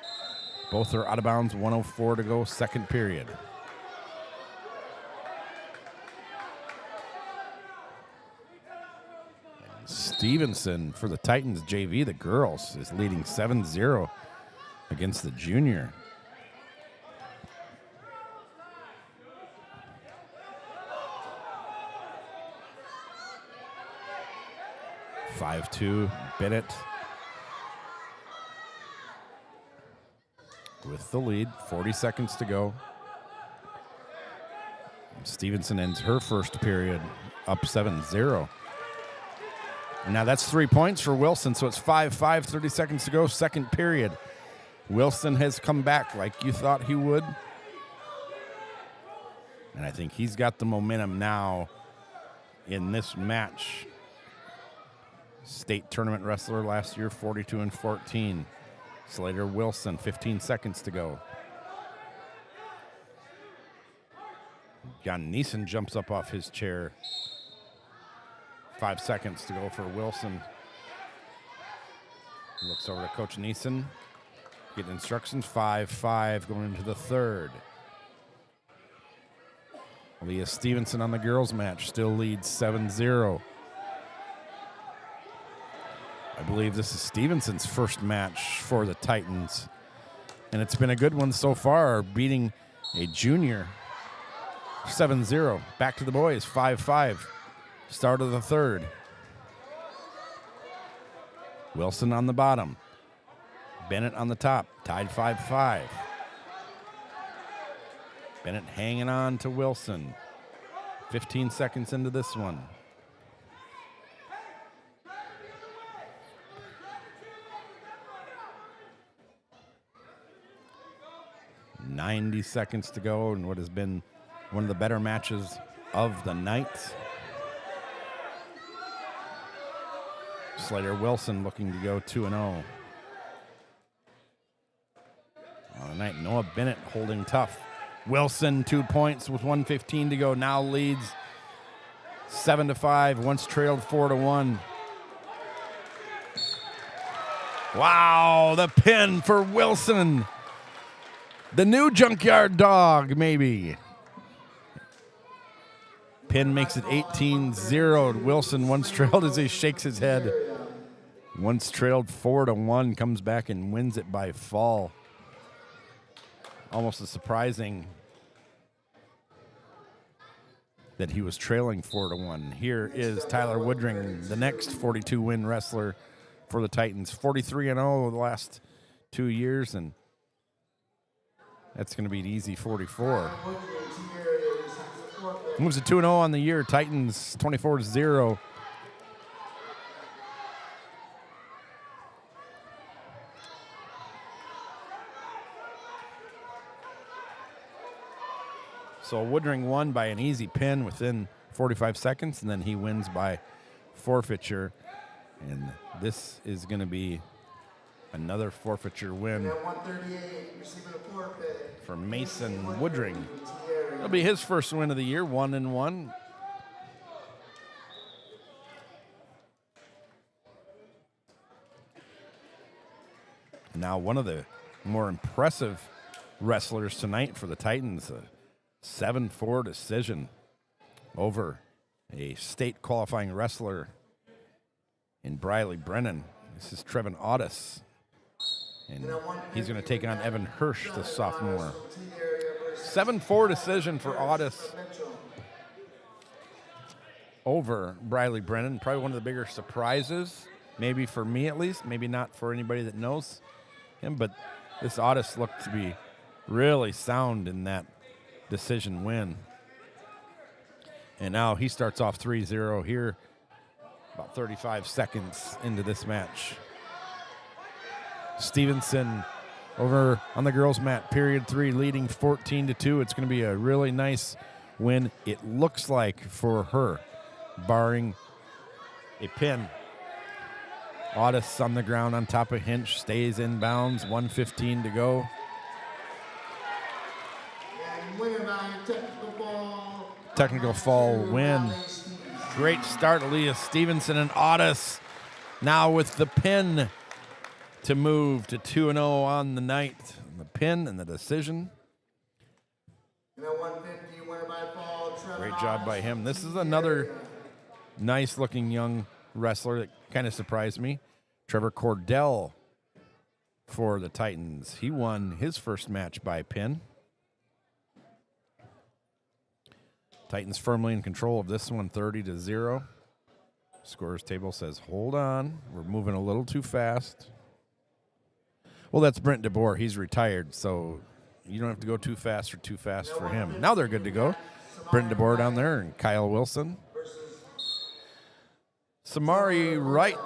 Both are out of bounds, 1:04 to go, 2nd period. And Stevenson for the Titans JV, the girls, is leading 7-0 against the junior. (5-2) Bennett with the lead, 40 seconds to go. Stevenson ends her first period up 7-0. Now that's 3 points for Wilson, so it's 5-5, 30 seconds to go, 2nd period. Wilson has come back like you thought he would. And I think he's got the momentum now in this match. State tournament wrestler last year, 42-14. Slater Wilson, 15 seconds to go. John Neeson jumps up off his chair. 5 seconds to go for Wilson. Looks over to Coach Neeson. Getting instructions, 5-5 going into the third. Leah Stevenson on the girls' match still leads 7-0. I believe this is Stevenson's first match for the Titans, and it's been a good one so far, beating a junior 7-0. Back to the boys, 5-5. Start of the third. Wilson on the bottom. Bennett on the top, tied 5-5. Bennett hanging on to Wilson. 15 seconds into this one. "90 seconds to go in what has been one of the better matches of the night. Slater Wilson looking to go 2-0. On the night, Noah Bennett holding tough. Wilson 2 points with 1:15 to go. Now leads 7-5. Once trailed 4-1. Wow, the pin for Wilson. The new Junkyard Dog, maybe. Pin makes it 18-0. Wilson once trailed as he shakes his head. Once trailed 4-1, comes back and wins it by fall. Almost as surprising that he was trailing 4-1. Here is Tyler Woodring, the next 42-win wrestler for the Titans. 43-0 the last 2 years, and that's going to be an easy 44. Moves to 2-0 on the year. Titans 24-0. So Woodring won by an easy pin within 45 seconds, and then he wins by forfeiture. And this is going to be another forfeiture win for Mason Woodring. It'll be his first win of the year, 1-1. Now one of the more impressive wrestlers tonight for the Titans, a 7-4 decision over a state qualifying wrestler in Briley Brennan. This is Trevin Audis, and he's going to take on Evan Hirsch, the sophomore. 7-4 decision for Audis over Briley Brennan. Probably one of the bigger surprises, maybe for me at least, maybe not for anybody that knows him, but this Audis looked to be really sound in that decision win. And now he starts off 3-0 here, about 35 seconds into this match. Stevenson over on the girls' mat, period 3, leading 14-2. It's going to be a really nice win, it looks like, for her, barring a pin. Audis on the ground on top of Hinch, stays in bounds, 1:15 to go. Technical fall win. Great start, Leah Stevenson and Audis now with the pin to move to 2-0 on the night. The pin and the decision. Great job by him. This is another nice-looking young wrestler that kind of surprised me. Trevor Cordell for the Titans. He won his first match by pin. Titans firmly in control of this one, 30-0. Scorers table says, hold on, we're moving a little too fast. Well, that's Brent DeBoer. He's retired, so you don't have to go too fast or too fast for him. Now they're good to go. Brent DeBoer down there and Kyle Wilson. Samari Wright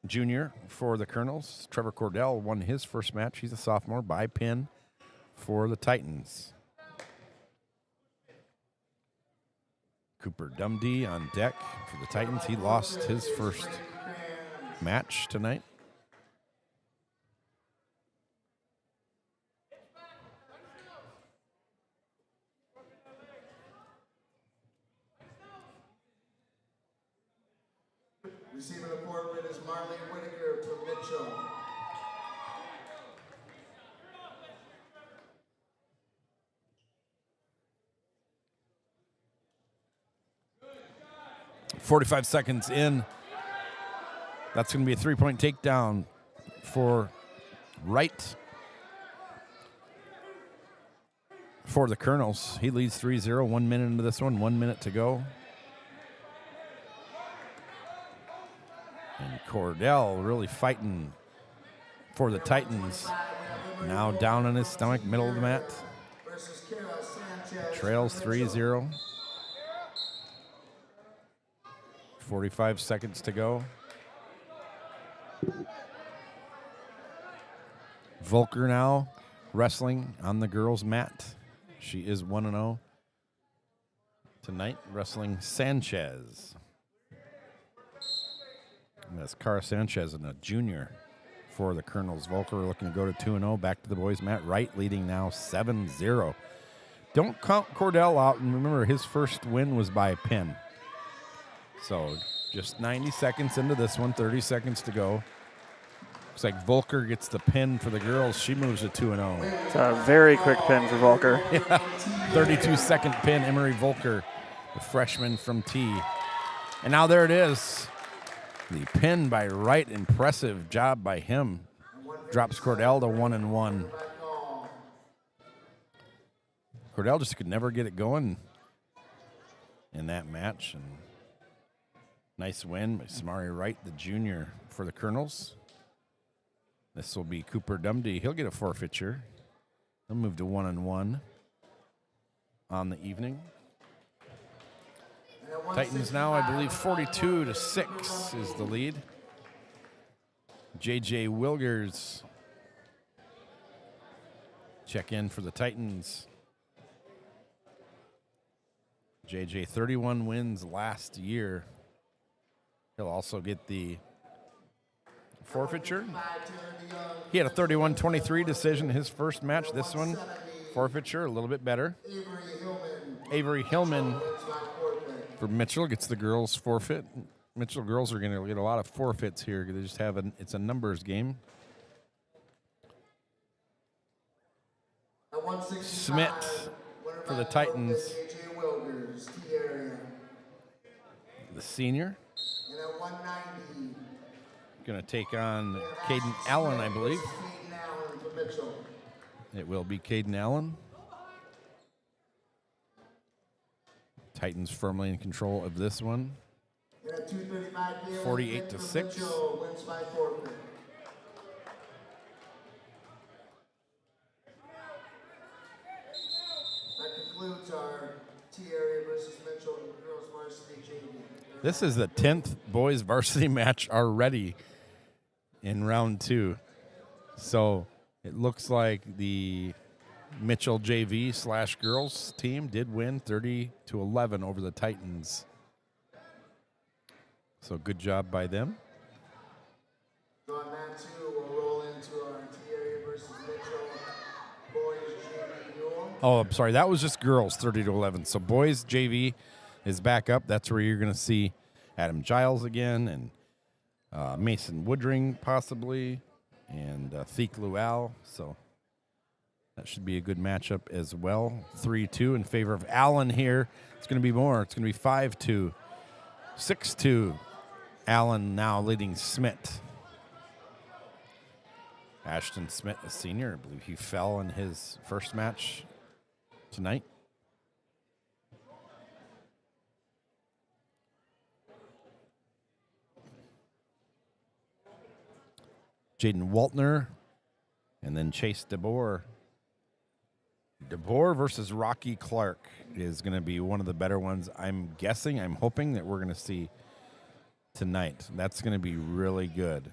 Jr. for the Colonels. Trevor Cordell won his first match. He's a sophomore by pin for the Titans. Cooper Dumdy on deck for the Titans. He lost his first match tonight. Receiving a forfeit is Marley Whitaker from Mitchell. .45 seconds in. That's going to be a three-point takedown for Wright. For the Colonels. He leads 3-0. 1 minute into this one. 1 minute to go. And Cordell really fighting for the Titans. Now down on his stomach, middle of the mat. Trails 3-0. 45 seconds to go. Volker now wrestling on the girls' mat. She is 1-0 tonight, wrestling Sanchez. And that's Cara Sanchez and a junior for the Colonels. Volker looking to go to 2-0. Back to the boys' mat. Wright leading now 7-0. Don't count Cordell out, and remember his first win was by a pin. So just 90 seconds into this one, 30 seconds to go. Looks like Volker gets the pin for the girls. She moves to 2-0. It's a very quick pin for Volker. 32-second pin, Emery Volker, the freshman from T. And now there it is. The pin by Wright. Impressive job by him. Drops Cordell to 1-1. Cordell just could never get it going in that match. And nice win by Samari Wright, the junior, for the Colonels. This will be Cooper Dumdy. He'll get a forfeiture. He'll move to 1-1 on the evening. Titans now, I believe, 42-6 is the lead. J.J. Wilgers check in for the Titans. J.J. 31 wins last year. He'll also get the forfeiture. He had a 31-23 decision in his first match. This one, forfeiture, a little bit better. Avery Hillman for Mitchell gets the girls' forfeit. Mitchell girls are going to get a lot of forfeits here. They just have it's a numbers game. Smith for the Titans. The senior. Going to take on Caden Allen, I believe. It will be Caden Allen. Titans firmly in control of this one. 48-6. That concludes our T area versus Mitchell girls varsity JV. This is the 10th boys varsity match already in round 2. So it looks like the Mitchell JV / girls team did win 30-11 over the Titans. So good job by them. On that too, we'll roll into our T area versus Mitchell boys JV duel. Oh, I'm sorry. That was just girls 30-11. So boys JV is back up. That's where you're going to see Adam Giles again and Mason Woodring possibly and Theek Luau. So that should be a good matchup as well. 3-2 in favor of Allen here. It's going to be more. It's going to be 5-2. 6-2. Allen now leading Smith. Ashton Smith, a senior. I believe he fell in his first match tonight. Jaden Waltner and then Chase DeBoer. DeBoer versus Rocky Clark is going to be one of the better ones. I'm hoping that we're going to see tonight. That's going to be really good.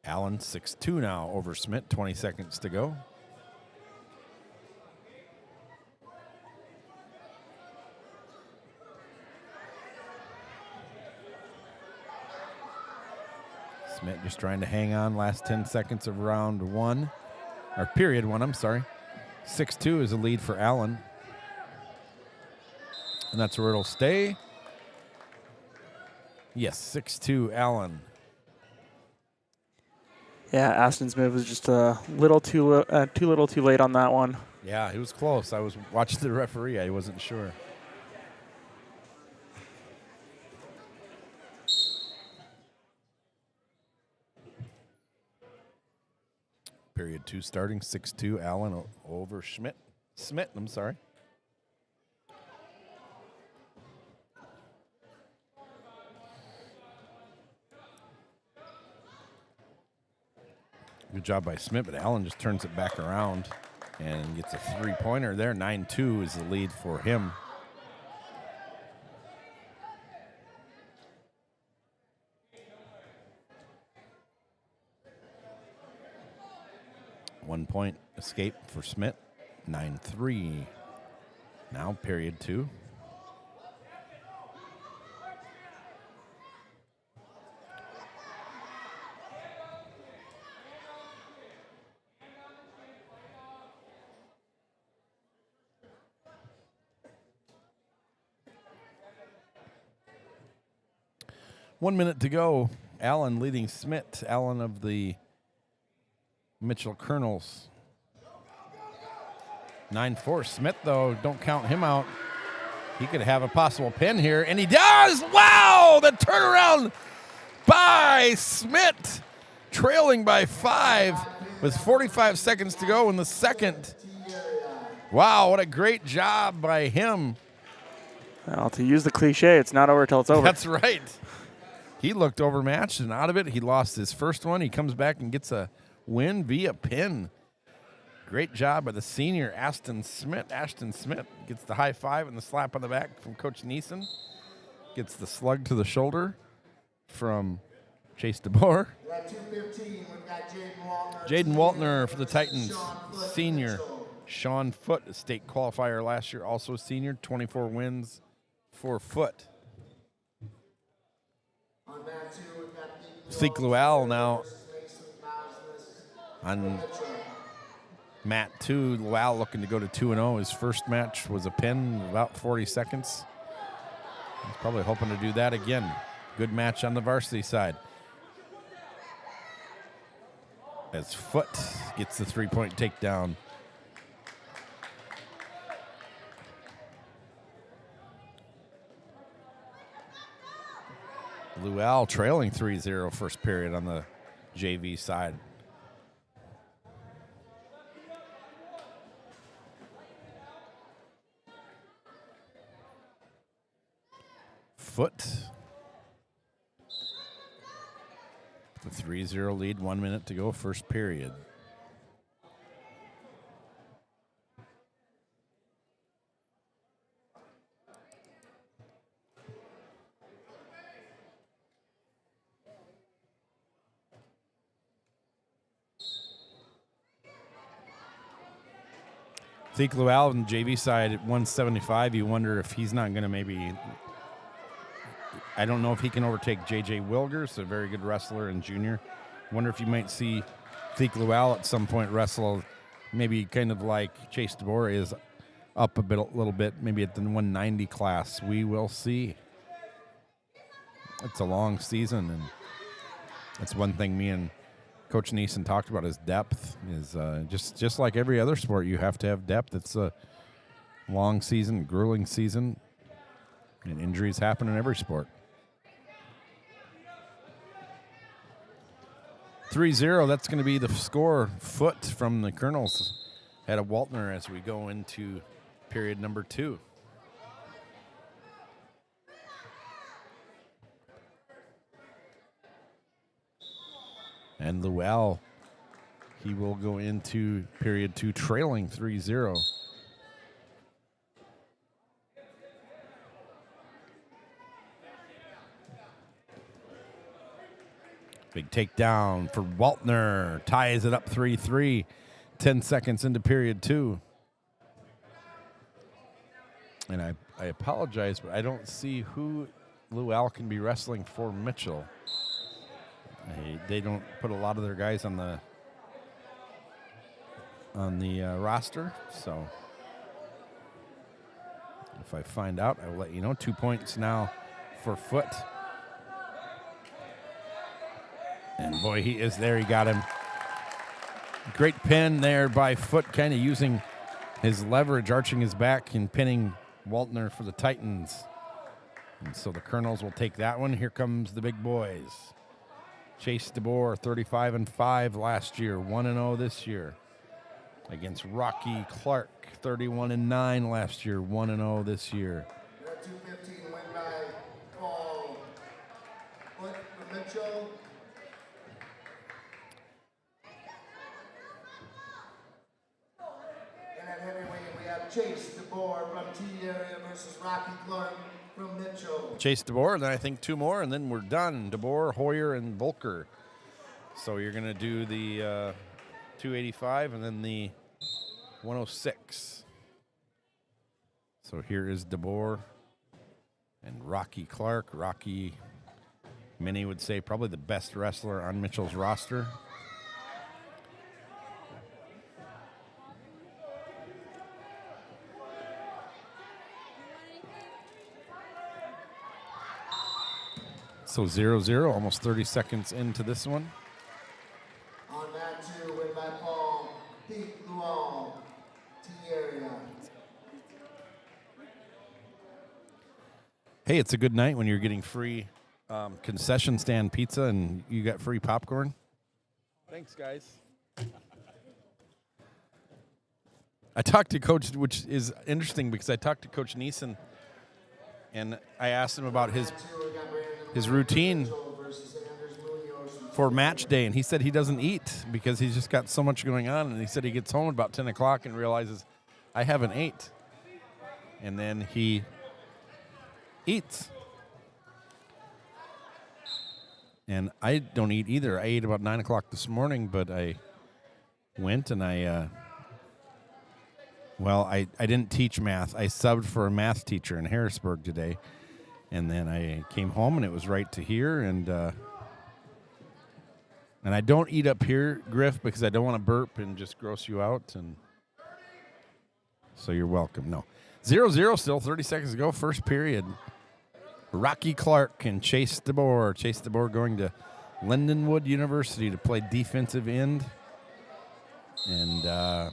Allen 6-2 now over Smith. 20 seconds to go. Smith just trying to hang on. Last 10 seconds of round 1. Or period 1, I'm sorry. 6-2 is a lead for Allen. And that's where it'll stay. Yes, 6'2", Allen. Yeah, Aston's move was just a little too too late on that one. Yeah, he was close. I was watching the referee. I wasn't sure. Period 2 starting, 6'2", Allen over Schmidt. Smith, I'm sorry. Good job by Smith, but Allen just turns it back around and gets a three-pointer there. 9-2 is the lead for him. One-point escape for Smith. 9-3. Now period 2. One minute to go. Allen leading Smith. Allen of the Mitchell Colonels. 9-4. Smith, though, don't count him out. He could have a possible pin here, and he does! Wow! The turnaround by Smith, trailing by 5 with 45 seconds to go in the second. Wow, what a great job by him. Well, to use the cliche, it's not over till it's over. That's right. He looked overmatched and out of it. He lost his first one. He comes back and gets a win via pin. Great job by the senior, Ashton Smith. Ashton Smith gets the high five and the slap on the back from Coach Neeson. Gets the slug to the shoulder from Chase DeBoer. Jaden Waltner for the Titans, senior. Sean Foote, a state qualifier last year, also senior. 24 wins for Foote. Zeke Lual now on mat 2. Lual looking to go to 2-0. His first match was a pin, about 40 seconds. He's probably hoping to do that again. Good match on the varsity side. As Foote gets the three-point takedown. Lual trailing 3-0 first period on the JV side. Foote. The 3-0 lead, 1 minute to go, first period. Zeke Lual on the JV side at 175. You wonder if he's not going to maybe, I don't know if he can overtake J.J. Wilgers, a very good wrestler and junior. Wonder if you might see Zeke Lual at some point wrestle, maybe kind of like Chase DeBoer is up a little bit, maybe at the 190 class. We will see. It's a long season, and that's one thing me and Coach Neeson talked about, is depth. Is just like every other sport, you have to have depth. It's a long season, grueling season, and injuries happen in every sport. 3-0, that's going to be the score. Foote from the Colonels ahead of Waltner as we go into period number 2. And Lual, he will go into period 2 trailing 3-0. Big takedown for Waltner. Ties it up 3-3. 10 seconds into period 2. And I apologize, but I don't see who Lual can be wrestling for Mitchell. They don't put a lot of their guys on the roster, so if I find out, I will let you know. 2 points now for Foote. And boy, he is there. He got him. Great pin there by Foot, kind of using his leverage, arching his back and pinning Waltner for the Titans. And so the Colonels will take that one. Here comes the big boys. Chase DeBoer, 35-5 last year, 1-0 this year. Against Rocky Clark, 31-9 last year, 1-0 this year. 215 win by Paul. Foot for Mitchell. And at heavyweight, we have Chase DeBoer from T area versus Rocky Clark from Mitchell. Chase DeBoer, and then I think two more, and then we're done. DeBoer, Hoyer, and Volker. So you're going to do the 285 and then the 106. So here is DeBoer and Rocky Clark. Rocky, many would say, probably the best wrestler on Mitchell's roster. So 0-0, almost 30 seconds into this one. On that two, win by Paul. Pete Luong, T area. Hey, it's a good night when you're getting free concession stand pizza and you got free popcorn. Thanks, guys. I talked to Coach, which is interesting because I talked to Coach Neeson, and I asked him about his routine for match day, and he said he doesn't eat because he's just got so much going on, and he said he gets home about 10 o'clock and realizes, I haven't ate. And then he eats. And I don't eat either. I ate about 9 o'clock this morning, but I went and I didn't teach math. I subbed for a math teacher in Harrisburg today. And then I came home, and it was right to here. And I don't eat up here, Griff, because I don't want to burp and just gross you out. And so you're welcome. No. 0-0 still, 30 seconds to go, first period. Rocky Clark and Chase DeBoer. Chase DeBoer going to Lindenwood University to play defensive end. And I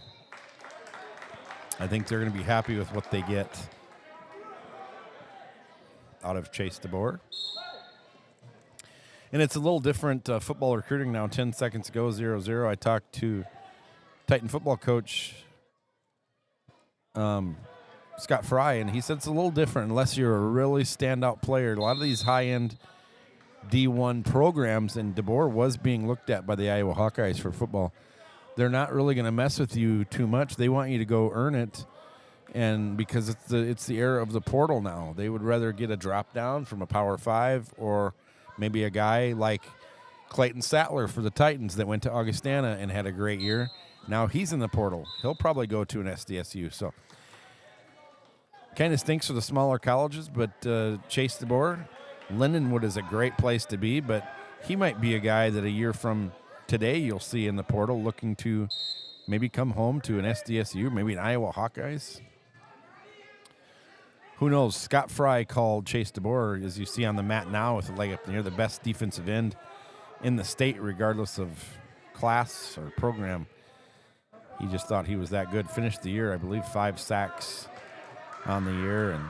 think they're going to be happy with what they get out of Chase DeBoer. And it's a little different football recruiting now. 10 seconds ago, 0-0. I talked to Titan football coach Scott Fry, and he said it's a little different unless you're a really standout player. A lot of these high-end D1 programs, and DeBoer was being looked at by the Iowa Hawkeyes for football, they're not really going to mess with you too much. They want you to go earn it. And because it's the era of the portal now, they would rather get a drop down from a Power 5 or maybe a guy like Clayton Sattler for the Titans that went to Augustana and had a great year. Now he's in the portal. He'll probably go to an SDSU. So kind of stinks for the smaller colleges, but Chase DeBoer, Lindenwood is a great place to be, but he might be a guy that a year from today you'll see in the portal looking to maybe come home to an SDSU, maybe an Iowa Hawkeyes. Who knows? Scott Fry called Chase DeBoer, as you see on the mat now, with a leg up near the best defensive end in the state, regardless of class or program. He just thought he was that good. Finished the year, I believe, 5 sacks on the year and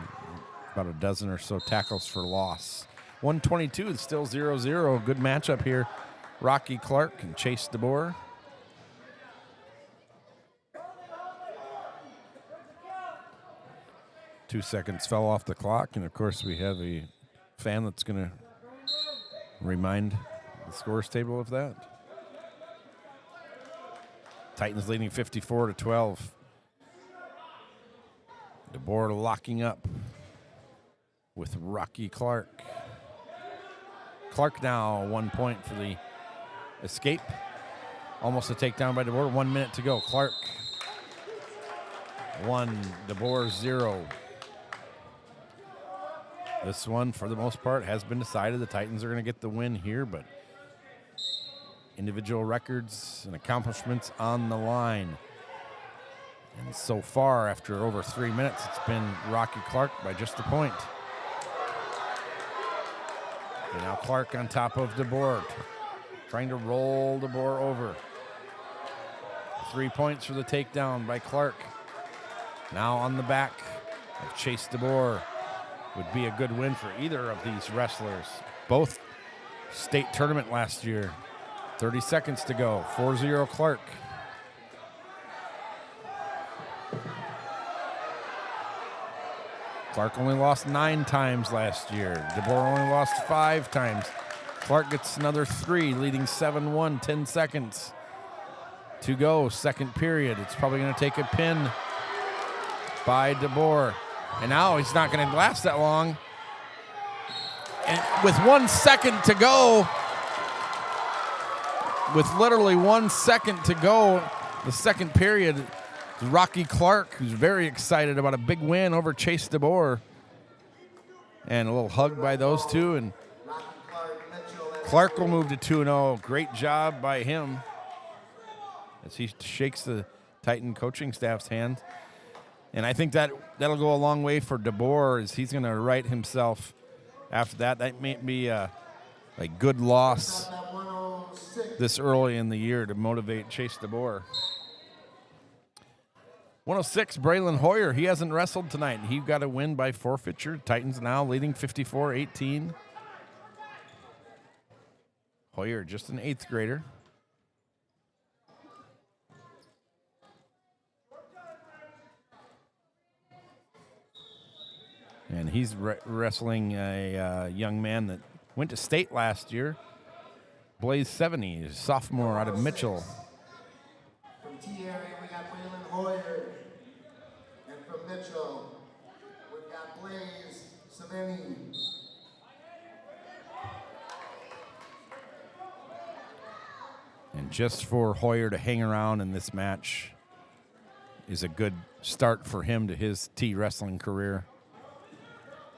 about a dozen or so tackles for loss. 122, it's still 0-0. Good matchup here. Rocky Clark and Chase DeBoer. Two seconds fell off the clock, and of course we have a fan that's going to remind the scores table of that. Titans leading 54-12. DeBoer locking up with Rocky Clark. Clark now 1 point for the escape. Almost a takedown by DeBoer. 1 minute to go. Clark 1, DeBoer 0. This one, for the most part, has been decided. The Titans are going to get the win here, but individual records and accomplishments on the line. And so far, after over 3 minutes, it's been Rocky Clark by just a point. And now Clark on top of DeBoer. trying to roll DeBoer over. 3 points for the takedown by Clark. Now on the back of Chase DeBoer. Would be a good win for either of these wrestlers. Both state tournament last year. 30 seconds to go. 4-0 Clark. Clark only lost 9 times last year. DeBoer only lost 5 times. Clark gets another 3, leading 7-1, 10 seconds to go. Second period. It's probably going to take a pin by DeBoer. And now he's not going to last that long. And with 1 second to go, with literally 1 second to go, the second period, Rocky Clark, who's very excited about a big win over Chase DeBoer. And a little hug by those two. And Clark will move to 2-0. Great job by him as he shakes the Titan coaching staff's hand. And I think that'll go a long way for DeBoer as he's going to right himself after that. That may be a good loss this early in the year to motivate Chase DeBoer. 106, Braylon Hoyer. He hasn't wrestled tonight. He got a win by forfeiture. Titans now leading 54-18. Hoyer, just an 8th grader. And he's wrestling a young man that went to state last year. Blaze 70, sophomore out of Mitchell. From T area, we got Braylon Hoyer. And from Mitchell, we've got Blaze 70. And just for Hoyer to hang around in this match is a good start for him to his T wrestling career.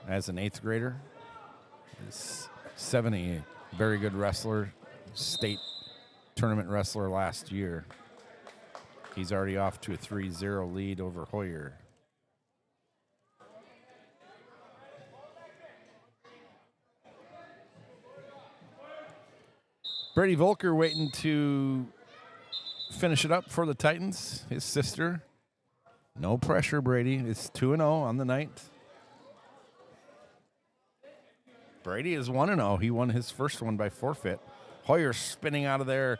As an 8th grader, is 70, very good wrestler, state tournament wrestler last year. He's already off to a 3-0 lead over Hoyer. Brady Volker waiting to finish it up for the Titans. His sister. No pressure, Brady. It's 2-0 on the night. Brady is 1-0. He won his first one by forfeit. Hoyer spinning out of there.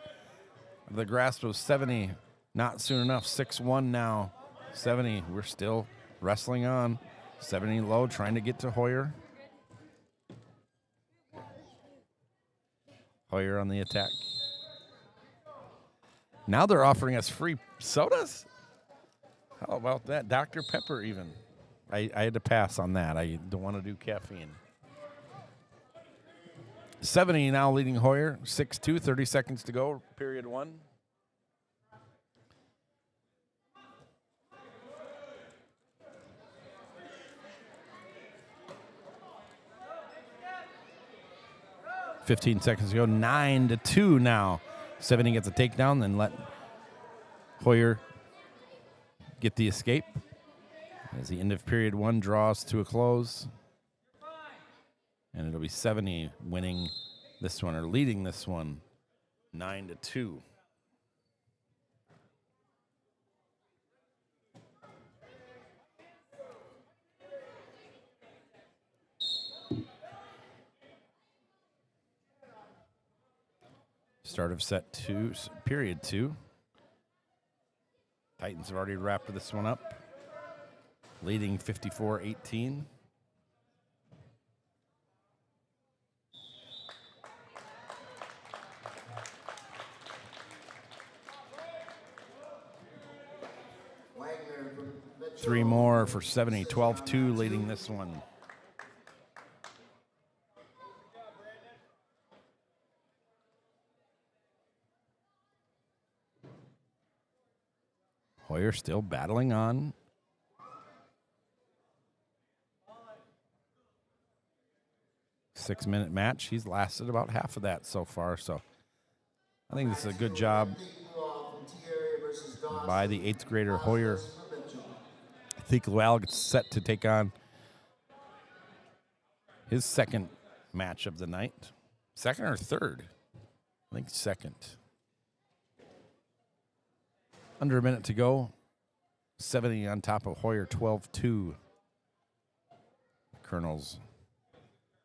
The grasp of 70. Not soon enough. 6-1 now. 70. We're still wrestling on. 70 low, trying to get to Hoyer. Hoyer on the attack. Now they're offering us free sodas? How about that? Dr. Pepper even. I had to pass on that. I don't want to do caffeine. 70 now leading Hoyer. 6-2, 30 seconds to go, period 1. $15 seconds to go. 9-2 now. 70 gets a takedown, then let Hoyer get the escape as the end of period 1 draws to a close. And it'll be 70 winning this one or leading this one 9-2. Start of set 2, period 2. Titans have already wrapped this one up, leading 54-18. Three more for 70, 12-2 leading this one. Hoyer still battling on. Six-minute match. He's lasted about half of that so far, so I think this is a good job by the 8th grader Hoyer. I think Lual gets set to take on his second match of the night. Second or third? I think second. Under a minute to go. 70 on top of Hoyer, 12-2. Colonels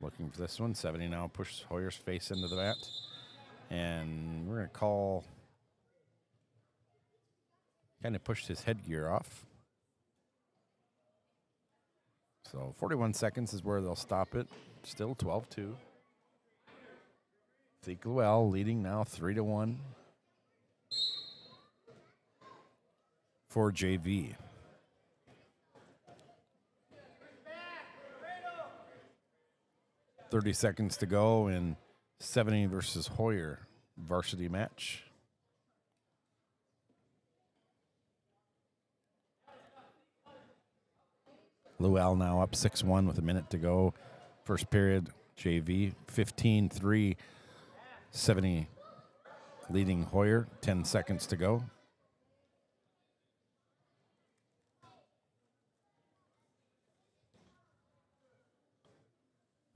looking for this one. 70 now pushes Hoyer's face into the mat. And we're going to call, kind of pushed his headgear off. So 41 seconds is where they'll stop it. Still 12-2. Zeke Llewell leading now 3-1 for JV. .30 seconds to go in 70 versus Hoyer varsity match. Llewell now up 6-1 with a minute to go. First period, JV 15-3, 70 leading Hoyer, 10 seconds to go.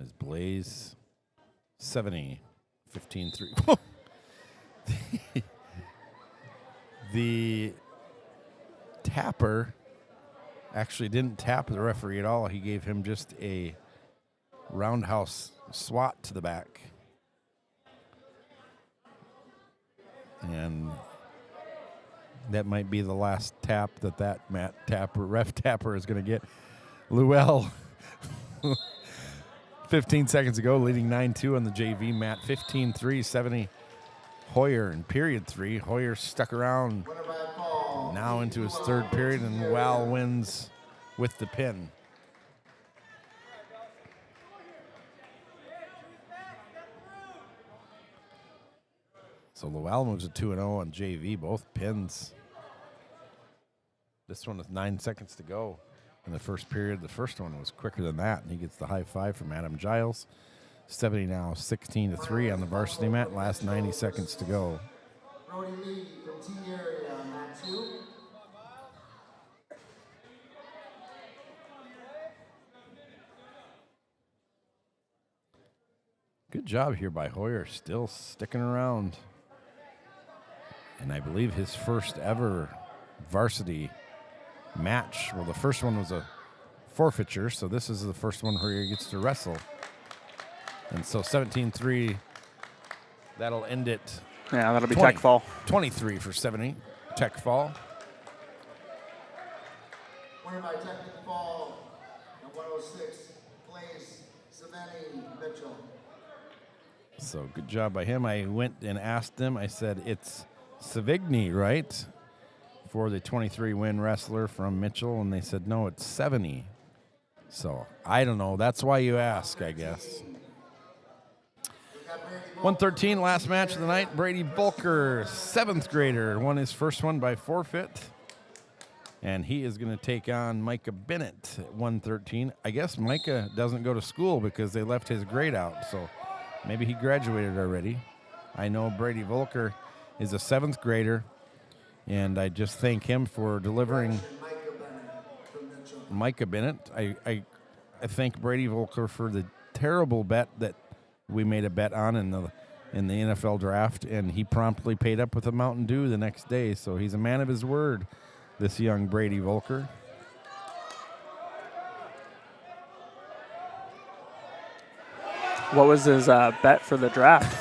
As Blaze 70, 15-3. The tapper actually didn't tap the referee at all. He gave him just a roundhouse swat to the back. And that might be the last tap that ref tapper is going to get. Llewell, 15 seconds ago, leading 9-2 on the JV mat. 15-3, 70 Hoyer in period 3. Hoyer stuck around now into his third period, and Llewell wins with the pin. So Llewell moves to 2-0 on JV, both pins. This one with 9 seconds to go in the first period. The first one was quicker than that, and he gets the high five from Adam Giles. 70 now, 16-3 on the varsity mat. Last 90 seconds to go. Brody Lee from T area on mat 2. Good job here by Hoyer, still sticking around. And I believe his first ever varsity match. Well, the first one was a forfeiture, so this is the first one where he gets to wrestle. And so 17-3, that'll end it. Yeah, that'll be tech fall. 23 for 70, tech fall. Winner by technical fall at 106, Blaze Saveni Mitchell. So good job by him. I went and asked him, I said, it's Savigny, right? For the 23-win wrestler from Mitchell, and they said, no, it's 70. So I don't know. That's why you ask, I guess. 113, last match of the night. Brady Volker, 7th grader, won his first one by forfeit. And he is going to take on Micah Bennett at 113. I guess Micah doesn't go to school because they left his grade out, so maybe he graduated already. I know Brady Volker is a 7th grader, and I just thank him for delivering Micah Bennett. I thank Brady Volker for the terrible bet that we made a bet on in the NFL draft, and he promptly paid up with a Mountain Dew the next day. So he's a man of his word, this young Brady Volker. What was his bet for the draft?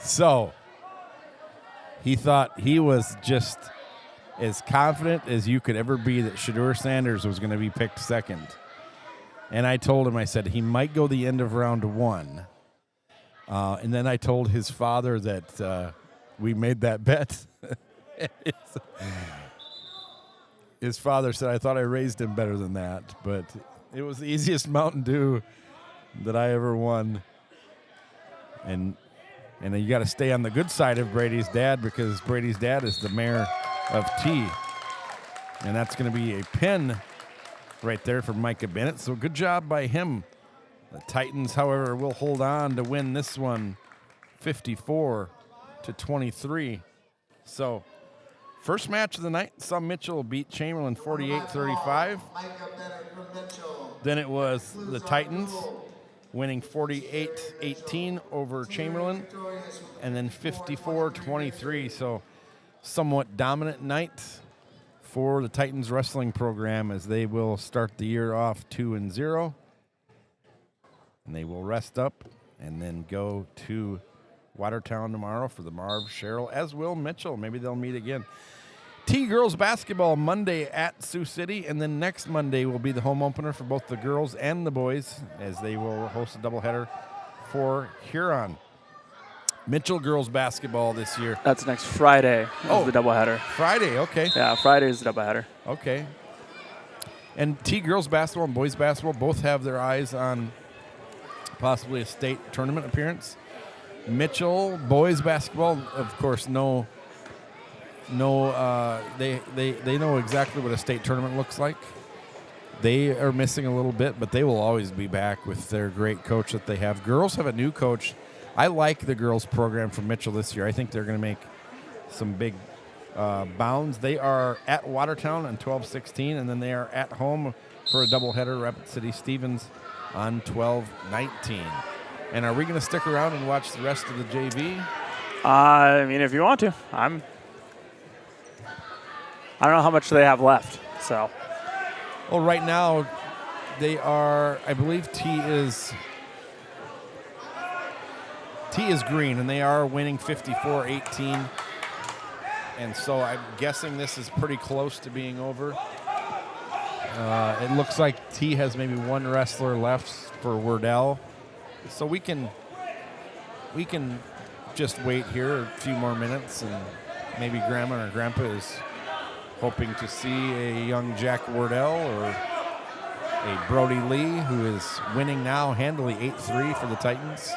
So he thought he was just as confident as you could ever be that Shedeur Sanders was going to be picked second. And I told him, I said, he might go the end of round 1. And then I told his father that we made that bet. His father said, I thought I raised him better than that. But it was the easiest Mountain Dew that I ever won. And you got to stay on the good side of Brady's dad, because Brady's dad is the mayor of T. And that's going to be a pin right there for Micah Bennett. So good job by him. The Titans, however, will hold on to win this one 54-23. So first match of the night, saw Mitchell beat Chamberlin 48-35. Then it was the Titans winning 48-18 over Chamberlin, and then 54-23. So somewhat dominant night for the Titans wrestling program as they will start the year off 2-0. And they will rest up and then go to Watertown tomorrow for the Marv Sherrill, as will Mitchell. Maybe they'll meet again. T girls basketball Monday at Sioux City, and then next Monday will be the home opener for both the girls and the boys as they will host a doubleheader for Huron. Mitchell girls basketball this year. That's next Friday is the doubleheader. Friday, okay. Yeah, Friday is the doubleheader. Okay. And T girls basketball and boys basketball both have their eyes on possibly a state tournament appearance. Mitchell boys basketball, of course, they know exactly what a state tournament looks like. They are missing a little bit, but they will always be back with their great coach that they have. Girls have a new coach. I like the girls program from Mitchell this year. I think they're going to make some big bounds. They are at Watertown on 12-16, and then they are at home for a doubleheader, Rapid City Stevens on 12-19. And are we going to stick around and watch the rest of the JV? I mean, if you want to. I don't know how much they have left, so. Well, right now, they are, I believe T is green, and they are winning 54-18. And so I'm guessing this is pretty close to being over. It looks like T has maybe one wrestler left for Wardell. So we can just wait here a few more minutes, and maybe Grandma or Grandpa is hoping to see a young Jack Wardell or a Brody Lee, who is winning now handily 8-3 for the Titans.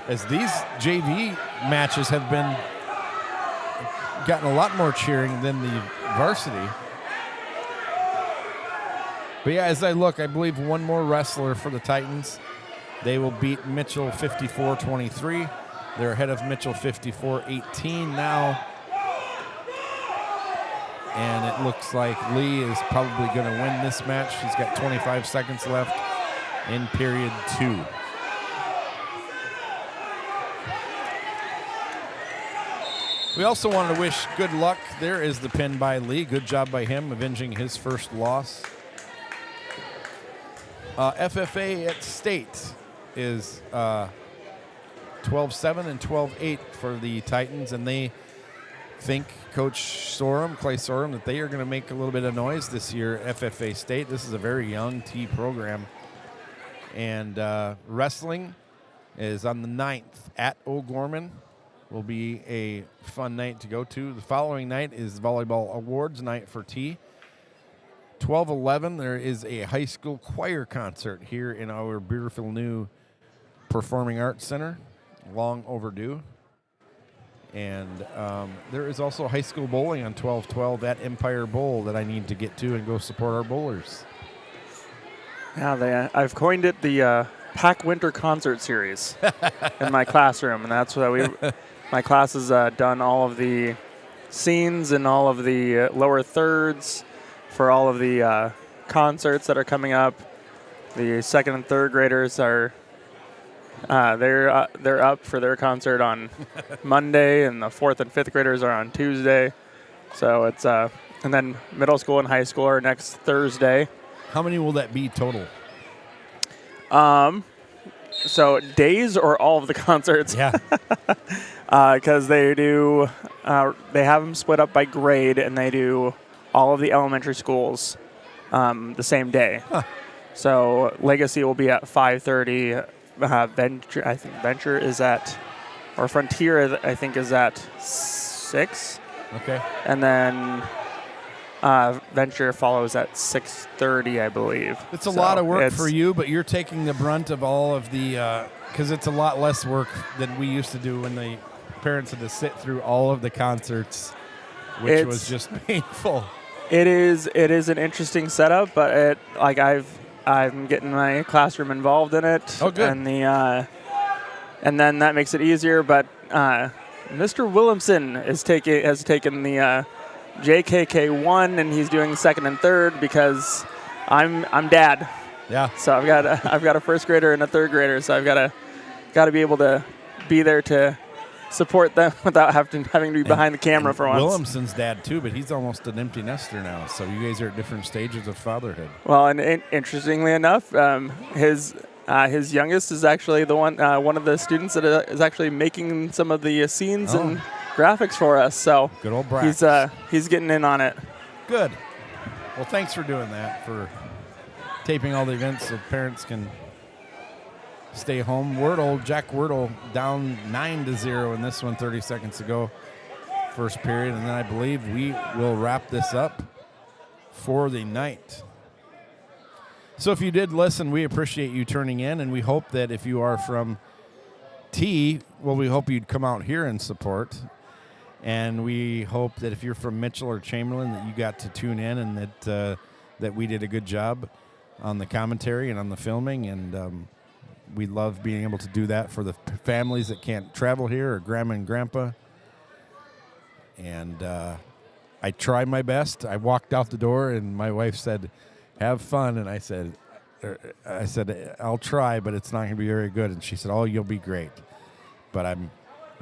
As these JV matches have gotten a lot more cheering than the varsity. But yeah, as I look, I believe one more wrestler for the Titans. They will beat Mitchell 54-23. They're ahead of Mitchell 54-18 now. And it looks like Lee is probably going to win this match. He's got 25 seconds left in period 2. We also wanted to wish good luck. There is the pin by Lee. Good job by him, avenging his first loss. FFA at State is 12-7 and 12-8 for the Titans, and they think Coach Sorum, Clay Sorum, that they are going to make a little bit of noise this year at FFA State. This is a very young T program. And wrestling is on the 9th at O'Gorman. Will be a fun night to go to. The following night is volleyball awards night for T. 12-11, there is a high school choir concert here in our beautiful new Performing Arts Center. Long overdue. And there is also high school bowling on 12-12 at Empire Bowl that I need to get to and go support our bowlers. Yeah, I've coined it the Pack Winter Concert Series in my classroom, and that's what my class has done all of the scenes and all of the lower thirds for all of the concerts that are coming up. The second and third graders are they're up for their concert on Monday, and the fourth and fifth graders are on Tuesday. So it's and then middle school and high school are next Thursday. How many will that be total? So days or all of the concerts? Yeah. Because they do, they have them split up by grade, and they do all of the elementary schools the same day. Huh. So Legacy will be at 5:30. Venture, I think Venture is at, or Frontier, I think, is at 6. Okay. And then Venture follows at 6:30, I believe. It's a lot of work for you, but you're taking the brunt of all of the, because it's a lot less work than we used to do when the parents had to sit through all of the concerts, which was just painful. It is an interesting setup, but I'm getting my classroom involved in it. Oh, good. And then that makes it easier. But Mr. Williamson has taken the JKK1, and he's doing second and third because I'm dad. Yeah. So I've got a first grader and a third grader, so I've got to be able to be there to support them without having to be behind the camera for once. Williamson's dad too, but he's almost an empty nester now. So you guys are at different stages of fatherhood. Well, and interestingly enough, his youngest is actually the one of the students that is actually making some of the scenes and graphics for us. So good old Brax. He's getting in on it. Good. Well, thanks for doing that, for taping all the events so parents can stay home. Jack Wordle down 9-0 in this one, 30 seconds to go, first period. And then I believe we will wrap this up for the night. So if you did listen, we appreciate you turning in, and we hope that if you are from T, well, we hope you'd come out here and support. And we hope that if you're from Mitchell or Chamberlin, that you got to tune in, and that we did a good job on the commentary and on the filming. And we love being able to do that for the families that can't travel here, or grandma and grandpa. And I tried my best. I walked out the door, and my wife said, "Have fun." And I said, "I'll try, but it's not going to be very good." And she said, "Oh, you'll be great." But I'm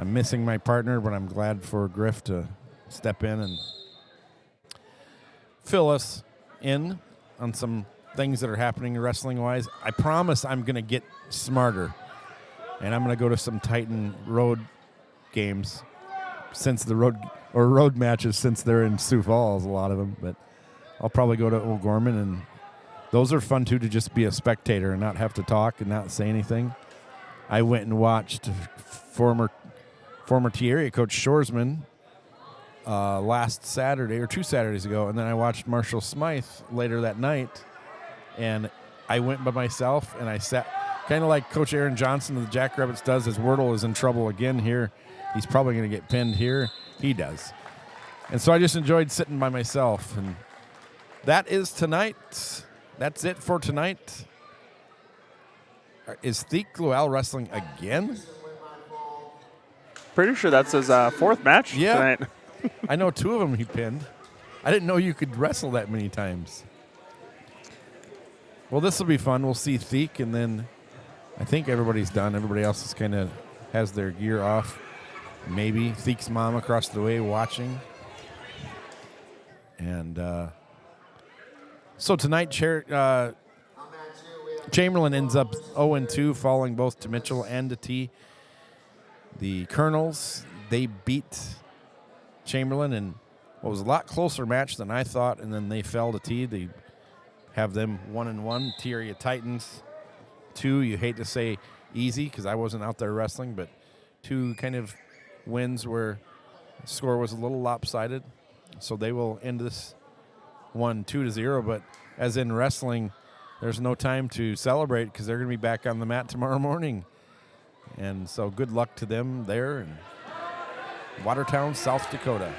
missing my partner, but I'm glad for Griff to step in and fill us in on some things that are happening wrestling-wise. I promise I'm going to get smarter, and I'm going to go to some Titan road games road matches since they're in Sioux Falls, a lot of them. But I'll probably go to O'Gorman, and those are fun, too, to just be a spectator and not have to talk and not say anything. I went and watched former T area coach Shoresman last Saturday, or 2 Saturdays ago, and then I watched Marshall Smythe later that night. And I went by myself, and I sat kind of like Coach Aaron Johnson of the Jackrabbits does. As Wordle is in trouble again here, he's probably going to get pinned here. He does. And so I just enjoyed sitting by myself. And that is tonight. That's it for tonight. Is Thiek Lual wrestling again? Pretty sure that's his fourth match tonight. I know 2 of them he pinned. I didn't know you could wrestle that many times. Well, this will be fun. We'll see Thiek, and then I think everybody's done. Everybody else is kind of has their gear off. Maybe Thiek's mom across the way watching. And so tonight, Chamberlin ends up 0-2, falling both to Mitchell and to T. The Colonels, they beat Chamberlin in what was a lot closer match than I thought, and then they fell to T. They have them 1-1. T area Titans 2. You hate to say easy because I wasn't out there wrestling, but 2 kind of wins where the score was a little lopsided. So they will end this one 2-0. But as in wrestling, there's no time to celebrate because they're going to be back on the mat tomorrow morning. And so good luck to them there in Watertown, South Dakota.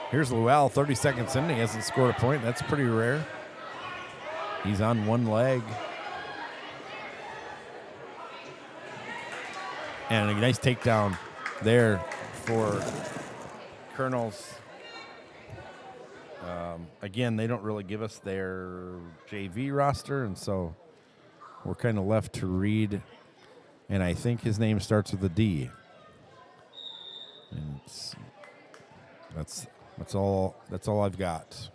Here's Lual, 30 seconds in. He hasn't scored a point. That's pretty rare. He's on one leg. And a nice takedown there for Colonels. Again, they don't really give us their JV roster, and so we're kind of left to read. And I think his name starts with a D. And that's all I've got.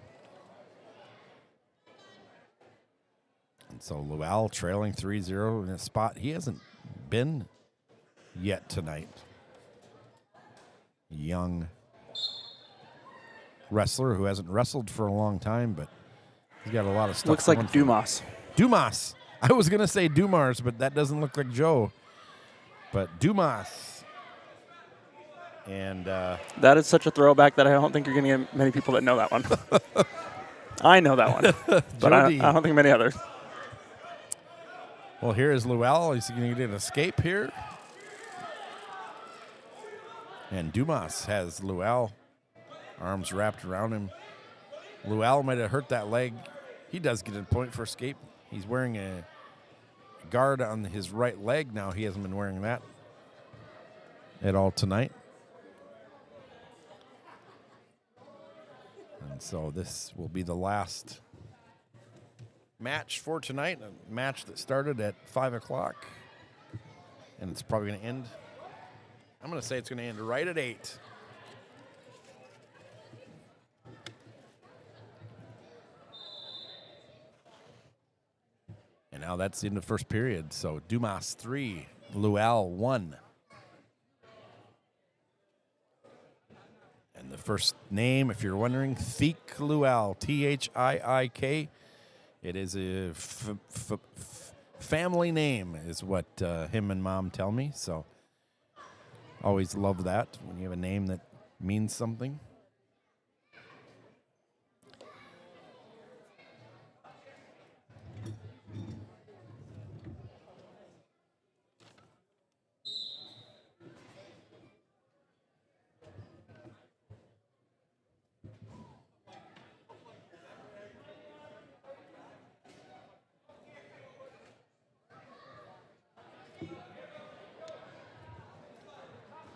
And so Lual trailing 3-0 in a spot he hasn't been yet tonight. Young wrestler who hasn't wrestled for a long time, but he's got a lot of stuff. Looks like Dumas. Dumas. I was going to say Dumars, but that doesn't look like Joe. But Dumas. And that is such a throwback that I don't think you're going to get many people that know that one. I know that one, but I don't think many others. Well, here is Lual. He's going to get an escape here. And Dumas has Lual, arms wrapped around him. Lual might have hurt that leg. He does get a point for escape. He's wearing a guard on his right leg now. He hasn't been wearing that at all tonight. And So this will be the last match for tonight, a match that started at 5 o'clock. And it's probably going to end, I'm going to say it's going to end right at 8. And now that's the end of the first period. So Dumas 3, Lual 1. And the first name, if you're wondering, Thiek Lual, Thiik. It is a family name is what him and Mom tell me. So always love that when you have a name that means something.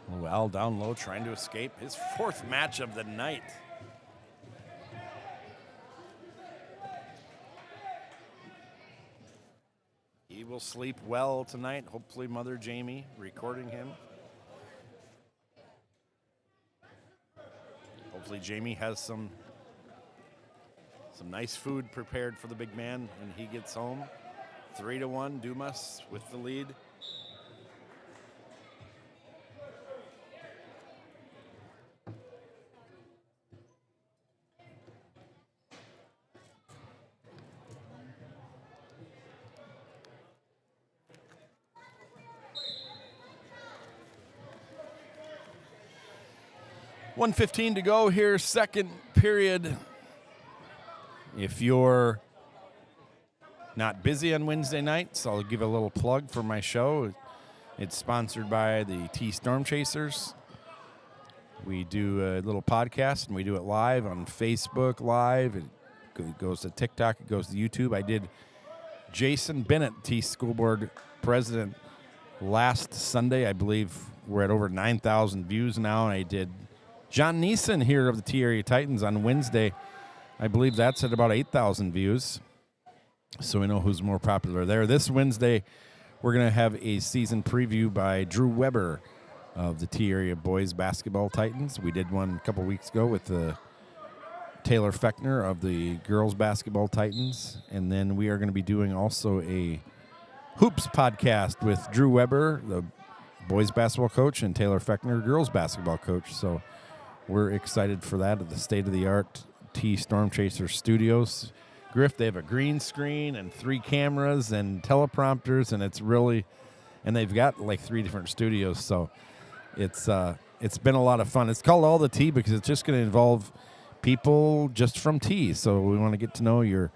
Lual down low, trying to escape his 4th match of the night. He will sleep well tonight. Hopefully Mother Jamie recording him. Hopefully Jamie has some nice food prepared for the big man when he gets home. 3-1, Dumas with the lead. $1:15 to go here, second period. If you're not busy on Wednesday nights, I'll give a little plug for my show. It's sponsored by the T Storm Chasers. We do a little podcast, and we do it live on Facebook Live. It goes to TikTok. It goes to YouTube. I did Jason Bennett, T School Board President, last Sunday. I believe we're at over 9,000 views now, and I did John Neeson here of the T Area Titans on Wednesday. I believe that's at about 8,000 views. So we know who's more popular there. This Wednesday, we're going to have a season preview by Drew Weber of the T Area Boys Basketball Titans. We did one a couple weeks ago with Taylor Fechner of the Girls Basketball Titans. And then we are going to be doing also a Hoops podcast with Drew Weber, the boys basketball coach, and Taylor Fechner, girls basketball coach. So we're excited for that at the state-of-the-art T Storm Chaser Studios. Griff, they have a green screen and 3 cameras and teleprompters, and it's really, and they've got like 3 different studios, so it's been a lot of fun. It's called All the T because it's just going to involve people just from T. So we want to get to know your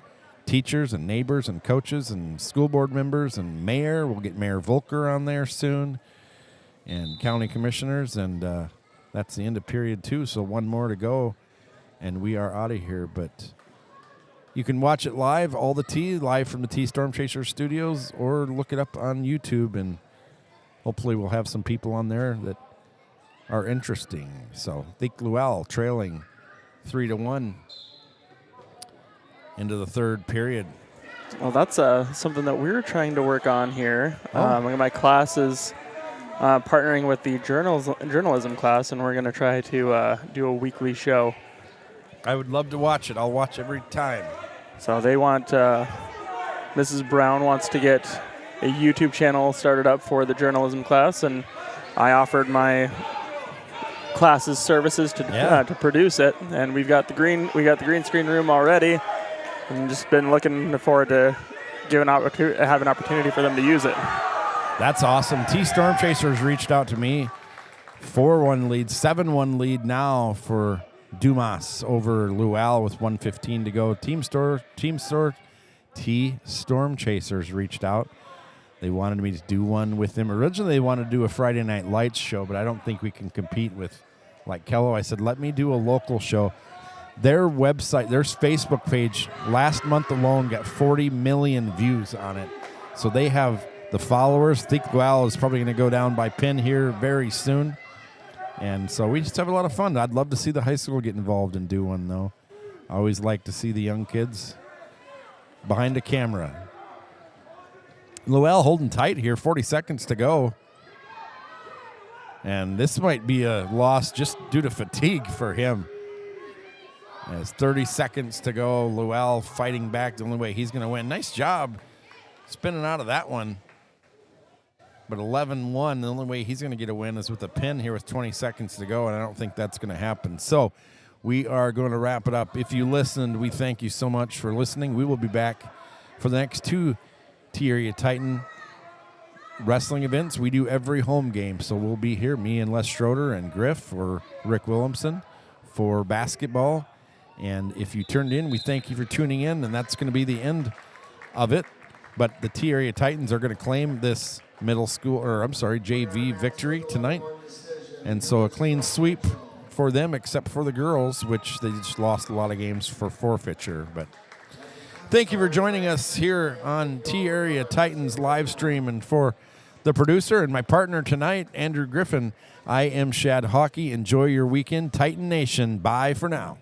teachers and neighbors and coaches and school board members and mayor. We'll get Mayor Volker on there soon, and county commissioners, and that's the end of period 2, so 1 more to go, and we are out of here. But you can watch it live, All the T, live from the T Storm Chaser Studios, or look it up on YouTube, and hopefully we'll have some people on there that are interesting. So Thiek Lual trailing 3-1 into the 3rd period. Well, that's something that we're trying to work on here. My class is partnering with the journalism class, and we're going to try to do a weekly show. I would love to watch it. I'll watch every time. So they want, Mrs. Brown wants to get a YouTube channel started up for the journalism class, and I offered my class's services to produce it. And we got the green screen room already, and just been looking forward to have an opportunity for them to use it. That's awesome. T Storm Chasers reached out to me. 4-1 lead, 7-1 lead now for Dumas over Lual with 1:15 to go. T Storm Chasers reached out. They wanted me to do one with them. Originally, they wanted to do a Friday Night Lights show, but I don't think we can compete with like Kello. I said, let me do a local show. Their website, their Facebook page, last month alone got 40 million views on it. So they have the followers. Thiek Lual is probably going to go down by pin here very soon. And so we just have a lot of fun. I'd love to see the high school get involved and do one, though. I always like to see the young kids behind a camera. Lowell holding tight here, 40 seconds to go. And this might be a loss just due to fatigue for him. As 30 seconds to go, Lowell fighting back the only way he's going to win. Nice job spinning out of that one. But 11-1, the only way he's going to get a win is with a pin here with 20 seconds to go, and I don't think that's going to happen. So we are going to wrap it up. If you listened, we thank you so much for listening. We will be back for the next 2 T-Area Titan wrestling events. We do every home game, so we'll be here, me and Les Schroeder and Griff or Rick Williamson for basketball. And if you turned in, we thank you for tuning in, and that's going to be the end of it. But the T-Area Titans are going to claim this JV victory tonight. And so a clean sweep for them, except for the girls, which they just lost a lot of games for forfeiture. But thank you for joining us here on T-Area Titans live stream. And for the producer and my partner tonight, Andrew Griffin, I am Shad Hockey. Enjoy your weekend, Titan Nation. Bye for now.